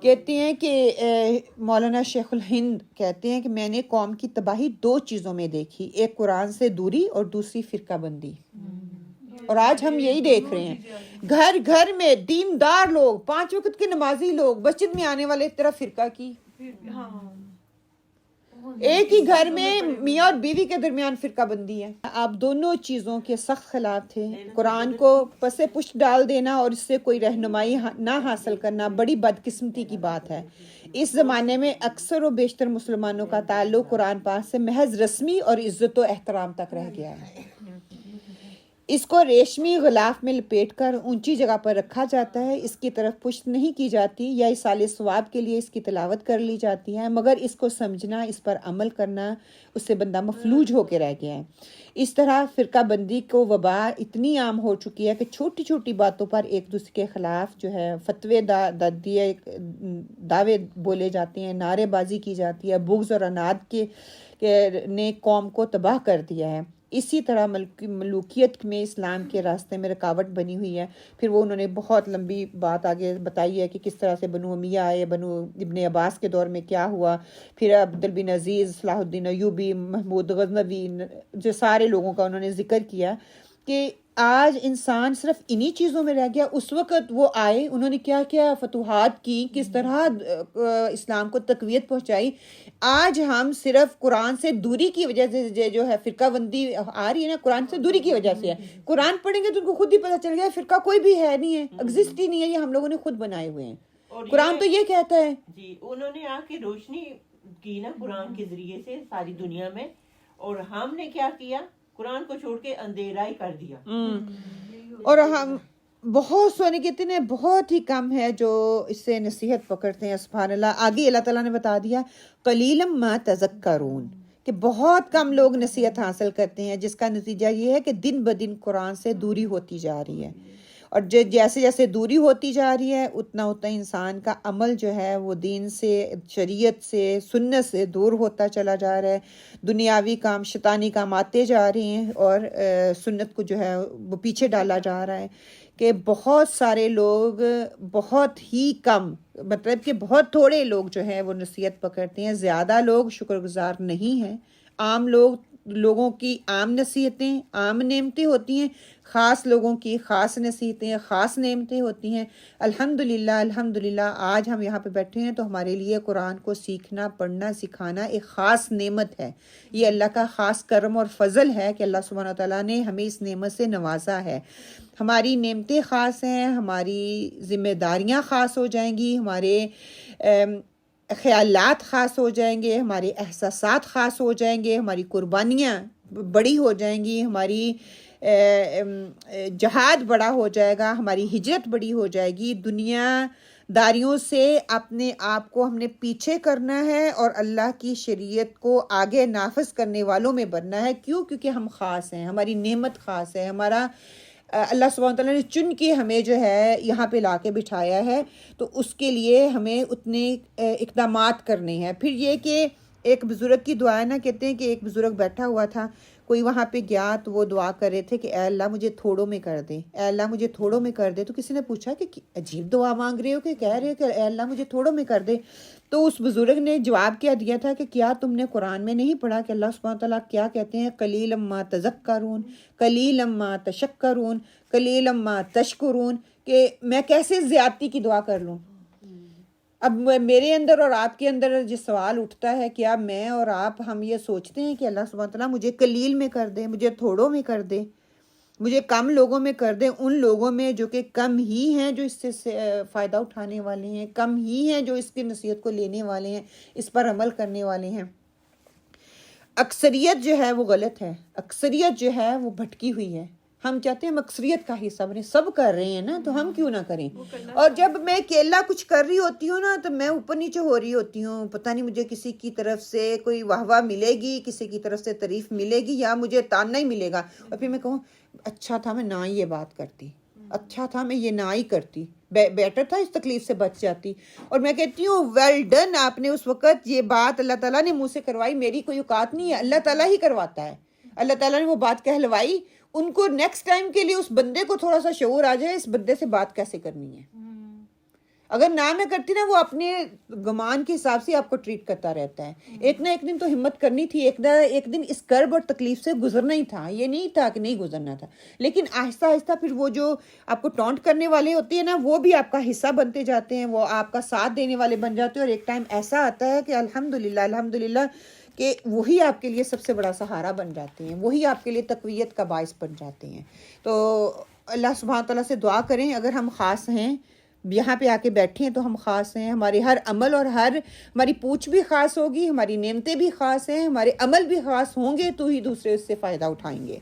کہتے ہیں کہ مولانا شیخ الہند کہتے ہیں کہ میں نے قوم کی تباہی دو چیزوں میں دیکھی، ایک قرآن سے دوری اور دوسری فرقہ بندی، اور آج ہم یہی دیکھ رہے ہیں، گھر گھر میں دیندار لوگ، 5 وقت کے نمازی لوگ، مسجد میں آنے والے طرح فرقہ کی، ایک ہی گھر میں میاں اور بیوی کے درمیان فرقہ بندی ہے۔ آپ دونوں چیزوں کے سخت خلاف تھے، قرآن کو پس پشت ڈال دینا اور اس سے کوئی رہنمائی نہ حاصل کرنا بڑی بدقسمتی کی بات ہے۔ اس زمانے میں اکثر و بیشتر مسلمانوں کا تعلق قرآن پاک سے محض رسمی اور عزت و احترام تک رہ گیا ہے۔ اس کو ریشمی غلاف میں لپیٹ کر اونچی جگہ پر رکھا جاتا ہے، اس کی طرف پشت نہیں کی جاتی، یا ایصال ثواب کے لیے اس کی تلاوت کر لی جاتی ہے، مگر اس کو سمجھنا، اس پر عمل کرنا، اس سے بندہ مفلوج ہو کے رہ گیا ہے۔ اس طرح فرقہ بندی کو وبا اتنی عام ہو چکی ہے کہ چھوٹی چھوٹی باتوں پر ایک دوسرے کے خلاف جو ہے فتوے دعوے بولے جاتے ہیں، نعرے بازی کی جاتی ہے، بغض اور عناد نے قوم کو تباہ کر دیا ہے۔ اسی طرح ملوکیت میں اسلام کے راستے میں رکاوٹ بنی ہوئی ہے۔ پھر وہ انہوں نے بہت لمبی بات آگے بتائی ہے کہ کس طرح سے بنو امیہ آئے، بنو ابن عباس کے دور میں کیا ہوا، پھر عبد بن عزیز، صلاح الدین ایوبی، محمود غزنوی، جو سارے لوگوں کا انہوں نے ذکر کیا کہ آج انسان صرف انہی چیزوں میں رہ گیا. اس وقت وہ آئے, انہوں نے کیا کیا فتوحات کی, کس طرح اسلام کو تقویت پہنچائی. آج ہم صرف قرآن سے دوری کی وجہ سے جو ہے فرقہ بندی آ رہی ہے نا, قرآن سے دوری کی وجہ سے ہے. قرآن پڑھیں گے تو ان کو خود ہی پتہ چل گیا فرقہ کوئی بھی ہے نہیں ہے, ایگزسٹ ہی نہیں ہے, یہ ہم لوگوں نے خود بنائے ہوئے ہیں. قرآن تو یہ کہتا ہے جی, انہوں نے آ کے روشنی کی نا قرآن کے ذریعے سے ساری دنیا میں, اور ہم نے کیا کیا, قرآن کو چھوڑ کے اندھیرا ہی کر دیا. اور ہم بہت سونے کہتے ہیں بہت ہی کم ہے جو اس سے نصیحت پکڑتے ہیں. سبحان اللہ. آگے اللہ تعالیٰ نے بتا دیا قلیلا ما تذکرون, کہ بہت کم لوگ نصیحت حاصل کرتے ہیں, جس کا نتیجہ یہ ہے کہ دن بدن قرآن سے دوری ہوتی جا رہی ہے. اور جیسے جیسے دوری ہوتی جا رہی ہے اتنا اتنا انسان کا عمل جو ہے وہ دین سے, شریعت سے, سنت سے دور ہوتا چلا جا رہا ہے. دنیاوی کام, شیطانی کام آتے جا رہے ہیں, اور سنت کو جو ہے وہ پیچھے ڈالا جا رہا ہے. کہ بہت سارے لوگ, بہت ہی کم, مطلب کہ بہت تھوڑے لوگ جو ہیں وہ نصیحت پکڑتے ہیں. زیادہ لوگ شکر گزار نہیں ہیں. عام لوگوں کی عام نصیحتیں, عام نعمتیں ہوتی ہیں, خاص لوگوں کی خاص نصیحتیں, خاص نعمتیں ہوتی ہیں. الحمدللہ الحمدللہ آج ہم یہاں پہ بیٹھے ہیں تو ہمارے لیے قرآن کو سیکھنا, پڑھنا, سکھانا ایک خاص نعمت ہے. یہ اللہ کا خاص کرم اور فضل ہے کہ اللہ سبحانہ تعالیٰ نے ہمیں اس نعمت سے نوازا ہے. ہماری نعمتیں خاص ہیں, ہماری ذمہ داریاں خاص ہو جائیں گی, ہمارے خیالات خاص ہو جائیں گے, ہمارے احساسات خاص ہو جائیں گے, ہماری قربانیاں بڑی ہو جائیں گی, ہماری جہاد بڑا ہو جائے گا, ہماری ہجرت بڑی ہو جائے گی. دنیا داریوں سے اپنے آپ کو ہم نے پیچھے کرنا ہے اور اللہ کی شریعت کو آگے نافذ کرنے والوں میں بننا ہے. کیوں؟ کیونکہ ہم خاص ہیں, ہماری نعمت خاص ہے, ہمارا اللہ سبحانہ تعالیٰ نے چن کے ہمیں جو ہے یہاں پہ لا کے بٹھایا ہے. تو اس کے لیے ہمیں اتنے اقدامات کرنے ہیں. پھر یہ کہ ایک بزرگ کی دعا ہے نا, کہتے ہیں کہ ایک بزرگ بیٹھا ہوا تھا, کوئی وہاں پہ گیا تو وہ دعا کر رہے تھے کہ اے اللہ مجھے تھوڑوں میں کر دے, اے اللہ مجھے تھوڑوں میں کر دے. تو کسی نے پوچھا کہ عجیب دعا مانگ رہے ہو, کہ کہہ رہے ہو کہ اے اللہ مجھے تھوڑوں میں کر دے. تو اس بزرگ نے جواب کیا دیا تھا کہ کیا تم نے قرآن میں نہیں پڑھا کہ اللہ سبحانہ تعالیٰ کیا کہتے ہیں, قلیلا ما تذکرون, قلیلا ما تشکرون, قلیلا ما تشکرون, کہ میں کیسے زیادتی کی دعا کر لوں. اب میرے اندر اور آپ کے اندر جو سوال اٹھتا ہے, کیا میں اور آپ ہم یہ سوچتے ہیں کہ اللہ سبحانہ تعالیٰ مجھے قلیل میں کر دے, مجھے تھوڑوں میں کر دے, مجھے کم لوگوں میں کر دے, ان لوگوں میں جو کہ کم ہی ہیں جو اس سے فائدہ اٹھانے والے ہیں, کم ہی ہیں جو اس کی نصیحت کو لینے والے ہیں, اس پر عمل کرنے والے ہیں. اکثریت جو ہے وہ غلط ہے, اکثریت جو ہے وہ بھٹکی ہوئی ہے. ہم چاہتے ہیں ہم اکثریت کا حصہ بنیں, سب کر رہے ہیں نا تو ہم کیوں نہ کریں. اور جب میں اکیلا کچھ کر رہی ہوتی ہوں نا تو میں اوپر نیچے ہو رہی ہوتی ہوں, پتہ نہیں مجھے کسی کی طرف سے کوئی واہ واہ ملے گی, کسی کی طرف سے تعریف ملے گی, یا مجھے تانا ہی ملے گا. اور پھر میں کہوں اچھا تھا میں نہ یہ بات کرتی, اچھا تھا میں یہ نہ ہی کرتی, بیٹر تھا اس تکلیف سے بچ جاتی. اور میں کہتی ہوں ویل ڈن, آپ نے اس وقت یہ بات اللہ تعالیٰ نے منہ سے کروائی, میری کوئی اوقات نہیں ہے, اللہ تعالیٰ ہی کرواتا ہے. اللہ تعالیٰ نے وہ بات کہلوائی, ان کو نیکسٹ ٹائم کے لیے اس بندے کو تھوڑا سا شعور آ جائے اس بندے سے بات کیسے کرنی ہے. اگر نہ میں کرتی نا, وہ اپنے گمان کے حساب سے آپ کو ٹریٹ کرتا رہتا ہے. ایک نہ ایک دن تو ہمت کرنی تھی, ایک دن اس کرب اور تکلیف سے گزرنا ہی تھا, یہ نہیں تھا کہ نہیں گزرنا تھا. لیکن آہستہ آہستہ پھر وہ جو آپ کو ٹونٹ کرنے والے ہوتے ہیں نا, وہ بھی آپ کا حصہ بنتے جاتے ہیں, وہ آپ کا ساتھ دینے والے بن جاتے ہیں. اور ایک ٹائم ایسا آتا ہے کہ الحمدللہ الحمدللہ کہ وہی آپ کے لیے سب سے بڑا سہارا بن جاتے ہیں, وہی آپ کے لیے تقویت کا باعث بن جاتے ہیں. تو اللہ سبحانہ تعالیٰ سے دعا کریں, اگر ہم خاص ہیں, یہاں پہ آ کے بیٹھے ہیں تو ہم خاص ہیں, ہمارے ہر عمل اور ہماری پوچھ بھی خاص ہوگی, ہماری نعمتیں بھی خاص ہیں, ہمارے عمل بھی خاص ہوں گے, تو ہی دوسرے اس سے فائدہ اٹھائیں گے.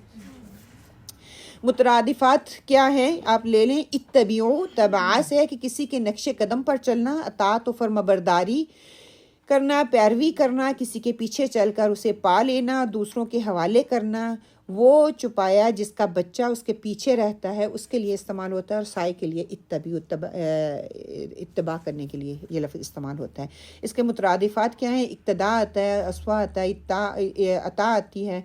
مترادفات کیا ہیں آپ لے لیں. اتبعوا, تبع سے ہے کہ کسی کے نقش قدم پر چلنا, اطاعت و فرمانبرداری کرنا, پیروی کرنا, کسی کے پیچھے چل کر اسے پا لینا, دوسروں کے حوالے کرنا. وہ چھپایا جس کا بچہ اس کے پیچھے رہتا ہے اس کے لیے استعمال ہوتا ہے, اور سائے کے لیے اتباع کرنے کے لیے یہ لفظ استعمال ہوتا ہے. اس کے مترادفات کیا ہیں؟ اقتداء آتا ہے, اسوا آتا ہے, عطا آتی ہے,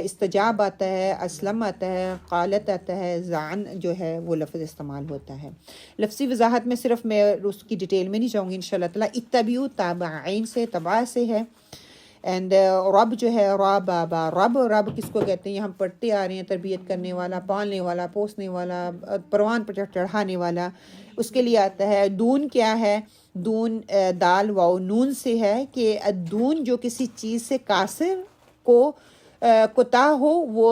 استجاب آتا ہے, اسلم آتا ہے, قالت آتا ہے, زعن جو ہے وہ لفظ استعمال ہوتا ہے. لفظی وضاحت میں صرف میں اس کی ڈیٹیل میں نہیں جاؤں گی انشاءاللہ تعالیٰ. اتبعوا تابعین سے, تبع سے ہے. اینڈ رب جو ہے رب کس کو کہتے ہیں؟ ہم پڑھتے آ رہے ہیں تربیت کرنے والا، پالنے والا، پوسنے والا، پروان پر چڑھانے والا، اس کے لیے آتا ہے۔ دون کیا ہے؟ دون دال واو نون سے ہے کہ دون جو کسی چیز سے قاصر کو کوتاہ ہو وہ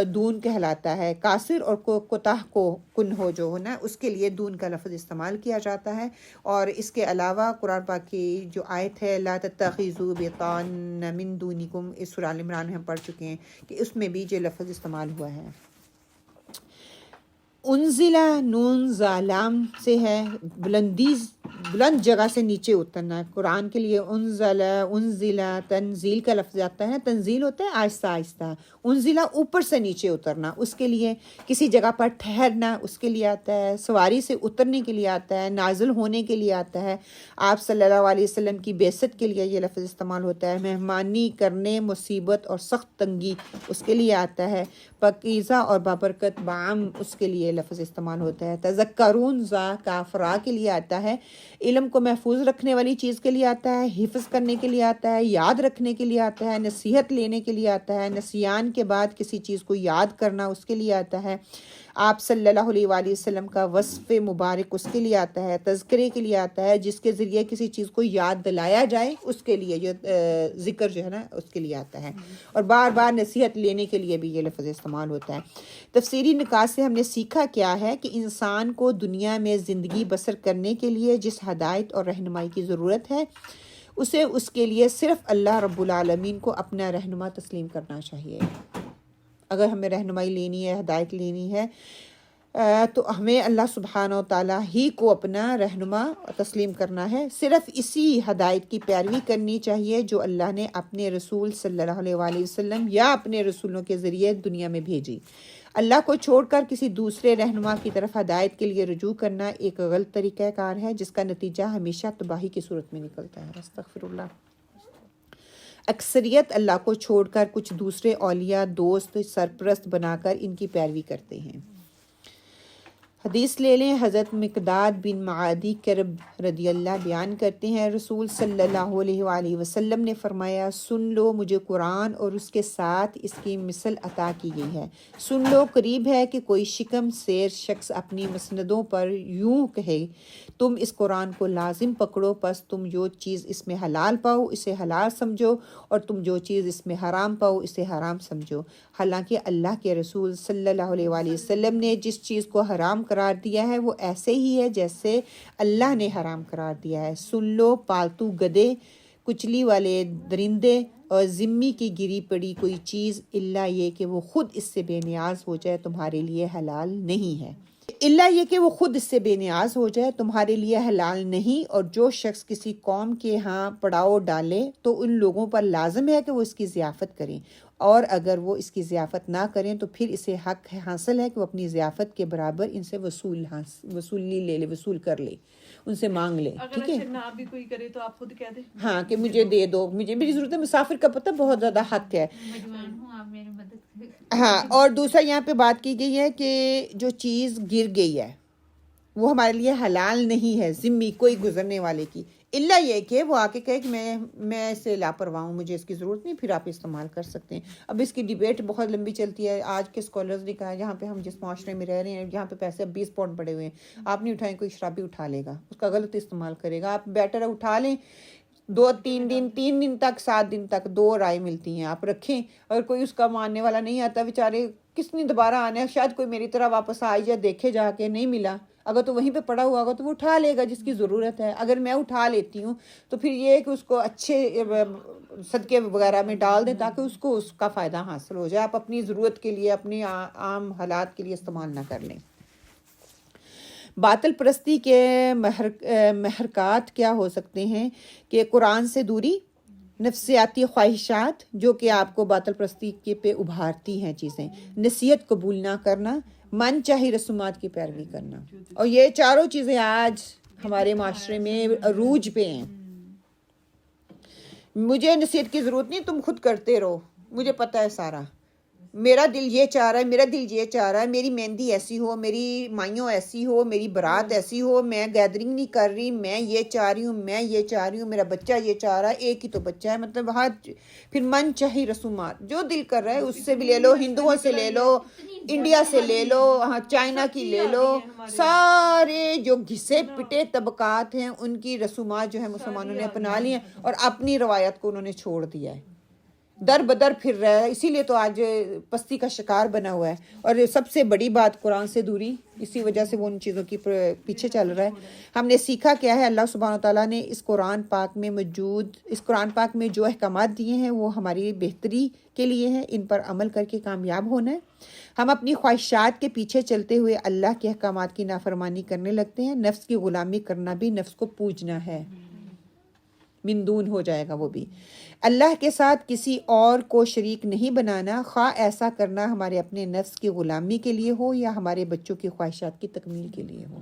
دون کہلاتا ہے، قاصر اور کوتاہ کو کن ہو جو ہو نا، اس کے لیے دون کا لفظ استعمال کیا جاتا ہے۔ اور اس کے علاوہ قرآن پاک کی جو آیت ہے لا تتخذوا بطانا من دونکم، اس سورہ آل عمران میں ہم پڑھ چکے ہیں کہ اس میں بھی یہ لفظ استعمال ہوا ہے۔ انزلہ نون زالام سے ہے، بلند جگہ سے نیچے اترنا ہے۔ قرآن کے لیے انزلہ تنزیل کا لفظ آتا ہے، تنزیل ہوتا ہے آہستہ آہستہ، انزلہ اوپر سے نیچے اترنا، اس کے لیے کسی جگہ پر ٹھہرنا اس کے لیے آتا ہے، سواری سے اترنے کے لیے آتا ہے، نازل ہونے کے لیے آتا ہے، آپ صلی اللہ علیہ وسلم کی بعثت کے لیے یہ لفظ استعمال ہوتا ہے، مہمانی کرنے، مصیبت اور سخت تنگی اس کے لیے آتا ہے، پاکیزہ اور بابرکت بعام اس کے لیے لفظ استعمال ہوتا ہے، تذکرون ذا کافرا کے لیے آتا ہے، علم کو محفوظ رکھنے والی چیز کے لیے آتا ہے، حفظ کرنے کے لیے آتا ہے، یاد رکھنے کے لیے آتا ہے، نصیحت لینے کے لیے آتا ہے، نسیان کے بعد کسی چیز کو یاد کرنا اس کے لیے آتا ہے، آپ صلی اللہ علیہ وآلہ وسلم کا وصف مبارک اس کے لیے آتا ہے، تذکرے کے لیے آتا ہے، جس کے ذریعے کسی چیز کو یاد دلایا جائے اس کے لیے یہ ذکر جو ہے نا اس کے لیے آتا ہے، اور بار بار نصیحت لینے کے لیے بھی یہ لفظ استعمال ہوتا ہے۔ تفسیری نکات سے ہم نے سیکھا کیا ہے کہ انسان کو دنیا میں زندگی بسر کرنے کے لیے جس ہدایت اور رہنمائی کی ضرورت ہے اسے اس کے لیے صرف اللہ رب العالمین کو اپنا رہنما تسلیم کرنا چاہیے۔ اگر ہمیں رہنمائی لینی ہے، ہدایت لینی ہے، تو ہمیں اللہ سبحانہ و تعالیٰ ہی کو اپنا رہنما تسلیم کرنا ہے، صرف اسی ہدایت کی پیروی کرنی چاہیے جو اللہ نے اپنے رسول صلی اللہ علیہ وآلہ وسلم یا اپنے رسولوں کے ذریعے دنیا میں بھیجی۔ اللہ کو چھوڑ کر کسی دوسرے رہنما کی طرف ہدایت کے لیے رجوع کرنا ایک غلط طریقہ کار ہے جس کا نتیجہ ہمیشہ تباہی کی صورت میں نکلتا ہے۔ استغفر اللہ۔ اکثریت اللہ کو چھوڑ کر کچھ دوسرے اولیاء، دوست، سرپرست بنا کر ان کی پیروی کرتے ہیں۔ حدیث لے لیں، حضرت مقداد بن معدی کرب رضی اللہ بیان کرتے ہیں رسول صلی اللہ علیہ وآلہ وسلم نے فرمایا، سن لو مجھے قرآن اور اس کے ساتھ اس کی مثل عطا کی گئی ہے، سن لو قریب ہے کہ کوئی شکم سیر شخص اپنی مسندوں پر یوں کہے، تم اس قرآن کو لازم پکڑو، پس تم جو چیز اس میں حلال پاؤ اسے حلال سمجھو اور تم جو چیز اس میں حرام پاؤ اسے حرام سمجھو۔ حالانکہ اللہ کے رسول صلی اللہ علیہ وآلہ وسلم نے جس چیز کو حرام قرار دیا ہے وہ ایسے ہی ہے جیسے اللہ نے حرام قرار دیا ہے۔ سن لو، پالتو گدھے، کچلی والے درندے اور ذمی کی گری پڑی کوئی چیز الا یہ کہ وہ خود اس سے بے نیاز ہو جائے تمہارے لیے حلال نہیں ہے، الا یہ کہ وہ خود اس سے بے نیاز ہو جائے تمہارے لیے حلال نہیں، اور جو شخص کسی قوم کے ہاں پڑاؤ ڈالے تو ان لوگوں پر لازم ہے کہ وہ اس کی ضیافت کریں، اور اگر وہ اس کی ضیافت نہ کریں تو پھر اسے حق حاصل ہے کہ وہ اپنی ضیافت کے برابر ان سے وصول کر لے، ان سے مانگ لے، ٹھیک ہے؟ اگر نہ بھی کوئی کرے تو آپ خود کہہ دیں ہاں کہ مجھے دے دو، مجھے میری ضرورت ہے، مسافر کا پتہ بہت زیادہ حق ہے۔ مجبور ہوں، آپ میری مدد کریں۔ ہاں، اور دوسرا یہاں پہ بات کی گئی ہے کہ جو چیز گر گئی ہے وہ ہمارے لیے حلال نہیں ہے، ذمی کوئی گزرنے والے کی، الا یہ کہ وہ آ کے کہے کہ میں اس سے لاپرواہ ہوں، مجھے اس کی ضرورت نہیں، پھر آپ استعمال کر سکتے ہیں۔ اب اس کی ڈیبیٹ بہت لمبی چلتی ہے، آج کے اسکالرز نے کہا جہاں پہ ہم جس معاشرے میں رہ رہے ہیں جہاں پہ پیسے اب 20 پاؤنڈ پڑے ہوئے ہیں، آپ نہیں اٹھائیں، کوئی شرابی اٹھا لے گا، اس کا غلط استعمال کرے گا، آپ بیٹر ہے اٹھا لیں، 3 دن تک 7 دن تک 2 رائے ملتی ہیں، آپ رکھیں، اگر کوئی اس کا ماننے والا نہیں آتا بیچارے کس نے دوبارہ آنا ہے، شاید کوئی میری طرح واپس آئی یا دیکھے جا کے نہیں ملا، اگر تو وہیں پہ پڑا ہوا ہوگا تو وہ اٹھا لے گا جس کی ضرورت ہے، اگر میں اٹھا لیتی ہوں تو پھر یہ ہے کہ اس کو اچھے صدقے وغیرہ میں ڈال دیں تاکہ اس کو اس کا فائدہ حاصل ہو جائے، آپ اپنی ضرورت کے لیے اپنی عام حالات کے لیے استعمال نہ کر لیں۔ باطل پرستی کے محرکات کیا ہو سکتے ہیں کہ قرآن سے دوری، نفسیاتی خواہشات جو کہ آپ کو باطل پرستی کے پہ ابھارتی ہیں چیزیں، نصیحت قبول نہ کرنا، من چاہی رسومات کی پیروی کرنا، اور یہ چاروں چیزیں آج ہمارے معاشرے میں عروج پہ ہیں۔ مجھے نصیحت کی ضرورت نہیں، تم خود کرتے رہو، مجھے پتہ ہے سارا، میرا دل یہ چاہ رہا ہے، میرا دل یہ چاہ رہا ہے، میری مہندی ایسی ہو، میری مائیوں ایسی ہو، میری برات ایسی ہو، میں گیدرنگ نہیں کر رہی، میں یہ چاہ رہی ہوں، میں یہ چاہ رہی ہوں، میرا بچہ یہ چاہ رہا ہے، ایک ہی تو بچہ ہے، مطلب ہر پھر من چاہی رسومات جو دل کر رہا ہے اس سے بھی لے لو، ہندوؤں سے لے لو، انڈیا سے لے لو، ہاں چائنا کی لے لو، سارے جو گھسے پٹے طبقات ہیں ان کی رسومات جو ہے مسلمانوں نے اپنا لی ہیں اور اپنی روایت کو انہوں نے چھوڑ دیا ہے، در بدر پھر رہا ہے، اسی لیے تو آج پستی کا شکار بنا ہوا ہے۔ اور سب سے بڑی بات قرآن سے دوری، اسی وجہ سے وہ ان چیزوں کی پیچھے چل رہا ہے۔ ہم نے سیکھا کیا ہے، اللہ سبحانہ وتعالیٰ نے اس قرآن پاک میں جو احکامات دیے ہیں وہ ہماری بہتری کے لیے ہیں، ان پر عمل کر کے کامیاب ہونا ہے۔ ہم اپنی خواہشات کے پیچھے چلتے ہوئے اللہ کے احکامات کی نافرمانی کرنے لگتے ہیں، نفس کی غلامی کرنا بھی نفس کو پوجنا ہے، من دون ہو جائے گا وہ بھی۔ اللہ کے ساتھ کسی اور کو شریک نہیں بنانا، خواہ ایسا کرنا ہمارے اپنے نفس کی غلامی کے لیے ہو یا ہمارے بچوں کی خواہشات کی تکمیل کے لیے ہو،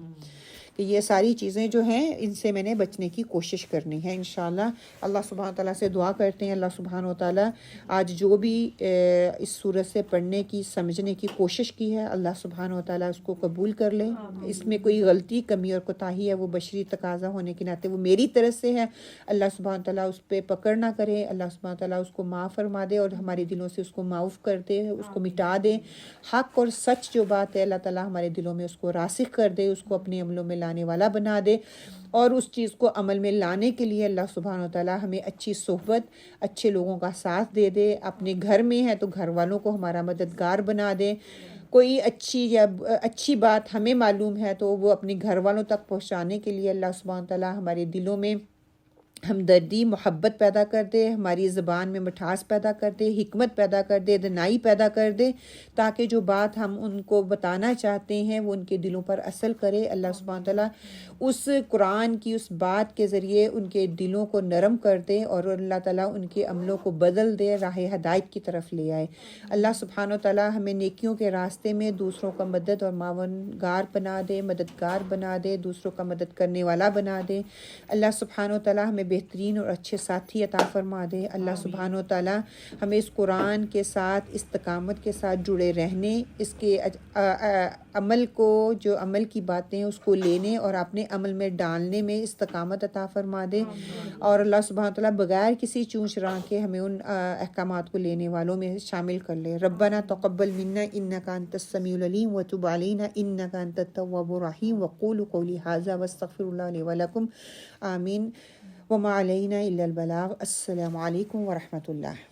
کہ یہ ساری چیزیں جو ہیں ان سے میں نے بچنے کی کوشش کرنی ہے انشاءاللہ۔ اللہ سبحانہ تعالیٰ سے دعا کرتے ہیں، اللہ سبحانہ تعالیٰ آج جو بھی اس صورت سے پڑھنے کی سمجھنے کی کوشش کی ہے، اللہ سبحانہ تعالیٰ اس کو قبول کر لے۔ اس میں کوئی غلطی کمی اور کوتاہی ہے وہ بشری تقاضا ہونے کے ناطے وہ میری طرف سے ہے، اللہ سبحانہ تعالیٰ اس پہ پکڑ نہ کرے، اللہ سبحانہ تعالیٰ اس کو معاف فرما دے اور ہمارے دلوں سے اس کو معاف کر دے، اس کو مٹا دے۔ حق اور سچ جو بات ہے اللہ تعالیٰ ہمارے دلوں میں اس کو راسخ کر دے، اس کو اپنے عملوں میں لانے والا بنا دے، اور اس چیز کو عمل میں لانے کے لیے اللہ سبحانہ وتعالیٰ ہمیں اچھی صحبت، اچھے لوگوں کا ساتھ دے دے، اپنے گھر میں ہے تو گھر والوں کو ہمارا مددگار بنا دے، کوئی اچھی بات ہمیں معلوم ہے تو وہ اپنے گھر والوں تک پہنچانے کے لیے اللہ سبحانہ وتعالیٰ ہمارے دلوں میں ہمدردی، محبت پیدا کر دے، ہماری زبان میں مٹھاس پیدا کر دے، حکمت پیدا کر دے، دانائی پیدا کر دے، تاکہ جو بات ہم ان کو بتانا چاہتے ہیں وہ ان کے دلوں پر اثر کرے۔ اللہ سبحانہ تعالیٰ اس قرآن کی اس بات کے ذریعے ان کے دلوں کو نرم کر دے اور اللہ تعالیٰ ان کے عملوں کو بدل دے، راہ ہدایت کی طرف لے آئے۔ اللہ سبحانہ تعالیٰ ہمیں نیکیوں کے راستے میں دوسروں کا مدد اور معاونگار بنا دے، مددگار بنا دے، دوسروں کا مدد کرنے والا بنا دے۔ اللہ سبحانہ تعالیٰ ہمیں بہترین اور اچھے ساتھی عطا فرما دے۔ اللہ سبحانہ و تعالیٰ ہمیں اس قرآن کے ساتھ استقامت کے ساتھ جڑے رہنے، اس کے عمل کو، جو عمل کی باتیں اس کو لینے اور اپنے عمل میں ڈالنے میں استقامت عطا فرما دے، اور اللہ سبحانہ تعالیٰ بغیر کسی چونچ راہ کے ہمیں ان احکامات کو لینے والوں میں شامل کر لے۔ ربنا تقبل منا انک انت السمیع العلیم وتب علینا انک انت التواب الرحیم وقولوا قولی ھذا واستغفر اللہ لی ولکم آمین وما علینا الا البلاغ۔ السلام علیکم ورحمۃ اللہ۔